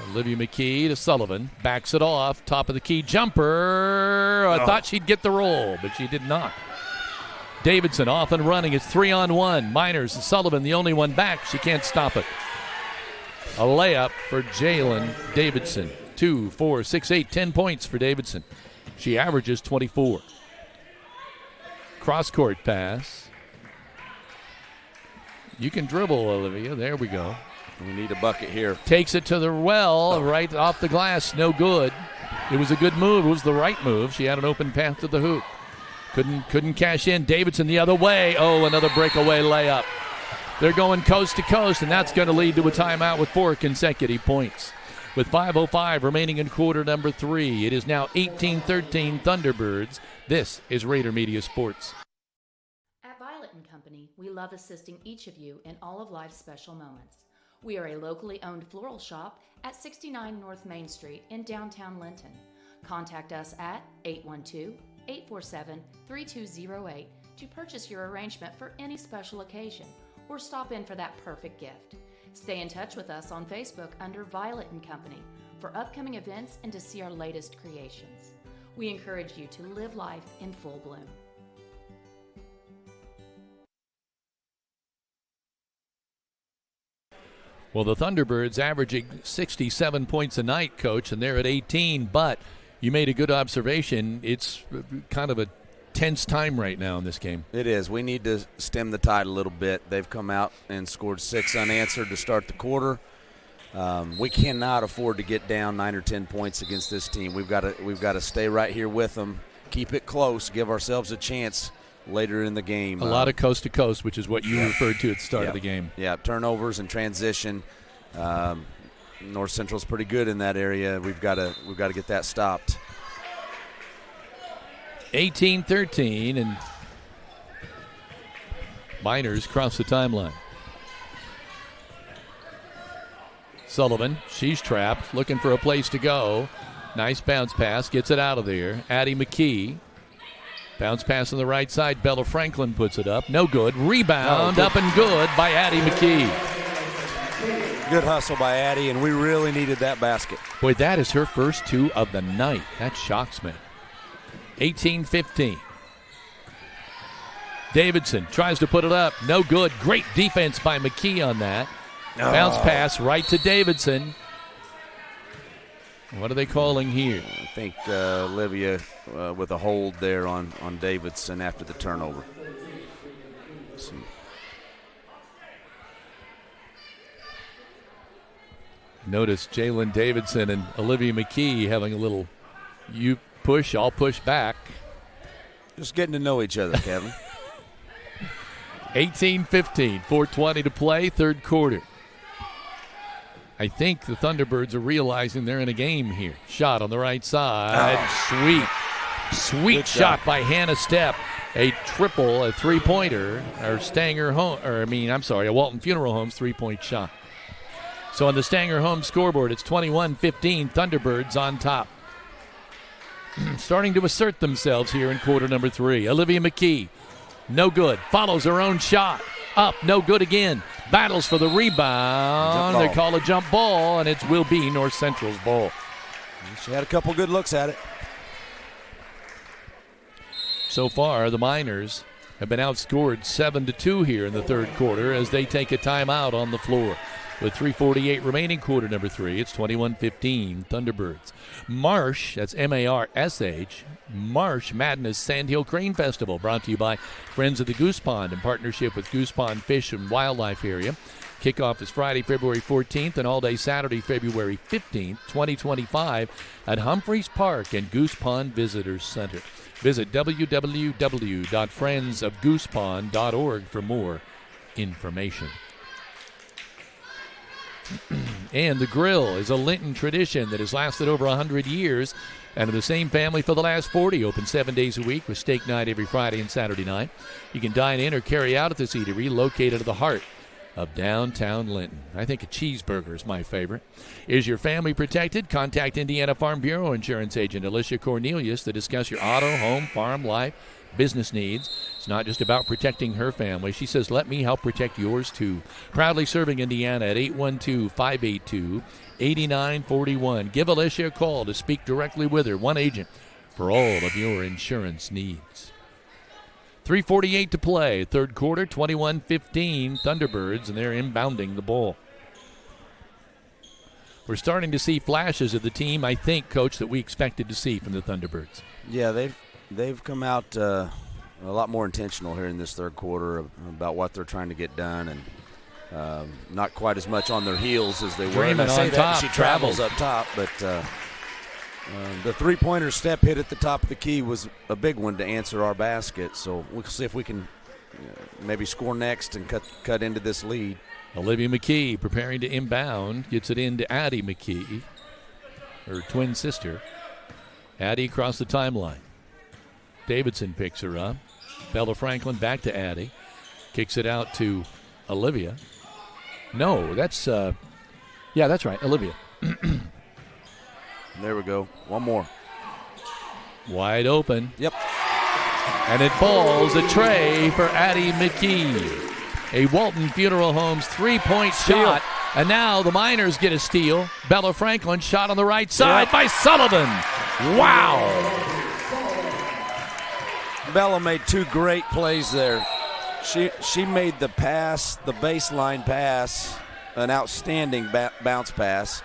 Olivia McKee to Sullivan. Backs it off. Top of the key jumper. I thought she'd get the roll, but she did not. Davidson off and running. It's 3-on-1. Miners and Sullivan, the only one back. She can't stop it. A layup for Jalen Davidson. 2, 4, 6, 8, 10 points for Davidson. She averages 24. Cross-court pass. You can dribble, Olivia. There we go. We need a bucket here. Takes it to the well, right off the glass. No good. It was a good move. It was the right move. She had an open path to the hoop. Couldn't cash in. Davidson the other way. Oh, another breakaway layup. They're going coast to coast, and that's going to lead to a timeout with 4 consecutive points. With 5:05 remaining in quarter number 3, it is now 18-13 Thunderbirds. This is Rader Media Sports. At Violet & Company, we love assisting each of you in all of life's special moments. We are a locally owned floral shop at 69 North Main Street in downtown Linton. Contact us at 812-847-3208 to purchase your arrangement for any special occasion or stop in for that perfect gift. Stay in touch with us on Facebook under Violet & Company for upcoming events and to see our latest creations. We encourage you to live life in full bloom. Well, the Thunderbirds averaging 67 points a night, Coach, and they're at 18. But you made a good observation. It's kind of a tense time right now in this game. It is. We need to stem the tide a little bit. They've come out and scored 6 unanswered to start the quarter. We cannot afford to get down 9 or 10 points against this team. We've got to stay right here with them, keep it close, give ourselves a chance later in the game. A lot of coast to coast, which is what you referred to at the start of the game. Yeah, turnovers and transition. North Central's pretty good in that area. We've got to get that stopped. 18-13, and Miners cross the timeline. Sullivan, she's trapped, looking for a place to go. Nice bounce pass, gets it out of there. Addie McKee. Bounce pass on the right side. Bella Franklin puts it up. No good. Rebound up and good by Addie McKee. Good hustle by Addie, and we really needed that basket. Boy, that is her first 2 of the night. That shocks me. 18-15. Davidson tries to put it up. No good. Great defense by McKee on that. Bounce pass right to Davidson. What are they calling here? I think Olivia with a hold there on Davidson after the turnover. Notice Jalen Davidson and Olivia McKee having a little you push, I'll push back. Just getting to know each other, Kevin. 18-15, 4:20 to play, third quarter. I think the Thunderbirds are realizing they're in a game here. Shot on the right side. Sweet shot by Hannah Stepp. A triple, a three-pointer, or a Walton Funeral Homes three-point shot. So on the Stanger Homes scoreboard, it's 21-15, Thunderbirds on top. Starting to assert themselves here in quarter number 3. Olivia McKee, no good. Follows her own shot. Up, no good again. Battles for the rebound. They call a jump ball, and it will be North Central's ball. She had a couple good looks at it. So far, the Miners have been outscored 7-2 here in the third quarter as they take a timeout on the floor. With 3:48 remaining, quarter number 3, it's 21-15 Thunderbirds. Marsh, that's M-A-R-S-H, Marsh Madness Sandhill Crane Festival, brought to you by Friends of the Goose Pond in partnership with Goose Pond Fish and Wildlife Area. Kickoff is Friday, February 14th, and all day Saturday, February 15th, 2025, at Humphreys Park and Goose Pond Visitors Center. Visit www.friendsofgoosepond.org for more information. And the grill is a Linton tradition that has lasted over 100 years. And in the same family for the last 40, open 7 days a week with steak night every Friday and Saturday night. You can dine in or carry out at this eatery located at the heart of downtown Linton. I think a cheeseburger is my favorite. Is your family protected? Contact Indiana Farm Bureau Insurance Agent Alicia Cornelius to discuss your auto, home, farm, life, business needs. It's not just about protecting her family. She says, let me help protect yours too. Proudly serving Indiana at 812-582-8941. Give Alicia a call to speak directly with her. One agent for all of your insurance needs. 3:48 to play. Third quarter, 21-15 Thunderbirds, and they're inbounding the ball. We're starting to see flashes of the team, I think, Coach, that we expected to see from the Thunderbirds. Yeah, they've come out a lot more intentional here in this third quarter about what they're trying to get done, and not quite as much on their heels as they were. Dreaming on top. She travels up top, but the three-pointer step hit at the top of the key was a big one to answer our basket. So we'll see if we can maybe score next and cut into this lead. Olivia McKee preparing to inbound. Gets it into Addie McKee, her twin sister. Addie across the timeline. Davidson picks her up. Bella Franklin back to Addie. Kicks it out to Olivia. No, that's that's right, Olivia. There we go. One more. Wide open. Yep. And it falls a tray for Addie McKee. A Walton Funeral Homes three-point shot. And now the Miners get a steal. Bella Franklin shot on the right side by Sullivan. Wow. Bella made two great plays there. She made the pass, the baseline pass, an outstanding bounce pass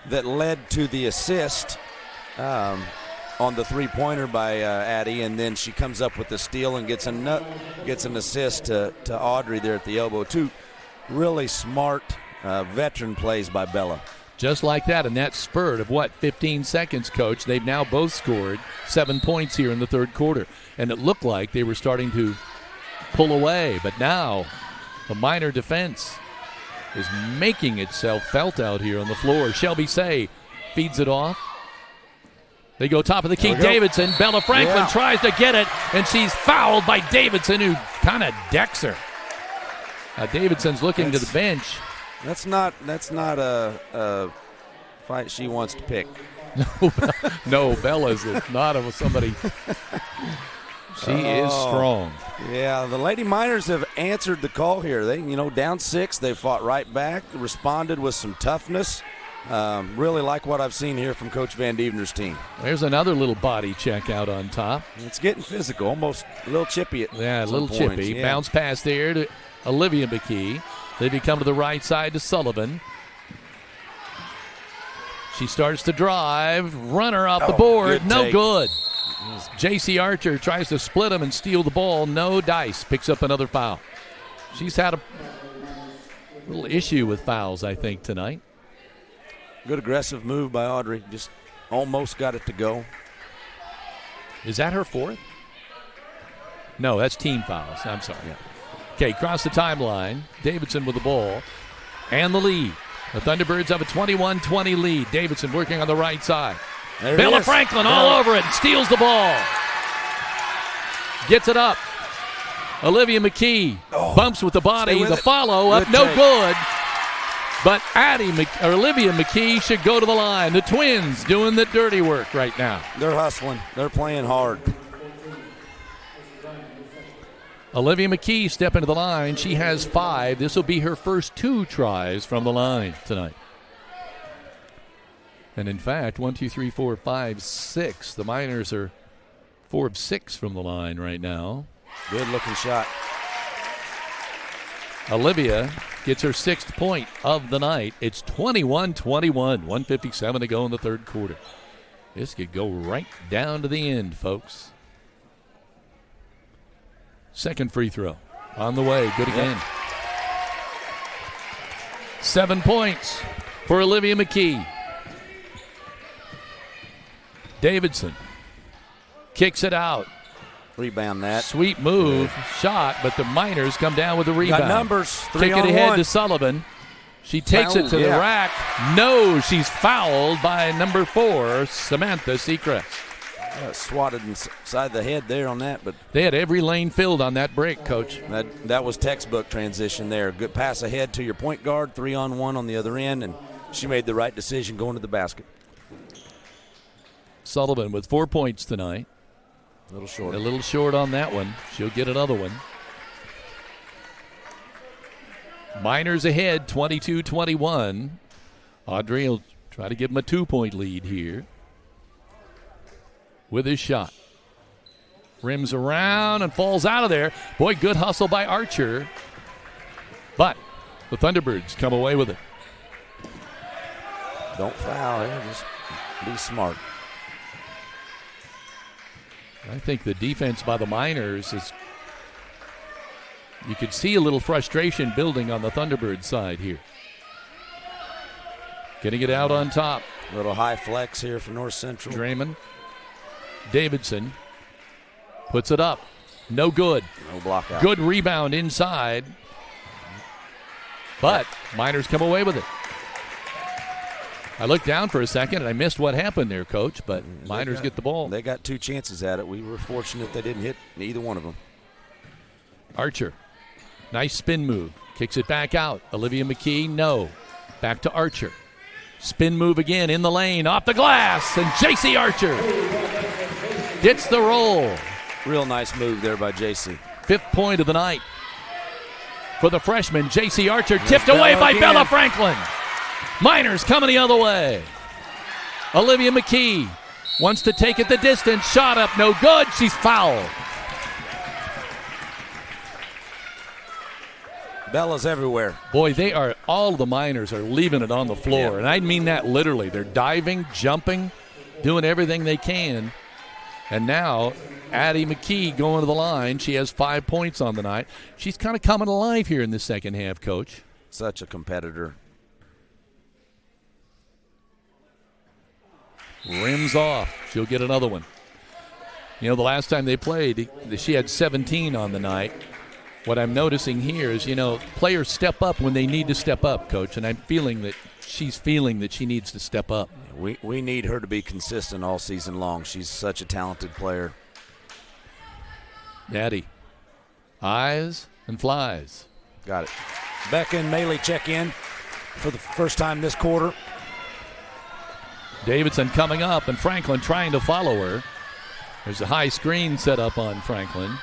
that led to the assist on the three-pointer by Addie, and then she comes up with the steal and gets an assist to Audrey there at the elbow. Two really smart veteran plays by Bella. Just like that, in that spurt of 15 seconds, Coach, they've now both scored 7 points here in the third quarter. And it looked like they were starting to pull away, but now the Miner defense is making itself felt out here on the floor. Shelby Say feeds it off. They go top of the key. Davidson. Bella Franklin tries to get it, and she's fouled by Davidson, who kind of decks her. Davidson's looking to the bench. That's not a fight she wants to pick. No, Bella's not somebody. She is strong. Yeah, the Lady Miners have answered the call here. They, down 6, they fought right back, responded with some toughness. Really like what I've seen here from Coach Van Devener's team. There's another little body check out on top. It's getting physical, almost a little chippy. A little chippy. Yeah. Bounce pass there to Olivia McKee. They come to the right side to Sullivan. She starts to drive. Runner off the board. Good. J.C. Archer tries to split him and steal the ball. No dice. Picks up another foul. She's had a little issue with fouls, I think, tonight. Good aggressive move by Audrey. Just almost got it to go. Is that her fourth? No, that's team fouls. I'm sorry. Yeah. Okay, cross the timeline. Davidson with the ball and the lead. The Thunderbirds have a 21-20 lead. Davidson working on the right side. Bella Franklin all over it and steals the ball. Gets it up. Olivia McKee bumps with the body. The follow up, no good. But Olivia McKee should go to the line. The Twins doing the dirty work right now. They're hustling. They're playing hard. Olivia McKee stepping to the line. She has 5. This will be her first 2 tries from the line tonight. And in fact, 1, 2, 3, 4, 5, 6. The Miners are 4 of 6 from the line right now. Good looking shot. Olivia gets her 6th point of the night. It's 21-21. 1:57 to go in the third quarter. This could go right down to the end, folks. Second free throw on the way. Good again. 7 points for Olivia McKee. Davidson kicks it out. Rebound that. Sweet move, shot, but the Miners come down with the rebound. Got numbers. 3 Kick on it ahead 1. to Sullivan. She takes it to the rack. No, she's fouled by number 4, Samantha Seacrest. Swatted inside the head there on that, but they had every lane filled on that break, Coach. That was textbook transition there. Good pass ahead to your point guard, 3-on-1 on the other end, and she made the right decision going to the basket. Sullivan with 4 points tonight. A little short on that one. She'll get another one. Miners ahead, 22-21. Audrey will try to give them a 2-point lead here with his shot. Rims around and falls out of there. Boy, good hustle by Archer. But the Thunderbirds come away with it. Don't foul here. Just be smart. I think the defense by the Miners is, you could see a little frustration building on the Thunderbird side here. Getting it out on top. A little high flex here for North Central. Draymond. Davidson puts it up. No good. No block out. Good rebound inside. But Miners come away with it. I looked down for a second and I missed what happened there, Coach, but Miners get the ball. They got 2 chances at it. We were fortunate they didn't hit either one of them. Archer. Nice spin move. Kicks it back out. Olivia McKee, no. Back to Archer. Spin move again in the lane, off the glass, and J.C. Archer gets the roll. Real nice move there by J.C. 5th point of the night for the freshman, J.C. Archer, tipped away by Bella Franklin. Miners coming the other way. Olivia McKee wants to take it the distance. Shot up, no good. She's fouled. Bella's everywhere. Boy, all the Miners are leaving it on the floor. And I mean that literally. They're diving, jumping, doing everything they can. And now, Addie McKee going to the line. She has 5 points on the night. She's kind of coming alive here in the second half, Coach. Such a competitor. Rims off. She'll get another one. You know, the last time they played, she had 17 on the night. What I'm noticing here is, players step up when they need to step up, Coach, and I'm feeling that she's feeling that she needs to step up. We need her to be consistent all season long. She's such a talented player. Natty. Eyes and flies. Got it. Becca and Maley check in for the first time this quarter. Davidson coming up, and Franklin trying to follow her. There's a high screen set up on Franklin.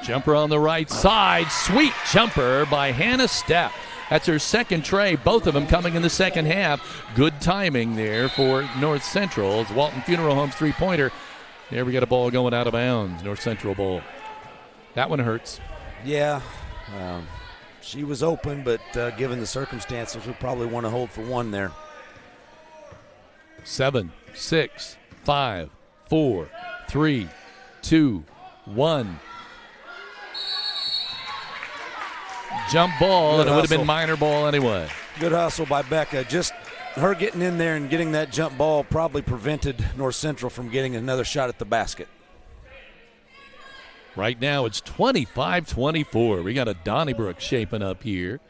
Jumper on the right side. Sweet jumper by Hannah Stepp. That's her second tray, both of them coming in the second half. Good timing there for North Central. It's Walton Funeral Home's three-pointer. There we got a ball going out of bounds. North Central ball. That one hurts. Yeah. She was open, but given the circumstances, we probably want to hold for one there. 7, 6, 5, 4, 3, 2, 1. Jump ball, Good and it would have been hustle. minor ball anyway. Good hustle by Becca. Just her getting in there and getting that jump ball probably prevented North Central from getting another shot at the basket. Right now it's 25-24. We got a Donnybrook shaping up here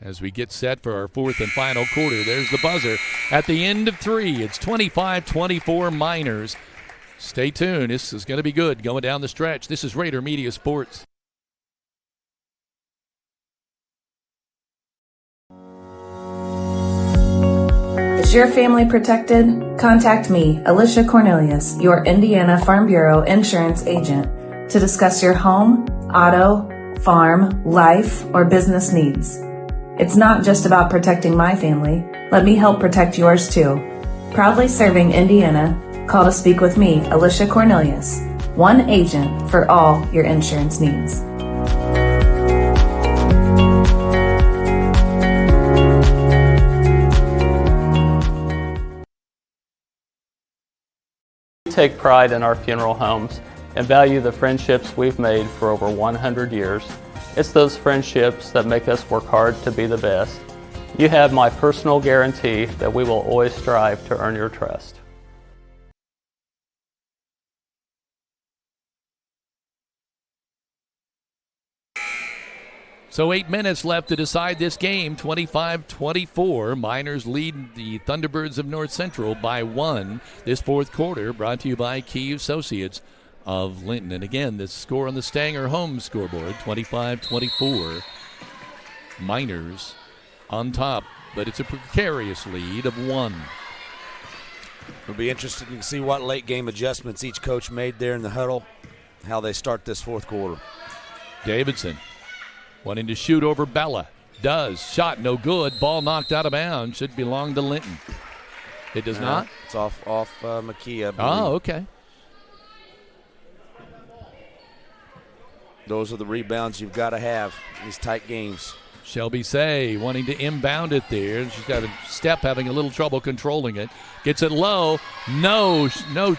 as we get set for our fourth and final quarter. There's the buzzer at the end of 3. It's 25-24 Miners. Stay tuned. This is going to be good going down the stretch. This is Rader Media Sports. Is your family protected? Contact me, Alicia Cornelius, your Indiana Farm Bureau insurance agent, to discuss your home, auto, farm, life, or business needs. It's not just about protecting my family. Let me help protect yours too. Proudly serving Indiana, call to speak with me, Alicia Cornelius, one agent for all your insurance needs. We take pride in our funeral homes and value the friendships we've made for over 100 years. It's those friendships that make us work hard to be the best. You have my personal guarantee that we will always strive to earn your trust. So 8 minutes left to decide this game, 25-24. Miners lead the Thunderbirds of North Central by 1 this fourth quarter, brought to you by Key Associates of Linton. And again, the score on the Stanger home scoreboard, 25-24. Miners on top, but it's a precarious lead of 1. It'll be interesting to see what late game adjustments each coach made there in the huddle, how they start this fourth quarter. Davidson wanting to shoot over Bella. Does. Shot no good. Ball knocked out of bounds. Should belong to Linton. It does not? It's off McKee, I believe. Oh, okay. Those are the rebounds you've got to have in these tight games. Shelby Say wanting to inbound it there. She's got a step, having a little trouble controlling it. Gets it low. No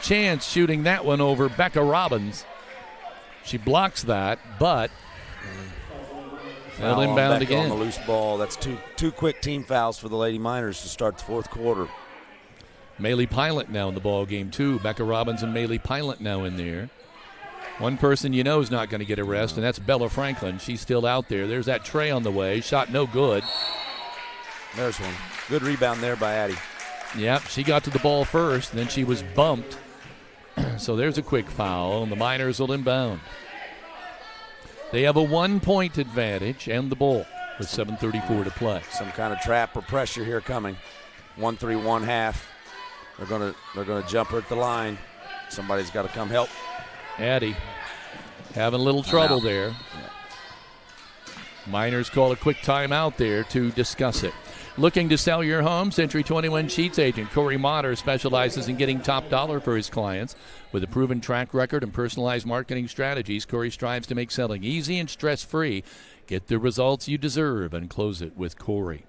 chance shooting that one over Becca Robbins. She blocks that, but they'll inbound again. On the loose ball. That's two quick team fouls for the Lady Miners to start the fourth quarter. Maylee Pilot now in the ball game too. Becca Robbins and Maylee Pilot now in there. One person you know is not going to get a rest, and that's Bella Franklin. She's still out there. There's that tray on the way. Shot no good. There's one. Good rebound there by Addie. Yep, she got to the ball first, and then she was bumped. So there's a quick foul, and the Miners will inbound. They have a 1-point advantage and the ball with 7:34 to play. Some kind of trap or pressure here coming. 1-3-1 half. They're gonna jump her at the line. Somebody's got to come help. Addie having a little trouble there. Yeah. Miners call a quick timeout there to discuss it. Looking to sell your home? Century 21 Sheets agent Corey Motter specializes in getting top dollar for his clients. With a proven track record and personalized marketing strategies, Corey strives to make selling easy and stress-free. Get the results you deserve and close it with Corey.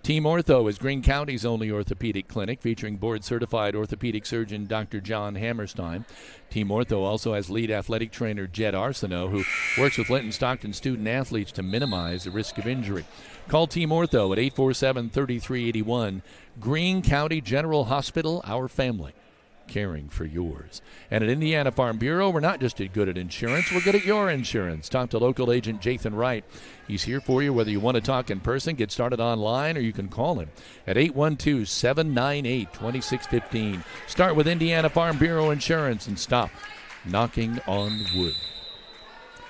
Team Ortho is Greene County's only orthopedic clinic, featuring board-certified orthopedic surgeon Dr. John Hammerstein. Team Ortho also has lead athletic trainer Jed Arsenault, who works with Linton-Stockton student-athletes to minimize the risk of injury. Call Team Ortho at 847-3381. Greene County General Hospital, our family, caring for yours. And at Indiana Farm Bureau, we're not just good at insurance, we're good at your insurance. Talk to local agent Jathan Wright. He's here for you whether you want to talk in person, get started online, or you can call him at 812-798-2615. Start with Indiana Farm Bureau Insurance and stop knocking on wood.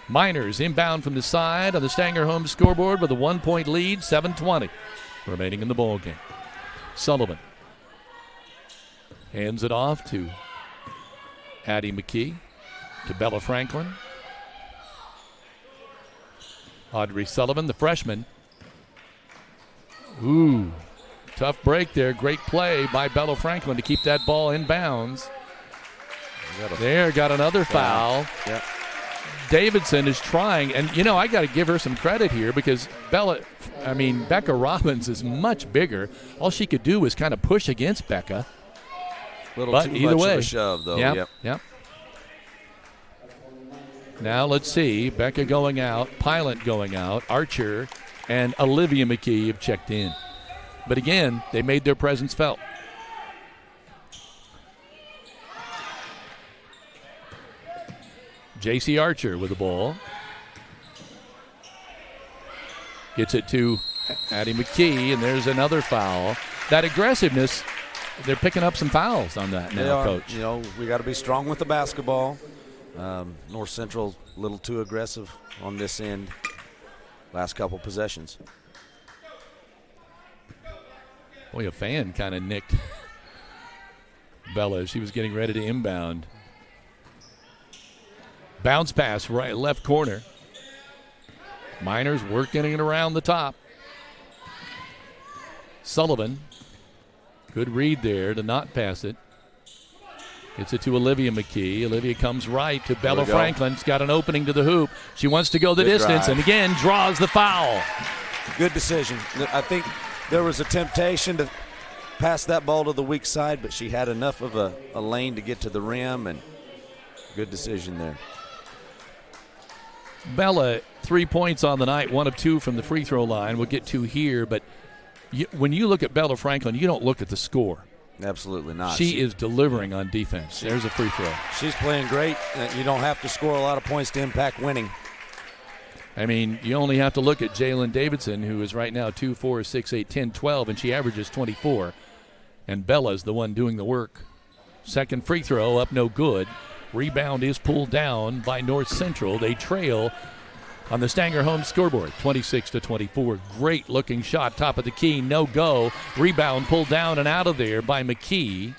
Miners inbound from the side on the Stanger home scoreboard with a 1-point lead, 7:20 remaining in the ball game. Sullivan hands it off to Addie McKee, to Bella Franklin. Audrey Sullivan, the freshman. Ooh, tough break there. Great play by Bella Franklin to keep that ball in bounds. Got another foul. Yep. Davidson is trying, and I got to give her some credit here because Becca Robbins is much bigger. All she could do was kind of push against Becca. Little too much of a shove, though. Yep. Now let's see. Becca going out, Pilot going out, Archer and Olivia McKee have checked in. But again, they made their presence felt. J.C. Archer with the ball. Gets it to Addie McKee, and there's another foul. That aggressiveness, they're picking up some fouls on that now, Coach. We got to be strong with the basketball. North Central a little too aggressive on this end last couple possessions. Boy, a fan kind of nicked Bella as she was getting ready to inbound. Bounce pass left corner. Miners working it around the top. Sullivan, good read there to not pass it. Gets it to Olivia McKee. Olivia comes right to Bella Franklin. She's got an opening to the hoop. She wants to go the distance and again draws the foul. Good decision. I think there was a temptation to pass that ball to the weak side, but she had enough of a lane to get to the rim, and good decision there. Bella, 3 points on the night, 1 of 2 from the free throw line. We'll get to here, but when you look at Bella Franklin, you don't look at the score. Absolutely not. She is delivering on defense. There's a free throw. She's playing great. You don't have to score a lot of points to impact winning. I mean, you only have to look at Jalen Davidson, who is right now 2, 4, 6, 8, 10, 12, and she averages 24. And Bella's the one doing the work. Second free throw up, no good. Rebound is pulled down by North Central. They trail on the Stanger home scoreboard, 26-24. Great looking shot, top of the key, no go. Rebound pulled down and out of there by McKee.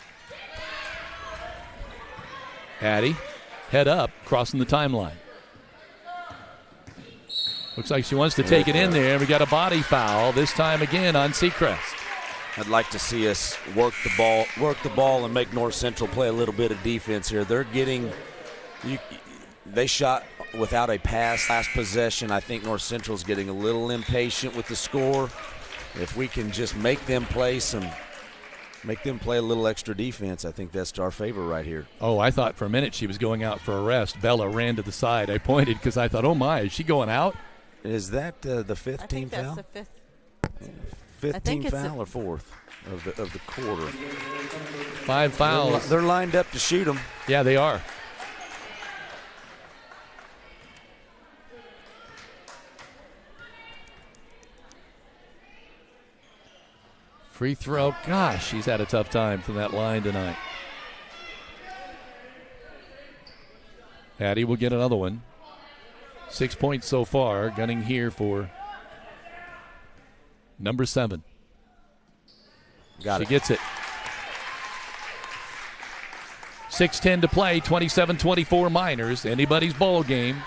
Addie, head up, crossing the timeline. Looks like she wants to take it in there. We got a body foul, this time again on Seacrest. I'd like to see us work the ball and make North Central play a little bit of defense here. They're getting they shot without a pass last possession. I think North Central's getting a little impatient with the score. If we can just make them play a little extra defense, I think that's to our favor right here. Oh, I thought for a minute she was going out for a rest. Bella ran to the side. I pointed because I thought, oh my, is she going out? Is that the fifth team foul? I think that's the fifth. Fifth team foul or fourth of the quarter? 5 fouls. They're lined up to shoot them. Yeah, they are. Free throw. Gosh, she's had a tough time from that line tonight. Addie will get another one. 6 points so far. Gunning here for number 7. She gets it. 6:10 to play. 27-24 Miners. Anybody's ball game.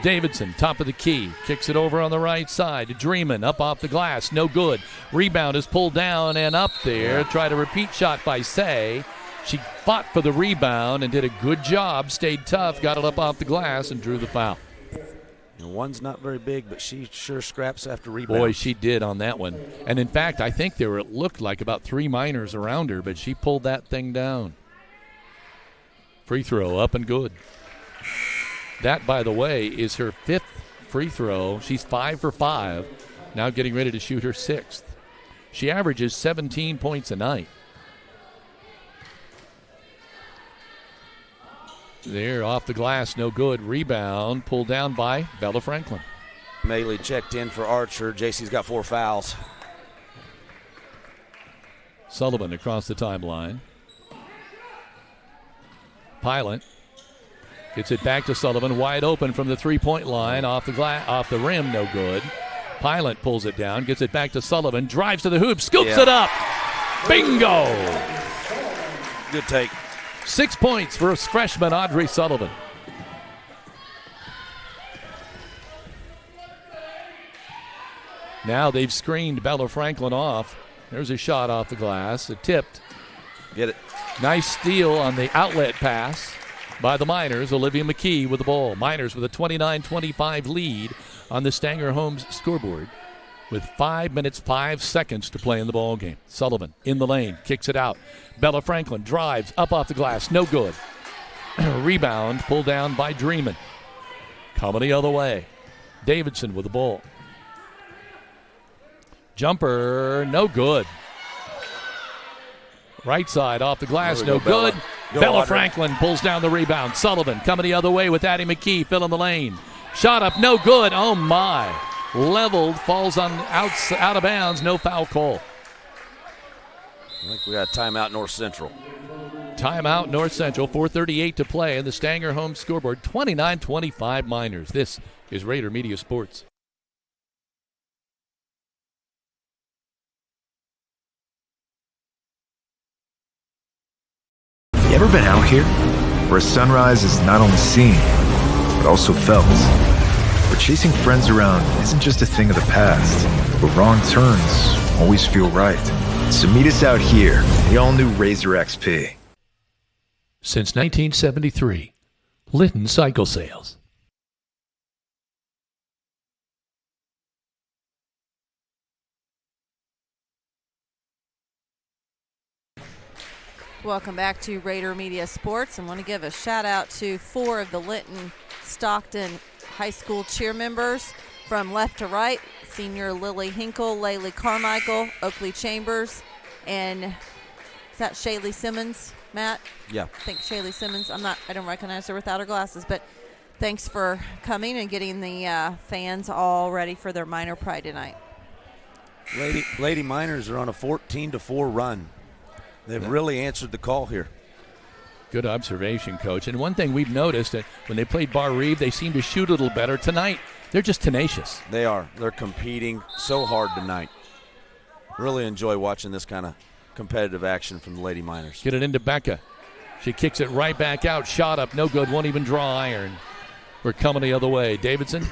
Davidson, top of the key, kicks it over on the right side to Dreamin, up off the glass, no good. Rebound is pulled down and up there. Tried a repeat shot by Say. She fought for the rebound and did a good job, stayed tough, got it up off the glass, and drew the foul. And one's not very big, but she sure scraps after rebound. Boy, she did on that one. And in fact, I think it looked like about 3 Miners around her, but she pulled that thing down. Free throw up and good. That, by the way, is her 5th free throw. She's 5 for 5, now getting ready to shoot her 6th. She averages 17 points a night. There, off the glass, no good. Rebound, pulled down by Bella Franklin. Maley checked in for Archer. JC's got 4 fouls. Sullivan across the timeline. Pilot gets it back to Sullivan, wide open from the three-point line, off the rim, no good. Pilot pulls it down, gets it back to Sullivan, drives to the hoop, scoops it up. Bingo! Good take. 6 points for freshman Audrey Sullivan. Now they've screened Bella Franklin off. There's a shot off the glass, it tipped. Get it. Nice steal on the outlet pass by the Miners. Olivia McKee with the ball. Miners with a 29-25 lead on the Stanger Homes scoreboard with 5 minutes, 5 seconds to play in the ball game. Sullivan in the lane, kicks it out. Bella Franklin drives up off the glass, no good. Rebound pulled down by Dreamin. Coming the other way. Davidson with the ball. Jumper, no good. Right side off the glass, no good. Bella Franklin pulls down the rebound. Sullivan coming the other way with Addie McKee filling the lane. Shot up, no good. Oh my. Leveled, falls on out of bounds, no foul call. I think we got a timeout North Central. Timeout North Central, 4:38 to play in the Stanger home scoreboard, 29-25 Miners. This is Raider Media Sports. You ever been out here where a sunrise is not only seen, but also felt? Where chasing friends around isn't just a thing of the past, but wrong turns always feel right. So meet us out here, the all-new Razor XP. Since 1973, Linton Cycle Sales. Welcome back to Raider Media Sports. I want to give a shout out to 4 of the Linton-Stockton High School cheer members from left to right. Senior Lily Hinkle, Laylee Carmichael, Oakley Chambers, and is that Shaylee Simmons, Matt? Yeah. I think Shaylee Simmons. I don't recognize her without her glasses, but Thanks for coming and getting the fans all ready for their Minor Pride tonight. Lady Miners are on a 14-4 run. They've really answered the call here. Good observation, Coach. And one thing we've noticed that when they played Bar Reeve, they seem to shoot a little better. Tonight, they're just tenacious. They are. They're competing so hard tonight. Really enjoy watching this kind of competitive action from the Lady Miners. Get it into Becca. She kicks it right back out. Shot up. No good. Won't even draw iron. We're coming the other way. Davidson.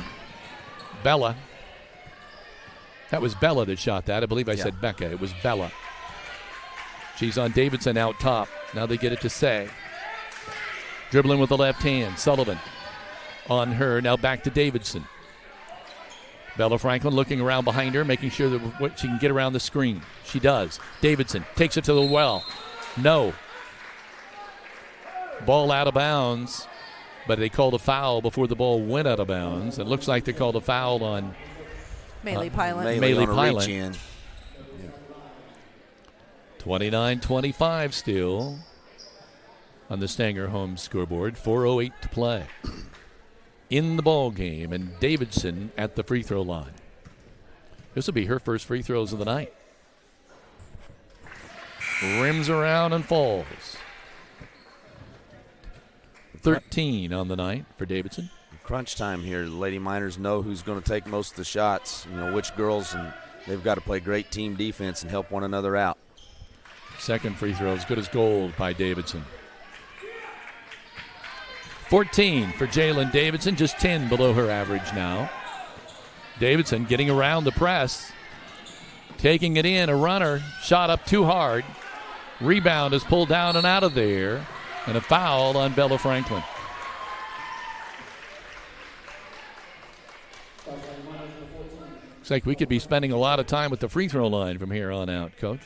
Bella. That was Bella that shot that. I believe I said Becca. It was Bella. She's on Davidson out top. Now they get it to Say. Dribbling with the left hand. Sullivan on her. Now back to Davidson. Bella Franklin looking around behind her, making sure that she can get around the screen. She does. Davidson takes it to the well. No. Ball out of bounds, but they called a foul before the ball went out of bounds. It looks like they called a foul on Maley Pilot. Maley Pilot. 29-25 still on the Stanger home scoreboard. 4:08 to play in the ball game, and Davidson at the free throw line. This will be her first free throws of the night. Rims around and falls. 13 on the night for Davidson. Crunch time here. The Lady Miners know who's going to take most of the shots, which girls, and they've got to play great team defense and help one another out. Second free throw as good as gold by Davidson. 14 for Jalen Davidson, just 10 below her average now. Davidson getting around the press, taking it in, a runner, shot up too hard. Rebound is pulled down and out of there, and a foul on Bella Franklin. Looks like we could be spending a lot of time with the free throw line from here on out, Coach.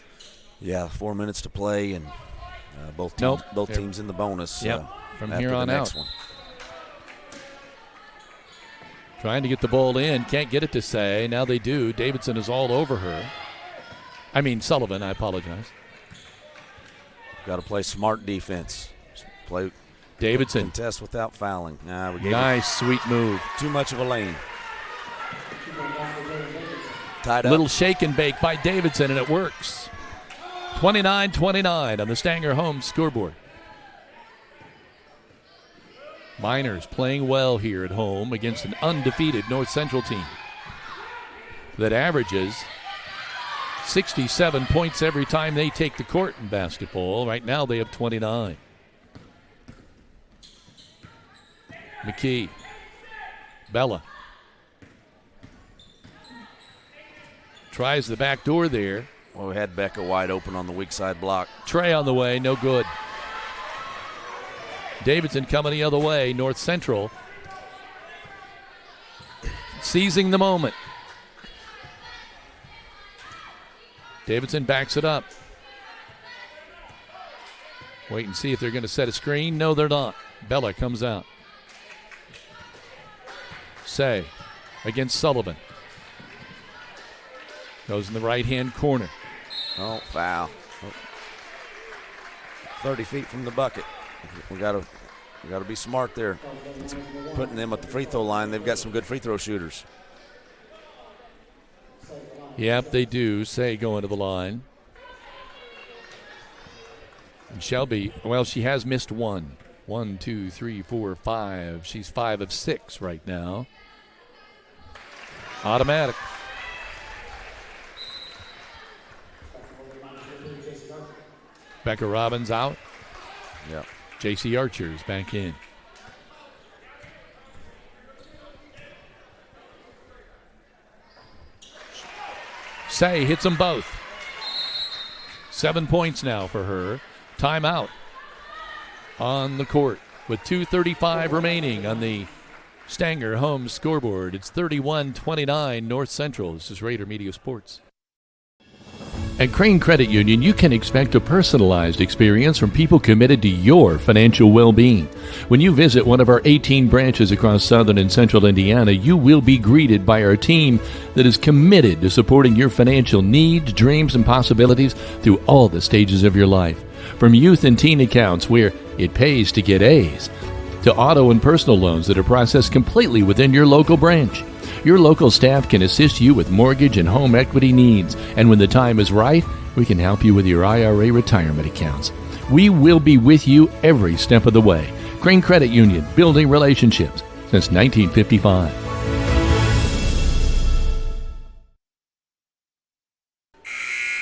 Yeah, 4 minutes to play, and both teams in the bonus. Yep, from after here on the out. next one. Trying to get the ball in, can't get it to Say. Now they do. Davidson is all over her. I mean Sullivan, I apologize. Got to play smart defense. Play Davidson. Contest without fouling. Nice, sweet move. Too much of a lane. Tied up. Little shake and bake by Davidson, and it works. 29-29 on the Stanger home scoreboard. Miners playing well here at home against an undefeated North Central team that averages 67 points every time they take the court in basketball. Right now they have 29. McKee. Bella. Tries the back door there. Well, we had Becca wide open on the weak side block. Trey on the way, no good. Davidson coming the other way, North Central. Seizing the moment. Davidson backs it up. Wait and see if they're going to set a screen. No, they're not. Bella comes out. Say against Sullivan. Goes in the right-hand corner. Oh, foul. 30 feet from the bucket. We got to be smart there. It's putting them at the free throw line. They've got some good free throw shooters. Yep, they do. Say going to the line. And Shelby, well, she has missed one. 1, 2, 3, 4, 5. She's 5 of 6 right now. Automatic. Becca Robbins out. Yep. J.C. Archer's back in. Say hits them both. 7 points now for her. Timeout on the court with 2:35 remaining on the Stanger home scoreboard. It's 31-29 North Central. This is Rader Media Sports. At Crane Credit Union, you can expect a personalized experience from people committed to your financial well-being. When you visit one of our 18 branches across southern and central Indiana, you will be greeted by our team that is committed to supporting your financial needs, dreams, and possibilities through all the stages of your life. From youth and teen accounts where it pays to get A's, to auto and personal loans that are processed completely within your local branch. Your local staff can assist you with mortgage and home equity needs, and when the time is right, we can help you with your IRA retirement accounts. We will be with you every step of the way. Crane Credit Union, building relationships since 1955.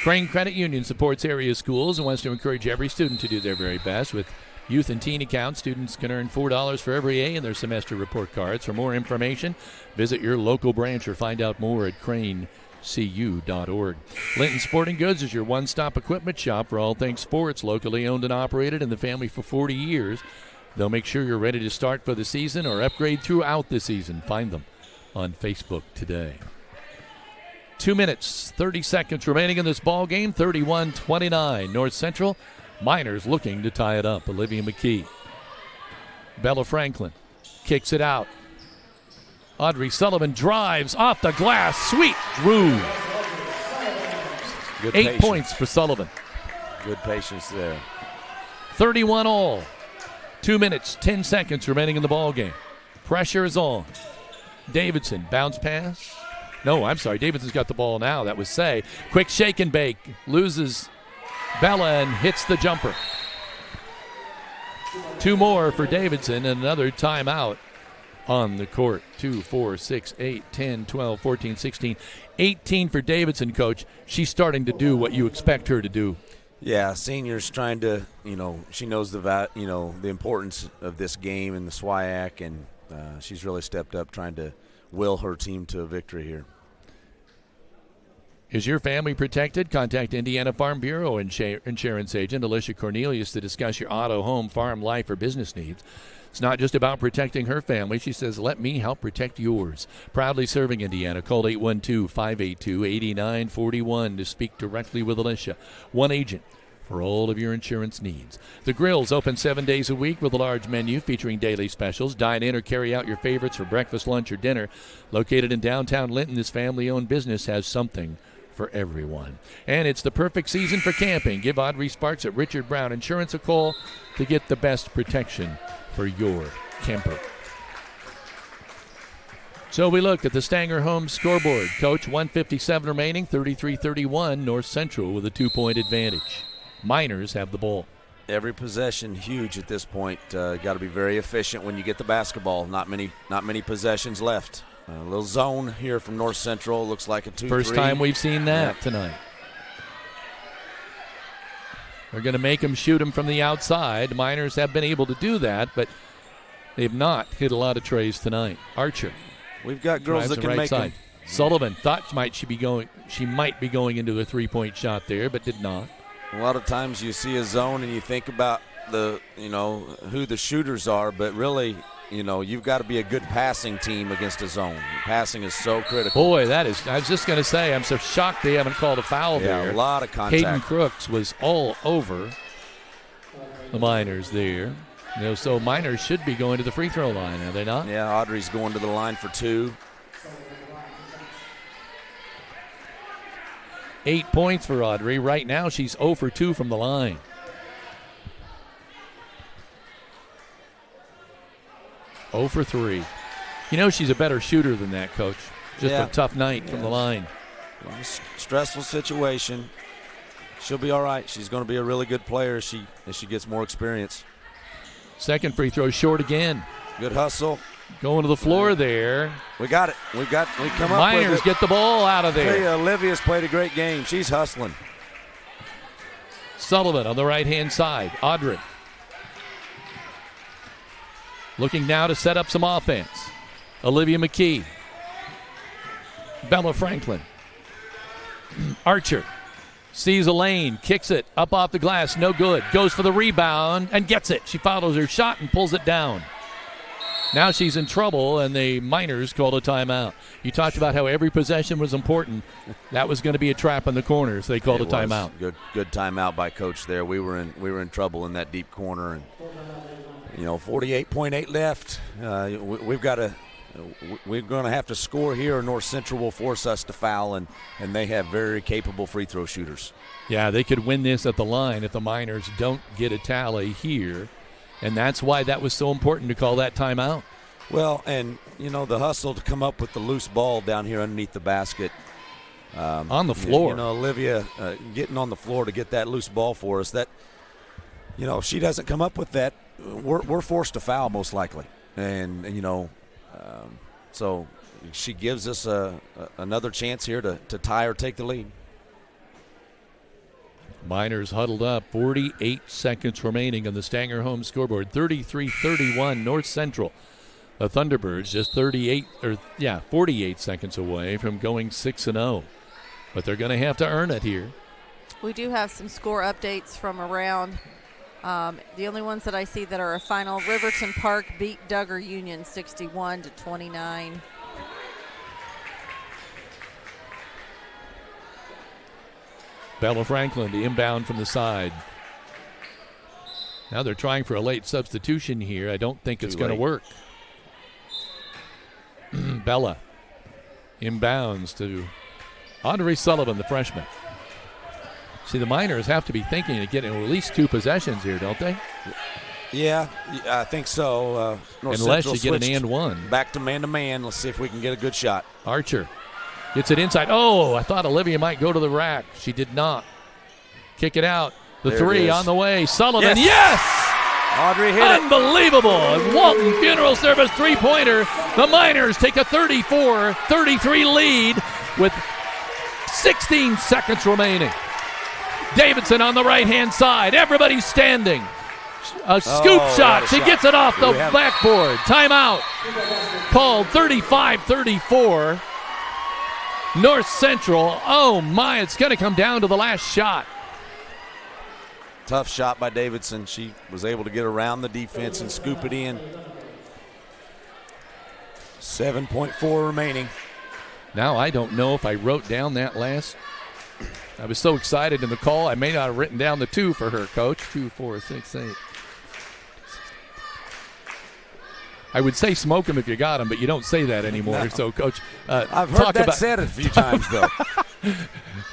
Crane Credit Union supports area schools and wants to encourage every student to do their very best. With youth and teen accounts, students can earn $4 for every A in their semester report cards. For more information, visit your local branch or find out more at cranecu.org. Linton Sporting Goods is your one-stop equipment shop for all things sports, locally owned and operated in the family for 40 years. They'll make sure you're ready to start for the season or upgrade throughout the season. Find them on Facebook today. 2 minutes, 30 seconds remaining in this ball game. 31-29. North Central. Miners looking to tie it up. Olivia McKee. Bella Franklin kicks it out. Audrey Sullivan drives off the glass. Sweet Drew. Good 8 patience. points for Sullivan. Good patience there. 31 all. 2 minutes, 10 seconds remaining in the ball game. Pressure is on. Davidson, bounce pass. No, I'm sorry. Davidson's got the ball now. That was Say. Quick shake and bake. Loses Bella and hits the jumper. 2 more for Davidson and another timeout on the court. 2, 4, 6, 8, 10, 12, 14, 16, 18 for Davidson, Coach. She's starting to do what you expect her to do. Yeah, seniors trying to, she knows the importance of this game and the SWIAC, and she's really stepped up trying to will her team to a victory here. Is your family protected? Contact Indiana Farm Bureau insurance agent Alicia Cornelius to discuss your auto, home, farm, life, or business needs. It's not just about protecting her family. She says, let me help protect yours. Proudly serving Indiana. Call 812-582-8941 to speak directly with Alicia. One agent for all of your insurance needs. The Grill's open 7 days a week with a large menu featuring daily specials. Dine in or carry out your favorites for breakfast, lunch, or dinner. Located in downtown Linton, this family-owned business has something for everyone. And it's the perfect season for camping. Give Audrey Sparks at Richard Brown Insurance a call to get the best protection for your camper. So we look at the Stanger Homes scoreboard. Coach, 157 remaining, 33-31. North Central with a 2-point advantage. Miners have the ball. Every possession huge at this point. Got to be very efficient when you get the basketball. Not many possessions left. A little zone here from North Central. Looks like a 2-3. First time we've seen that tonight. They're going to make them shoot them from the outside. Miners have been able to do that, but they've not hit a lot of trays tonight. Archer. We've got girls that can right make side. them. Sullivan thought she might be going into a 3-point shot there, but did not. A lot of times you see a zone and you think about who the shooters are, but really, you've got to be a good passing team against a zone. Passing is so critical. Boy, I was just going to say, I'm so shocked they haven't called a foul there. Yeah, a lot of contact. Hayden Crooks was all over the Miners there. So Miners should be going to the free throw line, are they not? Yeah, Audrey's going to the line for 2. 8 points for Audrey. Right now, she's 0 for 2 from the line. Oh for 3. She's a better shooter than that, Coach. Just a tough night from the line. Stressful situation. She'll be all right. She's going to be a really good player as she gets more experience. Second free throw short again. Good hustle. Going to the floor there. We got it. We come up Miners with it. get the ball out of there. Olivia's played a great game. She's hustling. Sullivan on the right-hand side. Audrey. Looking now to set up some offense. Olivia McKee. Bella Franklin. Archer sees a lane, kicks it up off the glass, no good. Goes for the rebound and gets it. She follows her shot and pulls it down. Now she's in trouble, and the Miners called a timeout. You talked about how every possession was important. That was going to be a trap in the corner, so they called a timeout. Good timeout by Coach there. We were in trouble in that deep corner, and 48.8 left. We're going to have to score here, or North Central will force us to foul, and they have very capable free throw shooters. Yeah, they could win this at the line if the Miners don't get a tally here. And that's why that was so important to call that timeout. Well, and, the hustle to come up with the loose ball down here underneath the basket. On the floor. Olivia getting on the floor to get that loose ball for us. That, if she doesn't come up with that, we're forced to foul most likely. And so she gives us another chance here to tie or take the lead. Miners huddled up, 48 seconds remaining on the Stanger home scoreboard, 33-31 North Central. The Thunderbirds just 48 seconds away from going 6-0. But they're going to have to earn it here. We do have some score updates from around. The only ones that I see that are a final, Riverton Park beat Duggar Union 61-29. Bella Franklin, the inbound from the side. Now they're trying for a late substitution here. I don't think it's going to work. Bella inbounds to Andre Sullivan, the freshman. See, the Miners have to be thinking of getting at least 2 possessions here, don't they? Yeah, I think so. Unless you get an and one. Back to man-to-man. Let's see if we can get a good shot. Archer gets it inside. Oh, I thought Olivia might go to the rack. She did not. Kick it out. The there three on the way. Sullivan, yes! Audrey hit Unbelievable. It. Walton Funeral Service three-pointer. The Miners take a 34-33 lead with 16 seconds remaining. Davidson on the right-hand side. Everybody's standing. A scoop shot. She gets it off the backboard. Timeout. Called 35-34. North Central. Oh, my. It's going to come down to the last shot. Tough shot by Davidson. She was able to get around the defense and scoop it in. 7.4 remaining. Now I don't know if I wrote down that last. I was so excited in the call, I may not have written down the 2 for her, Coach. 2, 4, 6, 8. I would say smoke them if you got them, but you don't say that anymore. No. So, Coach, I've heard that said a few times, though.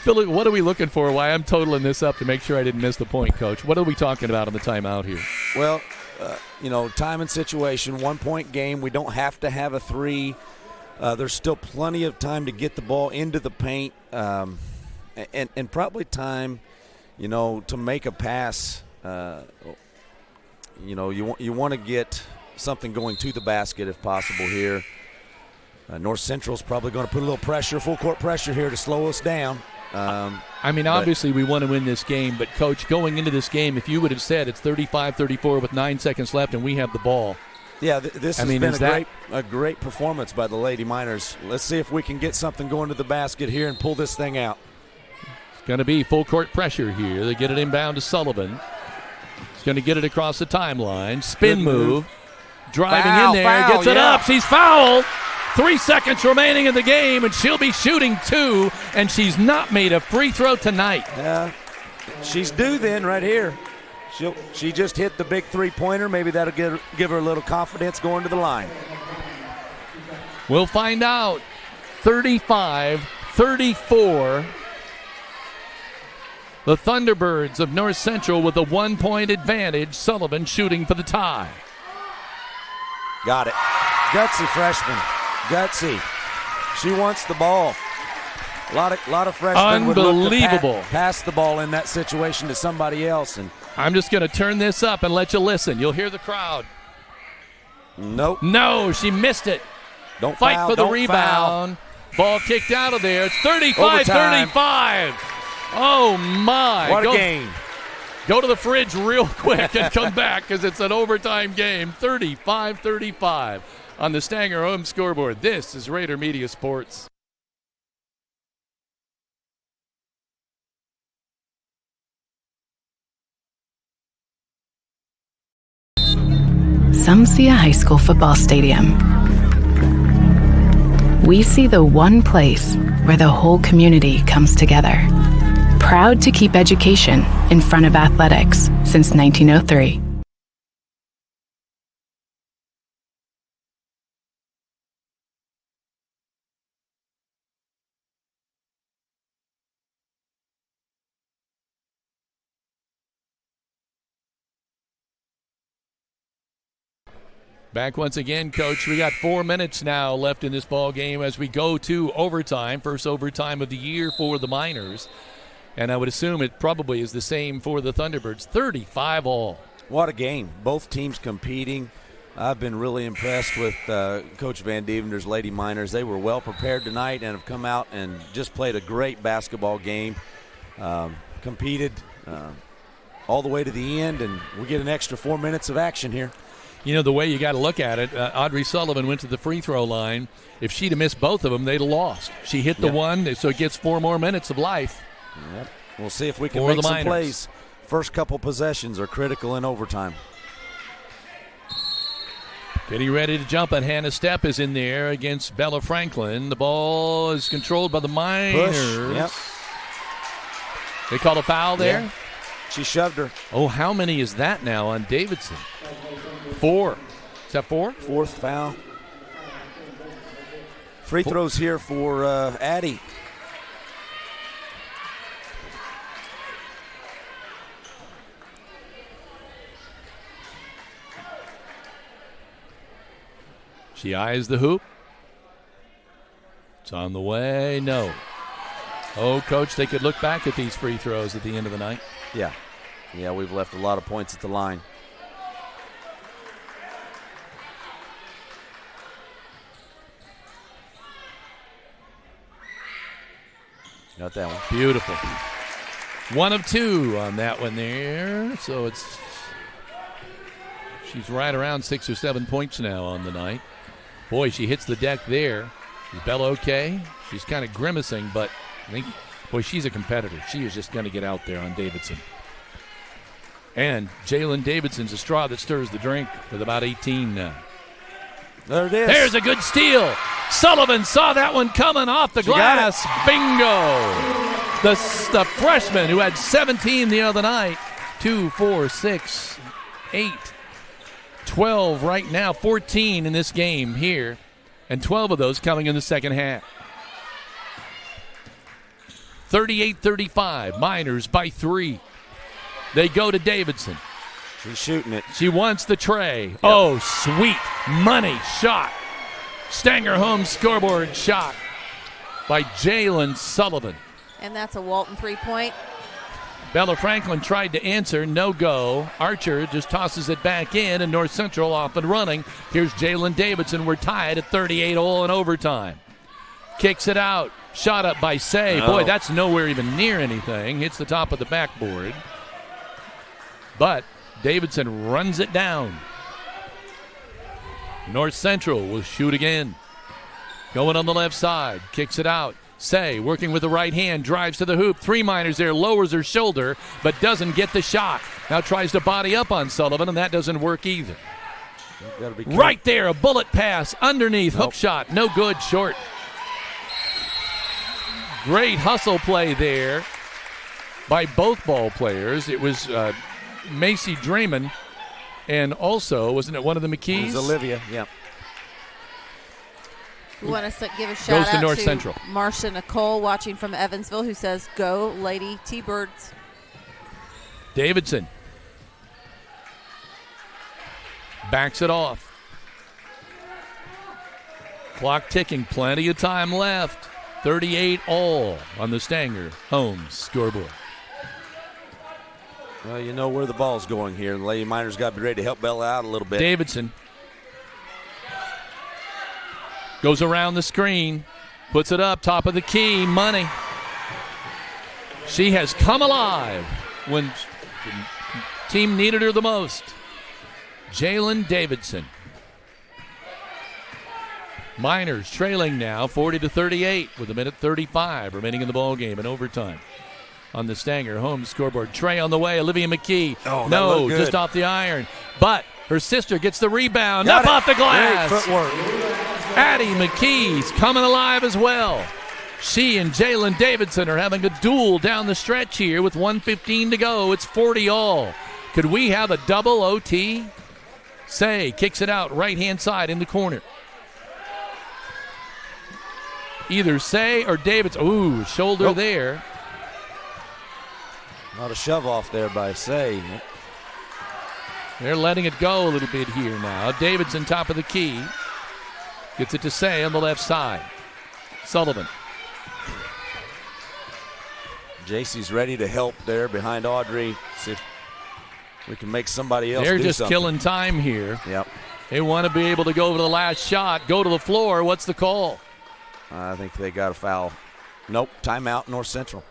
Philip, what are we looking for? Why I'm totaling this up to make sure I didn't miss the point, Coach. What are we talking about on the timeout here? Well, time and situation, 1-point game. We don't have to have a 3. There's still plenty of time to get the ball into the paint, and probably time, to make a pass. You want to get something going to the basket if possible here. North Central's probably going to put a little pressure, full court pressure here to slow us down. Obviously we want to win this game, but Coach, going into this game, if you would have said it's 35-34 with 9 seconds left and we have the ball. Yeah, this has been a great performance by the Lady Miners. Let's see if we can get something going to the basket here and pull this thing out. It's going to be full court pressure here. They get it inbound to Sullivan. He's going to get it across the timeline. Spin move. Driving in there. Gets it up. She's fouled. 3 seconds remaining in the game, and she'll be shooting 2, and she's not made a free throw tonight. Yeah, she's due then right here. She just hit the big three-pointer. Maybe that'll give her a little confidence going to the line. We'll find out. 35-34. The Thunderbirds of North Central with a 1-point advantage. Sullivan shooting for the tie. Got it. Gutsy freshman. Gutsy. She wants the ball. A lot of freshmen would look to pass the ball in that situation to somebody else. And I'm just going to turn this up and let you listen. You'll hear the crowd. Nope. No, she missed it. Don't fight foul, for the don't rebound. Foul. Ball kicked out of there. It's 35-35. Oh, my. What a game. Go to the fridge real quick and come back because it's an overtime game. 35-35 on the Stanger home scoreboard. This is Rader Media Sports. Some see a high school football stadium. We see the one place where the whole community comes together. Proud to keep education in front of athletics since 1903. Back once again, Coach. We got 4 minutes now left in this ball game as we go to overtime. First overtime of the year for the Miners. And I would assume it probably is the same for the Thunderbirds. 35 all. What a game. Both teams competing. I've been really impressed with Coach Van Deventer's Lady Miners. They were well prepared tonight and have come out and just played a great basketball game. Competed all the way to the end, and we get an extra 4 minutes of action here. You know, the way you got to look at it, Audrey Sullivan went to the free throw line. If she'd have missed both of them, they'd have lost. She hit the one, so it gets 4 more minutes of life. Yep. We'll see if we can make some plays. First couple possessions are critical in overtime. Getting ready to jump, and Hannah Stepp is in there against Bella Franklin. The ball is controlled by the Miners. Push. Yep. They call a foul there? Yeah. She shoved her. Oh, how many is that now on Davidson? 4. Is that 4? Fourth foul. Free throws here for Addie. She eyes the hoop. It's on the way. No. Oh, Coach, they could look back at these free throws at the end of the night. Yeah. Yeah, we've left a lot of points at the line. Got that one. Beautiful. 1 of 2 on that one there. So she's right around 6 or 7 points now on the night. Boy, she hits the deck there. Is Bella okay? She's kind of grimacing, but I think, boy, she's a competitor. She is just going to get out there on Davidson. And Jalen Davidson's a straw that stirs the drink with about 18 now. There it is. There's a good steal. Sullivan saw that one coming off the glass. Bingo. The freshman who had 17 the other night. 2, 4, 6, 8, 12 right now. 14 in this game here. And 12 of those coming in the second half. 38-35. Miners by 3. They go to Davidson. She's shooting it. She wants the tray. Yep. Oh, sweet money shot. Stanger home scoreboard shot by Jalen Sullivan. And that's a Walton 3-point. Bella Franklin tried to answer. No go. Archer just tosses it back in, and North Central off and running. Here's Jalen Davidson. We're tied at 38 all in overtime. Kicks it out. Shot up by Say. No. Boy, that's nowhere even near anything. Hits the top of the backboard. But Davidson runs it down. North Central will shoot again. Going on the left side. Kicks it out. Say, working with the right hand, drives to the hoop. 3 Miners there, lowers her shoulder, but doesn't get the shot. Now tries to body up on Sullivan, and that doesn't work either. Right there, a bullet pass underneath. Hook shot, no good, short. Great hustle play there by both ball players. It was Macy Draymond, and also, wasn't it one of the McKees? It was Olivia, yeah. We want to give a shout Goes to out North to Central. Marcia Nicole watching from Evansville, who says, "Go Lady T-Birds." Davidson backs it off. Clock ticking, plenty of time left. 38 all on the Stanger home scoreboard. Well, you know where the ball's going here. The Lady Miners got to be ready to help Bella out a little bit. Davidson goes around the screen, puts it up, top of the key, money. She has come alive when the team needed her the most. Jalen Davidson. Miners trailing now 40-38 with 1:35 remaining in the ball game in overtime. On the Stanger home scoreboard. Trey on the way. Olivia McKee. Oh, no, just off the iron. But her sister gets the rebound. Up off the glass. Great footwork. Addie McKee's coming alive as well. She and Jalen Davidson are having a duel down the stretch here with 1:15 to go. It's 40 all. Could we have a double OT? Say kicks it out right-hand side in the corner. Either Say or Davidson. Ooh, shoulder there. Not a shove off there by Say. They're letting it go a little bit here now. Davidson, top of the key. Gets it to Say on the left side. Sullivan. JC's ready to help there behind Audrey. See if we can make somebody else They're do just something. killing time here. Yep. They want to be able to go for the last shot, go to the floor. What's the call? I think they got a foul. Nope, timeout, North Central.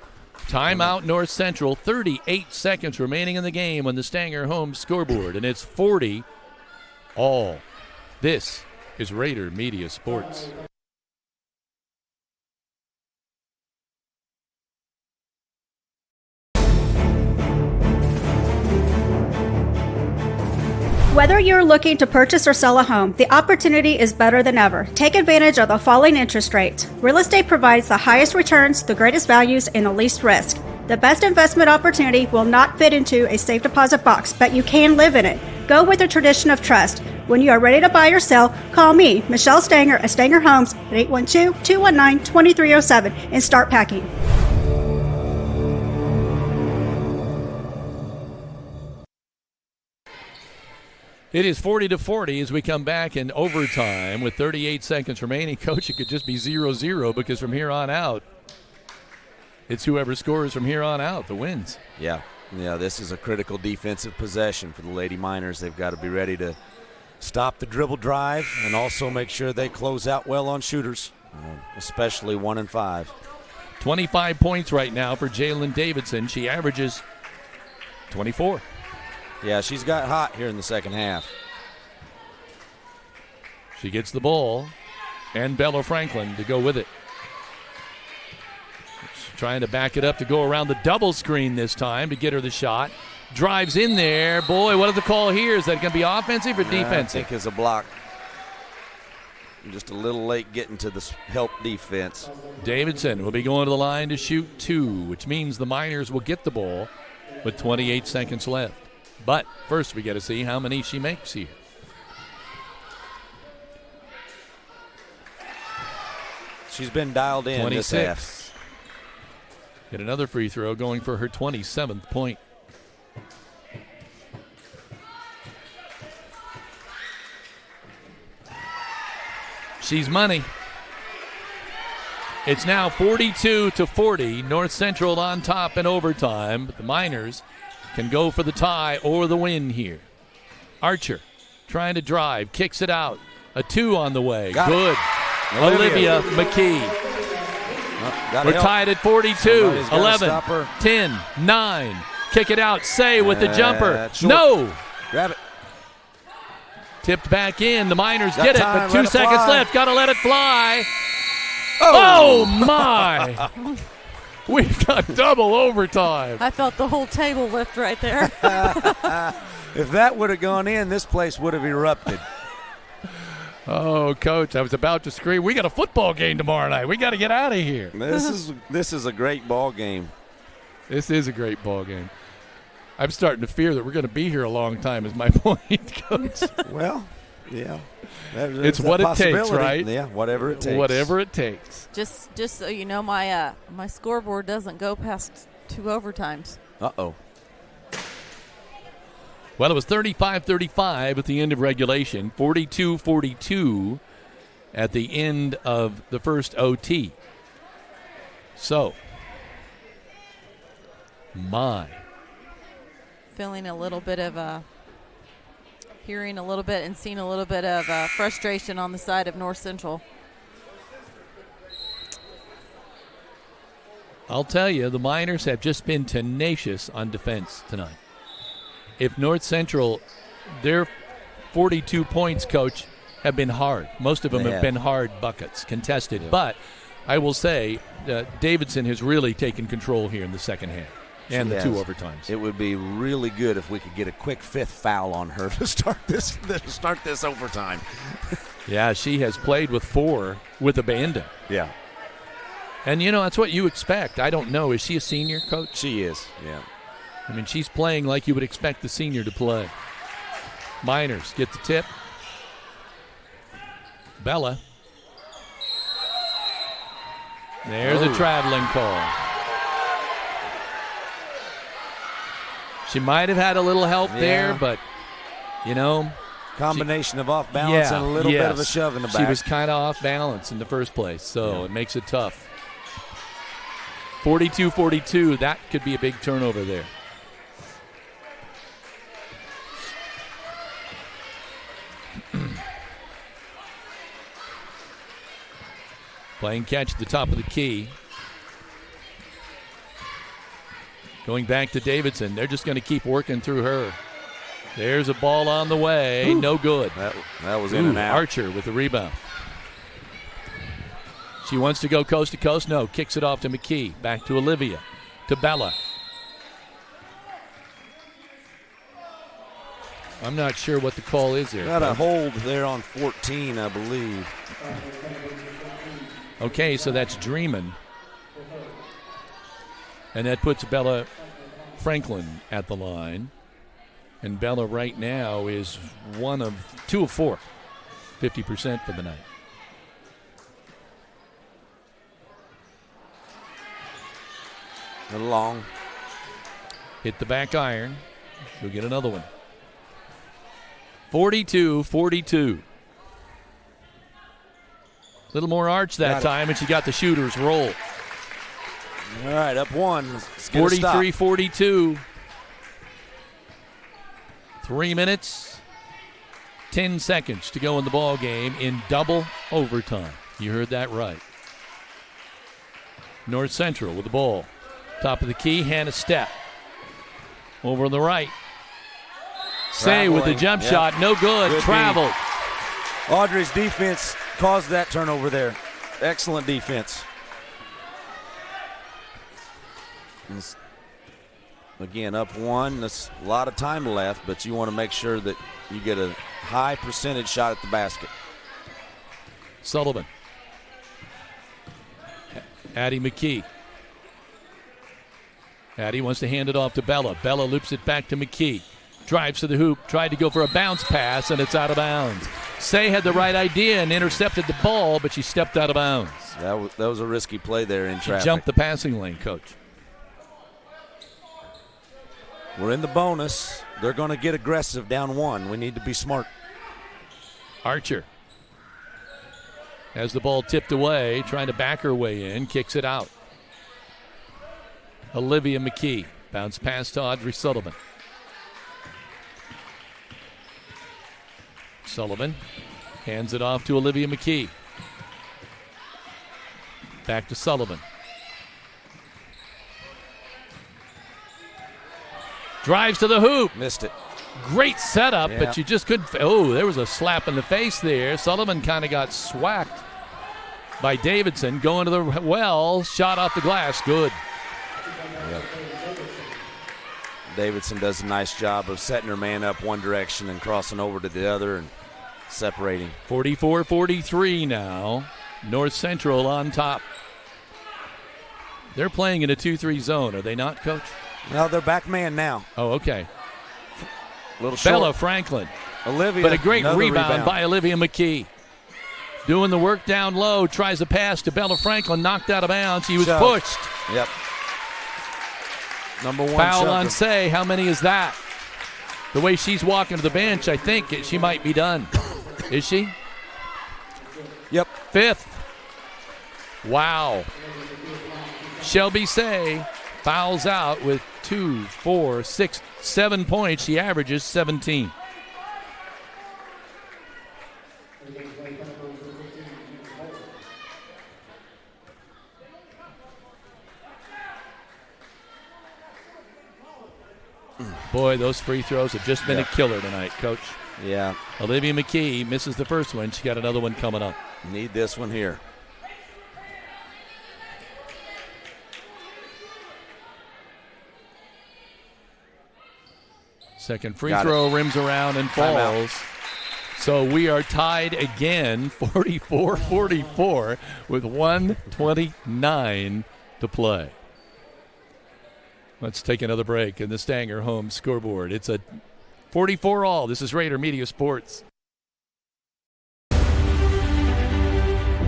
Timeout, North Central. 38 seconds remaining in the game on the Stanger home scoreboard, and it's 40 all. This is Rader Media Sports. Whether you're looking to purchase or sell a home, the opportunity is better than ever. Take advantage of the falling interest rates. Real estate provides the highest returns, the greatest values, and the least risk. The best investment opportunity will not fit into a safe deposit box, but you can live in it. Go with the tradition of trust. When you are ready to buy or sell, call me, Michelle Stanger at Stanger Homes at 812-219-2307 and start packing. It is 40-40 as we come back in overtime with 38 seconds remaining. Coach, it could just be 0-0 because from here on out, it's whoever scores from here on out that wins. Yeah, this is a critical defensive possession for the Lady Miners. They've got to be ready to stop the dribble drive and also make sure they close out well on shooters, especially 1 and 5. 25 points right now for Jalen Davidson. She averages 24. Yeah, she's got hot here in the second half. She gets the ball, and Bella Franklin to go with it. She's trying to back it up to go around the double screen this time to get her the shot. Drives in there. Boy, what is the call here? Is that going to be offensive or defensive? I think it's a block. Just a little late getting to the help defense. Davidson will be going to the line to shoot 2, which means the Miners will get the ball with 28 seconds left. But first we got to see how many she makes here. She's been dialed in 26. this half. Get another free throw going for her 27th point. She's money. It's now 42-40. North Central on top in overtime, but the Miners can go for the tie or the win here. Archer trying to drive, kicks it out. A 2 on the way. Got Good. it. Olivia McKee. We're tied at 42. 11, 10, 9. Kick it out. Say with the jumper. No. Grab it. Tipped back in. The Miners Got get it, time. but 2 Let it seconds fly. left. Got to let it fly. Oh my. We've got double overtime. I felt the whole table lift right there. If that would have gone in, this place would have erupted. Oh, Coach, I was about to scream. We got a football game tomorrow night. We got to get out of here. This is a great ball game. This is a great ball game. I'm starting to fear that we're going to be here a long time is my point, Coach. Well, yeah. It's what it takes, right? Yeah, whatever it takes. Whatever it takes. Just so you know, my scoreboard doesn't go past 2 overtimes. Uh-oh. Well, it was 35-35 at the end of regulation, 42-42 at the end of the first OT. So, Feeling a little bit of hearing a little bit and seeing a little bit of frustration on the side of North Central. I'll tell you, the Miners have just been tenacious on defense tonight. If North Central, their 42 points, Coach, have been hard. Most of them have been hard buckets, contested. Yeah. But I will say Davidson has really taken control here in the second half and the 2 overtimes. It would be really good if we could get a quick 5th foul on her to start this overtime. Yeah, she has played with 4 with abandon. Yeah. And, that's what you expect. I don't know. Is she a senior, Coach? She is, yeah. I mean, she's playing like you would expect the senior to play. Miners get the tip. Bella. There's a traveling call. She might have had a little help there, but You know, combination of off balance and a little bit of a shove in the back. She was kind of off balance in the first place, so it makes it tough. 42-42, that could be a big turnover there. Playing catch at the top of the key. Going back to Davidson. They're just going to keep working through her. There's a ball on the way. Ooh. No good. That was in and out. Archer with the rebound. She wants to go coast to coast. No, kicks it off to McKee. Back to Olivia. To Bella. I'm not sure what the call is there. Got a hold there on 14, I believe. Okay, so that's Dreamin. And that puts Bella Franklin at the line. And Bella right now is 2 of 4. 50% for the night. A long. Hit the back iron. She'll get another one. 42-42. A little more arch that time, and she got the shooter's roll. All right, up one. 43-42. 3 minutes, 10 seconds to go in the ball game in double overtime. You heard that right. North Central with the ball. Top of the key, Hannah Stepp. Over on the right. Say with the jump shot, no good. Traveled. Audrey's defense caused that turnover there. Excellent defense. Again, up one. There's a lot of time left, but you want to make sure that you get a high percentage shot at the basket. Sullivan. Addie McKee. Addie wants to hand it off to Bella. Bella loops it back to McKee. Drives to the hoop, tried to go for a bounce pass, and it's out of bounds. Say had the right idea and intercepted the ball, but she stepped out of bounds. That was a risky play there in traffic. She jumped the passing lane, Coach. We're in the bonus. They're going to get aggressive down one. We need to be smart. Archer has the ball tipped away, trying to back her way in, kicks it out. Olivia McKee. Bounce pass to Audrey Sullivan. Sullivan hands it off to Olivia McKee. Back to Sullivan. Drives to the hoop. Missed it. Great setup, but you just couldn't. Oh, there was a slap in the face there. Sullivan kind of got swacked by Davidson. Going to the well. Shot off the glass. Good. Yep. Davidson does a nice job of setting her man up one direction and crossing over to the other and separating. 44-43 now. North Central on top. They're playing in a 2-3 zone, are they not, Coach? No, they're back man now. Oh, okay. Little short. Bella Franklin. Olivia. But a great rebound by Olivia McKee. Doing the work down low, tries a pass to Bella Franklin, knocked out of bounds. He was pushed. Yep. Number one. Foul on Say. How many is that? The way she's walking to the bench, I think she might be done. Is she? Yep. Fifth. Wow. Shelby Say fouls out with 2, 4, 6, 7 points. She averages 17. Boy, those free throws have just been a killer tonight, Coach. Yeah. Olivia McKee misses the first one. She got another one coming up. Need this one here. Second free throw rims around and falls. So we are tied again, 44-44, with 1:29 to play. Let's take another break in the Stanger home scoreboard. It's a 44-all. This is Rader Media Sports.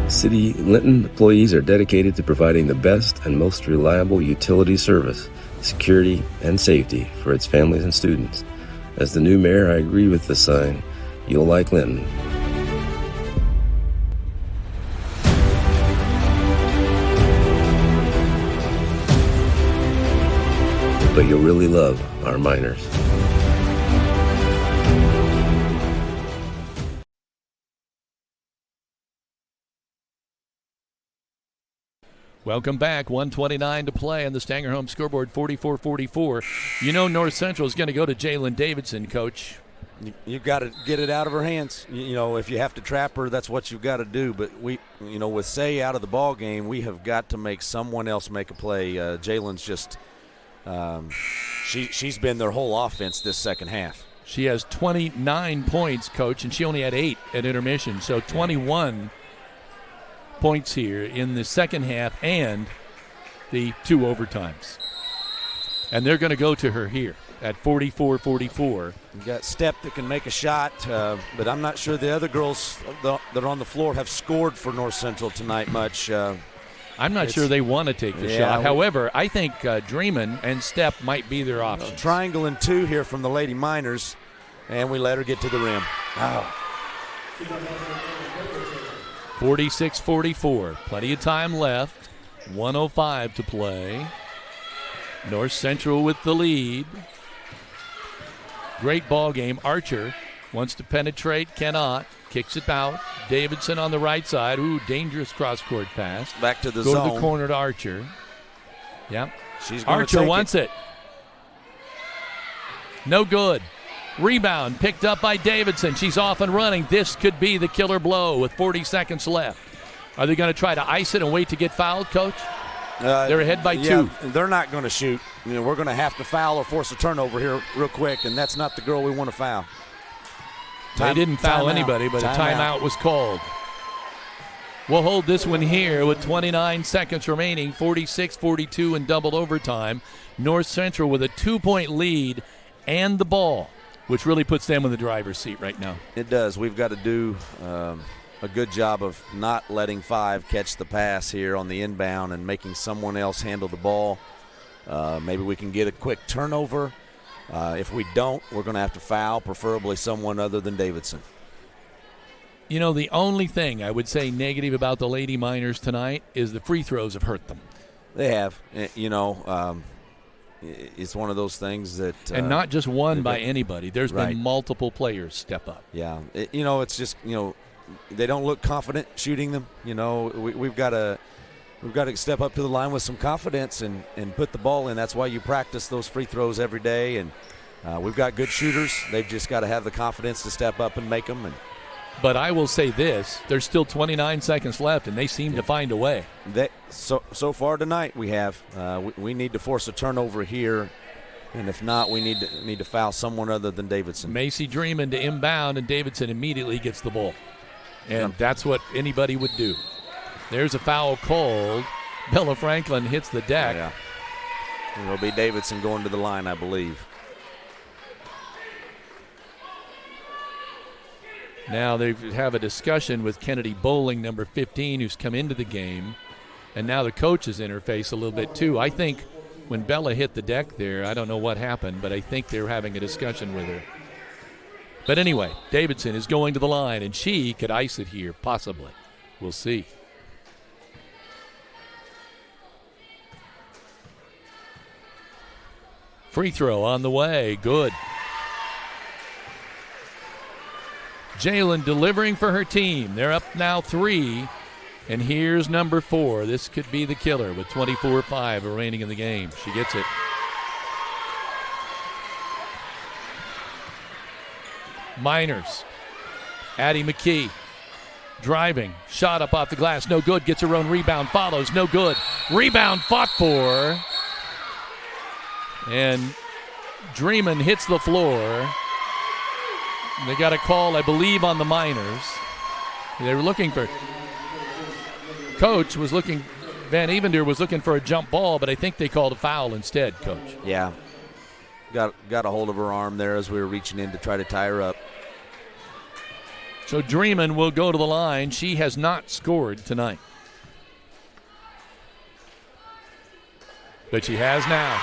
City Linton employees are dedicated to providing the best and most reliable utility service, security, and safety for its families and students. As the new mayor, I agree with the sign. You'll like Linton. But you'll really love our miners. Welcome back. 1:29 to play on the Stanger Home scoreboard, 44-44. You know North Central is going to go to Jalen Davidson, Coach. You've got to get it out of her hands. You know, if you have to trap her, that's what you've got to do. But with Say out of the ball game, we have got to make someone else make a play. Jalen's just she's been their whole offense this second half. She has 29 points, Coach, and she only had 8 at intermission. So 21 points here in the second half and the 2 overtimes. And they're going to go to her here at 44-44. You got Stepp that can make a shot, but I'm not sure the other girls that are on the floor have scored for North Central tonight much. I'm not sure they want to take the shot. However, I think Dreamin and Stepp might be their options. Triangle and 2 here from the Lady Miners, and we let her get to the rim. Oh. 46-44. Plenty of time left. 1:05 to play. North Central with the lead. Great ball game. Archer wants to penetrate, cannot. Kicks it out. Davidson on the right side. Ooh, dangerous cross-court pass. Back to the zone. zone. Go to the corner to Archer. Yep. Archer wants it. No good. Rebound picked up by Davidson. She's off and running. This could be the killer blow with 40 seconds left. Are they going to try to ice it and wait to get fouled, Coach? They're ahead by 2. They're not going to shoot. We're going to have to foul or force a turnover here real quick, and that's not the girl we want to foul. They didn't foul anybody, but a timeout was called. We'll hold this one here with 29 seconds remaining, 46-42 in double overtime. North Central with a 2-point lead and the ball, which really puts them in the driver's seat right now. It does. We've got to do a good job of not letting 5 catch the pass here on the inbound and making someone else handle the ball. Maybe we can get a quick turnover. If we don't, we're going to have to foul, preferably someone other than Davidson. You know, the only thing I would say negative about the Lady Miners tonight is the free throws have hurt them. They have. It's one of those things that and not just one by anybody. There's been multiple players step up. Yeah, it's just they don't look confident shooting them. We've got to step up to the line with some confidence and put the ball in. That's why you practice those free throws every day. And we've got good shooters. They've just got to have the confidence to step up and make them. But I will say this: there's still 29 seconds left, and they seem to find a way. So far tonight, we have. We need to force a turnover here, and if not, we need to foul someone other than Davidson. Macy Dreamin to inbound, and Davidson immediately gets the ball, and that's what anybody would do. There's a foul called. Bella Franklin hits the deck. Yeah. It'll be Davidson going to the line, I believe. Now they have a discussion with Kennedy Bowling, number 15, who's come into the game. And now the coaches interface a little bit, too. I think when Bella hit the deck there, I don't know what happened, but I think they're having a discussion with her. But anyway, Davidson is going to the line, and she could ice it here, possibly. We'll see. Free throw on the way. Good. Jalen delivering for her team. They're up now 3. And here's number 4. This could be the killer with 24-5 remaining in the game. She gets it. Miners. Addie McKee driving. Shot up off the glass. No good. Gets her own rebound. Follows. No good. Rebound fought for. And Dreamin hits the floor. They got a call, I believe, on the Miners. They were looking for... Coach was looking... Van Evender was looking for a jump ball, but I think they called a foul instead, Coach. Yeah. Got a hold of her arm there as we were reaching in to try to tie her up. So Dreamin will go to the line. She has not scored tonight. But she has now.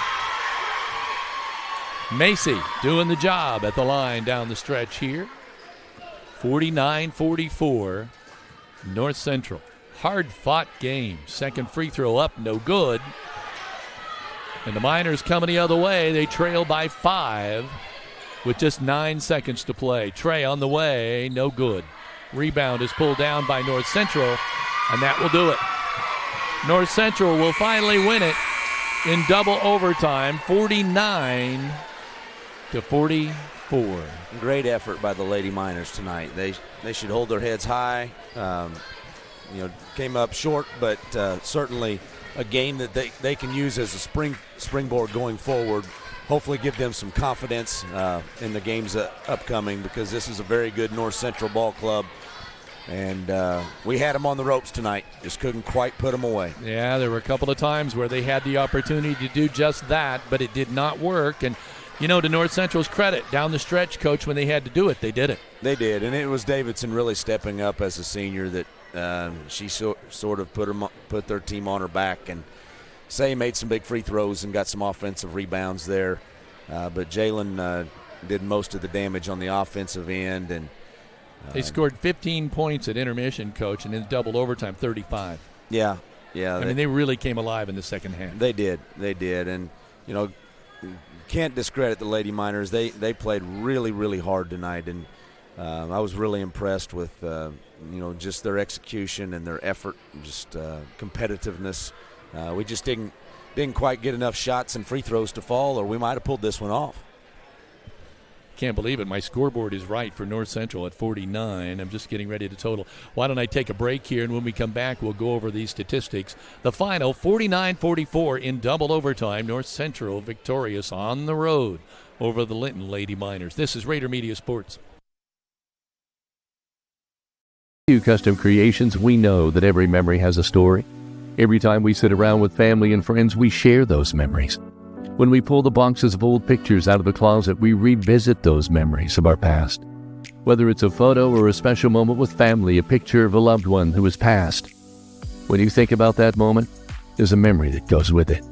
Macy doing the job at the line down the stretch here. 49-44, North Central. Hard-fought game. Second free throw up, no good. And the Miners coming the other way. They trail by 5 with just 9 seconds to play. Trey on the way, no good. Rebound is pulled down by North Central, and that will do it. North Central will finally win it in double overtime, 49-44. Great effort by the Lady Miners tonight. They should hold their heads high. Came up short, but certainly a game that they can use as a springboard going forward. Hopefully give them some confidence in the games upcoming, because this is a very good North Central ball club. And we had them on the ropes tonight. Just couldn't quite put them away. Yeah, there were a couple of times where they had the opportunity to do just that, but it did not work. And, to North Central's credit, down the stretch, Coach, when they had to do it, they did it. They did, and it was Davidson really stepping up as a senior that she sort of put their team on her back. And Say made some big free throws and got some offensive rebounds there. But Jalen did most of the damage on the offensive end. And they scored 15 points at intermission, Coach, and in double overtime, 35. Yeah. I mean, they really came alive in the second half. They did. And, can't discredit the Lady Miners. They played really, really hard tonight. And I was really impressed with, just their execution and their effort, just competitiveness. We just didn't quite get enough shots and free throws to fall, or we might have pulled this one off. Can't believe it. My scoreboard is right for North Central at 49. I'm just getting ready to total. Why don't I take a break here, and when we come back, we'll go over these statistics. The final, 49-44 in double overtime. North Central victorious on the road over the Linton Lady Miners. This is Rader Media Sports. Custom Creations, we know that every memory has a story. Every time we sit around with family and friends, we share those memories. When we pull the boxes of old pictures out of the closet, we revisit those memories of our past. Whether it's a photo or a special moment with family, a picture of a loved one who has passed. When you think about that moment, there's a memory that goes with it.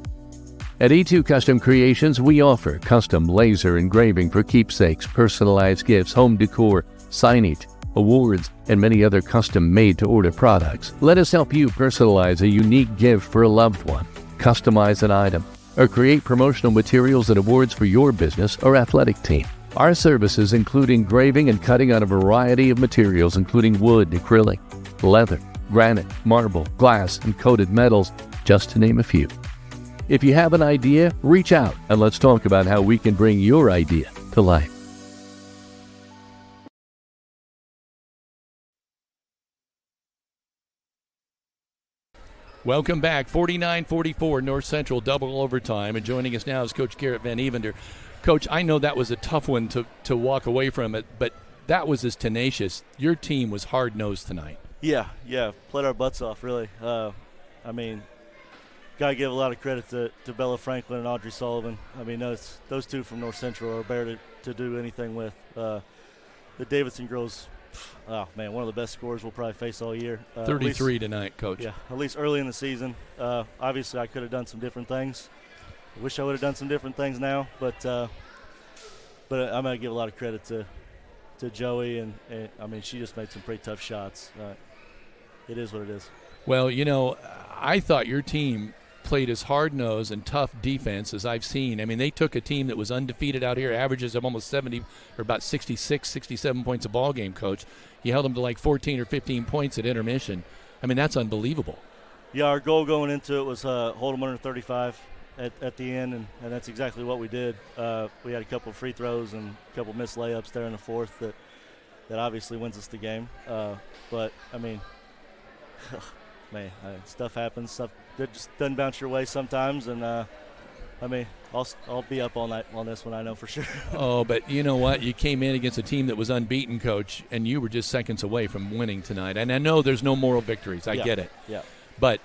At E2 Custom Creations, we offer custom laser engraving for keepsakes, personalized gifts, home decor, signage, awards, and many other custom made-to-order products. Let us help you personalize a unique gift for a loved one, customize an item, or create promotional materials and awards for your business or athletic team. Our services include engraving and cutting on a variety of materials, including wood, acrylic, leather, granite, marble, glass, and coated metals, just to name a few. If you have an idea, reach out and let's talk about how we can bring your idea to life. Welcome back. 49-44, North Central double overtime. And joining us now is Coach Garrett Van Evender. Coach, I know that was a tough one to walk away from it, but that was as tenacious. Your team was hard-nosed tonight. Yeah, played our butts off, really. Got to give a lot of credit to Bella Franklin and Audrey Sullivan. I mean, those two from North Central are bare to do anything with. The Davidson girls, one of the best scorers we'll probably face all year. 33 tonight, Coach. Yeah, at least early in the season. Obviously, I could have done some different things. I wish I would have done some different things now, but I'm going to give a lot of credit to Joey, and she just made some pretty tough shots. It is what it is. Well, I thought your team played as hard-nosed and tough defense as I've seen. I mean, they took a team that was undefeated out here, averages of almost 70 or about 66, 67 points a ball game, Coach. You held them to like 14 or 15 points at intermission. I mean, that's unbelievable. Yeah, our goal going into it was hold them under 35 at the end, and that's exactly what we did. We had a couple of free throws and a couple of missed layups there in the fourth that obviously wins us the game. Stuff happens. Stuff that just doesn't bounce your way sometimes, and I'll be up all night on this one, I know for sure. Oh, but you know what? You came in against a team that was unbeaten, Coach, and you were just seconds away from winning tonight. And I know there's no moral victories. I get it. Yeah. But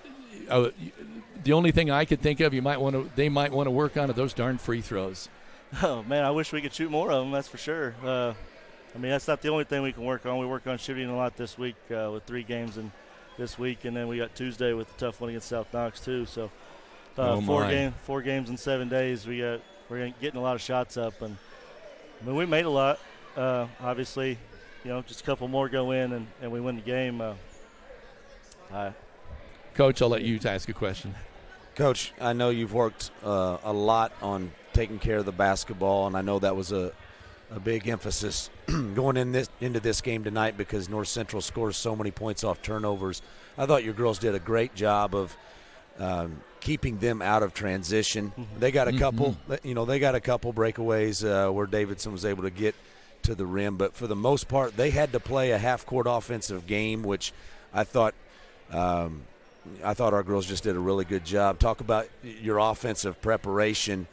the only thing I could think of they might want to work on are those darn free throws. Oh man, I wish we could shoot more of them. That's for sure. That's not the only thing we can work on. We work on shooting a lot this week with 3 games and this week, and then we got Tuesday with a tough one against South Knox too. So 4 games in 7 days. We got we're getting a lot of shots up, and I mean we made a lot. Obviously, just a couple more go in, and we win the game. Coach, I'll let you ask a question. Coach, I know you've worked a lot on taking care of the basketball, and I know that was a big emphasis going into this game tonight because North Central scores so many points off turnovers. I thought your girls did a great job of keeping them out of transition. Mm-hmm. They got a couple, they got a couple breakaways where Davidson was able to get to the rim, but for the most part, they had to play a half-court offensive game, which I thought our girls just did a really good job. Talk about your offensive preparation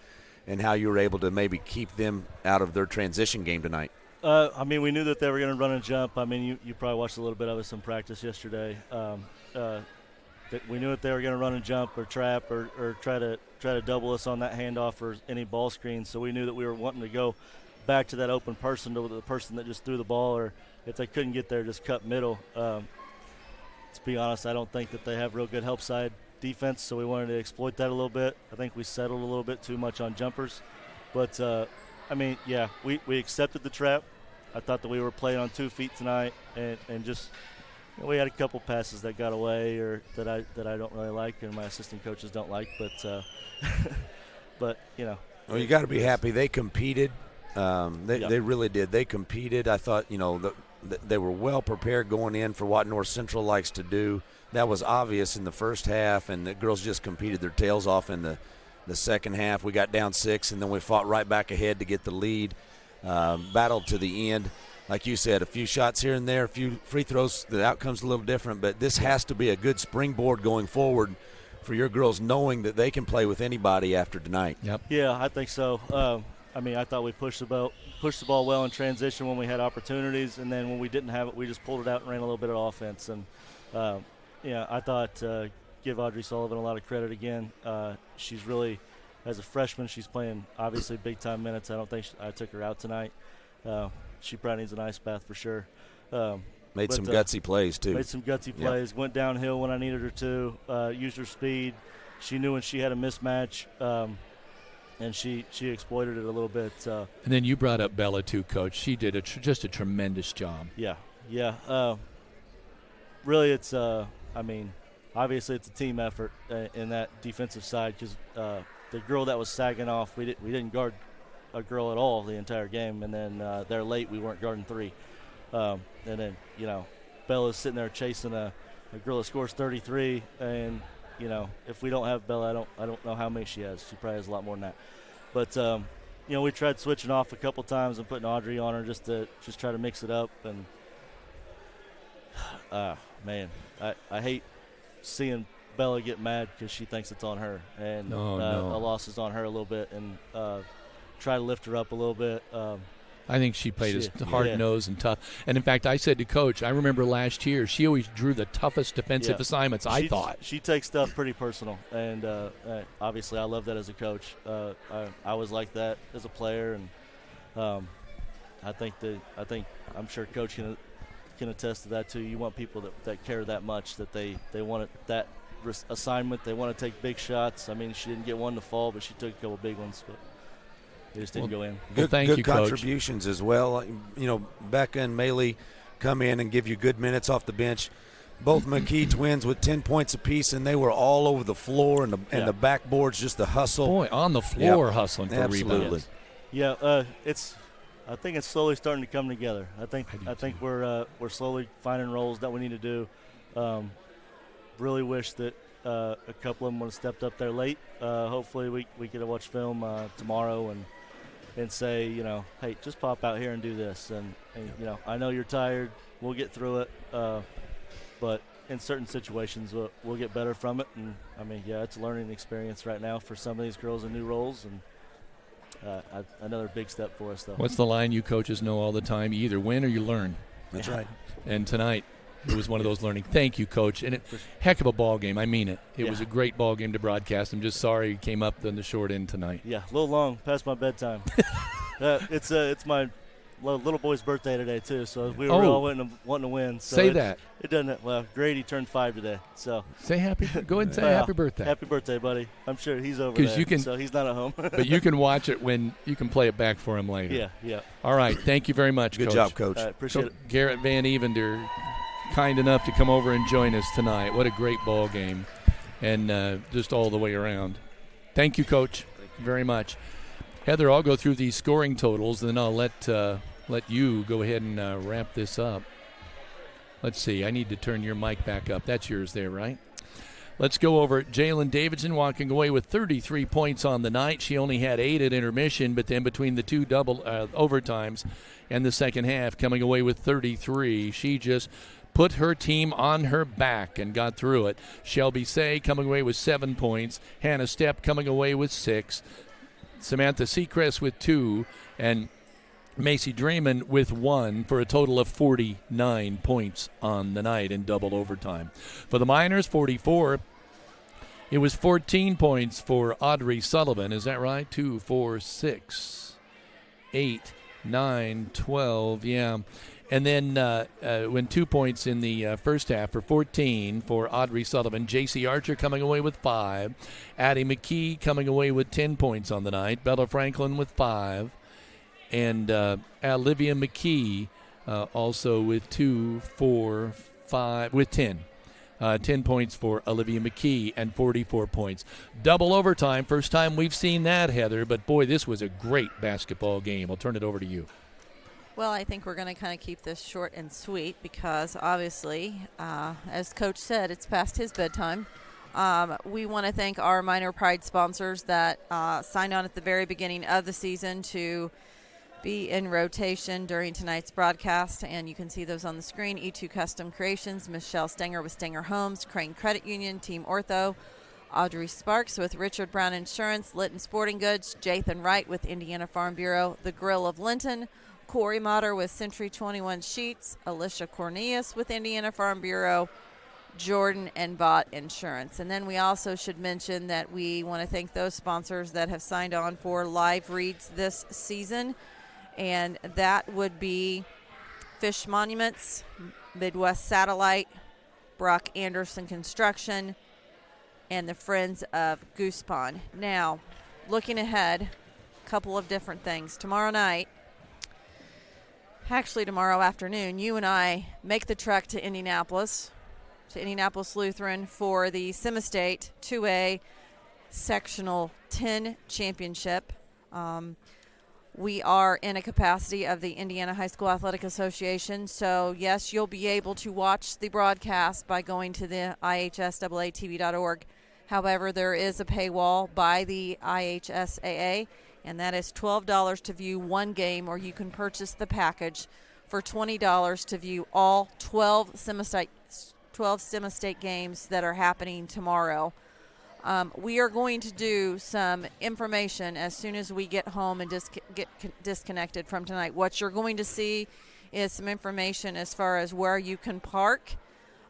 and how you were able to maybe keep them out of their transition game tonight. I mean, we knew that they were going to run and jump. I mean, you probably watched a little bit of us in practice yesterday. We knew that they were going to run and jump or trap or try to double us on that handoff or any ball screen. So we knew that we were wanting to go back to that open person, to the person that just threw the ball, or if they couldn't get there, just cut middle. To be honest, I don't think that they have real good help side defense, so we wanted to exploit that a little bit. I think we settled a little bit too much on jumpers. But, I mean, yeah, we accepted the trap. I thought that we were playing on 2 feet tonight, and just we had a couple passes that got away or that I don't really like and my assistant coaches don't like. But Well, you got to be happy. They competed. They really did. They competed. I thought, they were well prepared going in for what North Central likes to do. That was obvious in the first half, and the girls just competed their tails off in the second half. We got down 6, and then we fought right back ahead to get the lead, battled to the end. Like you said, a few shots here and there, a few free throws, the outcome's a little different, but this has to be a good springboard going forward for your girls, knowing that they can play with anybody after tonight. Yep. Yeah, I think so. I mean, I thought we pushed the ball well in transition when we had opportunities, and then when we didn't have it, we just pulled it out and ran a little bit of offense. And, I thought give Audrey Sullivan a lot of credit again. She's really, as a freshman, she's playing obviously big-time minutes. I don't think I took her out tonight. She probably needs an ice bath for sure. Made some gutsy plays, too. Made some gutsy plays. Yep. Went downhill when I needed her to. Used her speed. She knew when she had a mismatch. And she exploited it a little bit. And then you brought up Bella too, Coach. She did just a tremendous job. Yeah. Really, it's obviously it's a team effort in that defensive side because the girl that was sagging off, we didn't guard a girl at all the entire game, and then they're late. We weren't guarding 3, and then Bella's sitting there chasing a girl that scores 33 and. If we don't have Bella, I don't know how many she has. She probably has a lot more than that. But we tried switching off a couple times and putting Audrey on her just to try to mix it up. And man, I hate seeing Bella get mad because she thinks it's on her, and a loss is on her a little bit. And try to lift her up a little bit. I think she played as hard-nosed and tough. And, in fact, I said to Coach, I remember last year, she always drew the toughest defensive assignments, I thought. She takes stuff pretty personal, and obviously I love that as a coach. I was like that as a player, and I'm sure Coach can attest to that too. You want people that care that much, that they want that assignment. They want to take big shots. I mean, she didn't get one to fall, but she took a couple big ones, but they just didn't go in. Good you, contributions Coach. As well. Becca and Maylee come in and give you good minutes off the bench. Both McKee twins with 10 points apiece, and they were all over the floor and the backboards, just the hustle. Boy, on the floor hustling for rebounds. Yeah, I think it's slowly starting to come together. I think we're slowly finding roles that we need to do. Really wish that a couple of them would have stepped up there late. Hopefully we could have watched film tomorrow and say, hey, just pop out here and do this. And I know you're tired. We'll get through it. But in certain situations, we'll get better from it. And, it's a learning experience right now for some of these girls in new roles. And another big step for us, though. What's the line you coaches know all the time? You either win or you learn. That's right. And tonight, it was one of those learning. Thank you, Coach. And heck of a ball game. I mean it. It was a great ball game to broadcast. I'm just sorry it came up on the short end tonight. Yeah, a little long, past my bedtime. It's my little boy's birthday today too, so we were Oh. all wanting to win. So Say that. It doesn't. Well, Grady turned 5 today, so Say happy. Go ahead and say Well, happy birthday. Happy birthday, buddy. I'm sure he's over 'Cause there, you can- so he's not at home. But you can watch it when you can play it back for him later. Yeah, yeah. All right. Thank you very much, Good Coach. job, Coach. All right, appreciate it. Garrett Van Evender, kind enough to come over and join us tonight. What a great ball game, and just all the way around. Thank you, Coach, very much. Heather, I'll go through these scoring totals, and then I'll let you go ahead and wrap this up. Let's see. I need to turn your mic back up. That's yours there, right? Let's go over it. Jalen Davidson walking away with 33 points on the night. She only had 8 at intermission, but then between the two double overtimes and the second half, coming away with 33. She just put her team on her back and got through it. Shelby Say coming away with 7 points. Hannah Stepp coming away with 6. Samantha Seacrest with 2. And Macy Draymond with 1 for a total of 49 points on the night in double overtime. For the Miners, 44. It was 14 points for Audrey Sullivan. Is that right? 2, 4, 6, 8, 9, 12. Yeah. And then when 2 points in the first half for 14 for Audrey Sullivan. J.C. Archer coming away with 5. Addie McKee coming away with 10 points on the night. Bella Franklin with 5. And Olivia McKee also with 2, 4, 5, with 10. 10 points for Olivia McKee and 44 points. Double overtime. First time we've seen that, Heather. But, boy, this was a great basketball game. I'll turn it over to you. Well, I think we're going to kind of keep this short and sweet because, obviously, as Coach said, it's past his bedtime. We want to thank our Minor Pride sponsors that signed on at the very beginning of the season to be in rotation during tonight's broadcast, and you can see those on the screen. E2 Custom Creations, Michelle Stenger with Stenger Homes, Crane Credit Union, Team Ortho, Audrey Sparks with Richard Brown Insurance, Linton Sporting Goods, Jathan Wright with Indiana Farm Bureau, The Grill of Linton, Corey Motter with Century 21 Sheets, Alicia Cornelius with Indiana Farm Bureau, Jordan and Bott Insurance. And then we also should mention that we want to thank those sponsors that have signed on for live reads this season. And that would be Fish Monuments, Midwest Satellite, Brock Anderson Construction, and the Friends of Goose Pond. Now, looking ahead, a couple of different things. Tomorrow night, actually tomorrow afternoon, you and I make the trek to Indianapolis Lutheran for the Semistate 2A Sectional 10 Championship. We are in a capacity of the Indiana High School Athletic Association, so yes, you'll be able to watch the broadcast by going to the ihsaaatv.org. However, there is a paywall by the IHSAA, and that is $12 to view one game, or you can purchase the package for $20 to view all 12 Semistate games that are happening tomorrow. We are going to do some information as soon as we get home and get disconnected from tonight. What you're going to see is some information as far as where you can park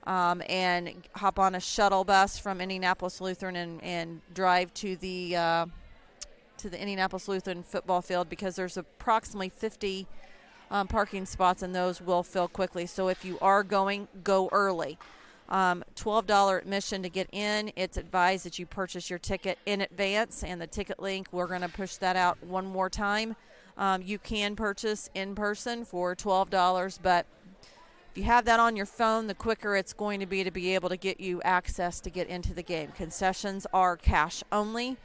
and hop on a shuttle bus from Indianapolis Lutheran and drive to the Indianapolis Lutheran football field, because there's approximately 50 parking spots, and those will fill quickly. So if you are going, go early. $12 admission to get in. It's advised that you purchase your ticket in advance, and the ticket link, we're going to push that out one more time. You can purchase in person for $12, but if you have that on your phone, the quicker it's going to be able to get you access to get into the game. Concessions are cash only.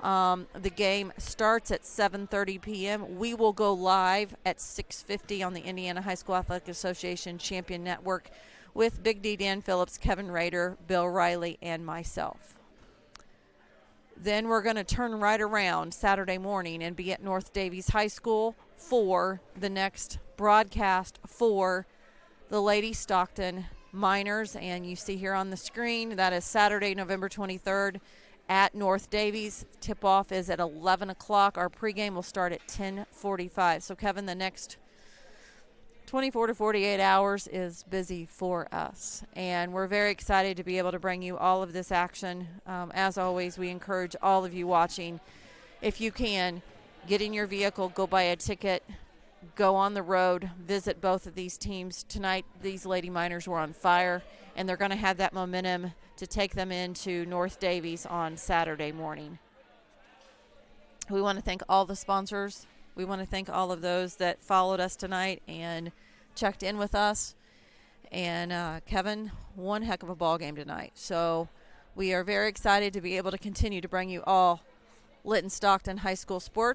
The game starts at 7:30 p.m. We will go live at 6:50 on the Indiana High School Athletic Association Champion Network with Big D Dan Phillips, Kevin Rader, Bill Riley, and myself. Then we're going to turn right around Saturday morning and be at North Davies High School for the next broadcast for the Lady Stockton Miners. And you see here on the screen, that is Saturday, November 23rd at North Davies. Tip-off is at 11 o'clock. Our pregame will start at 10:45. So, Kevin, the next 24 to 48 hours is busy for us, and we're very excited to be able to bring you all of this action. As always, we encourage all of you watching, if you can, get in your vehicle, go buy a ticket, go on the road, visit both of these teams. Tonight, these Lady Miners were on fire, and they're going to have that momentum to take them into North Davies on Saturday morning. We want to thank all the sponsors. We want to thank all of those that followed us tonight and checked in with us. And Kevin, one heck of a ball game tonight. So we are very excited to be able to continue to bring you all Linton-Stockton High School sports.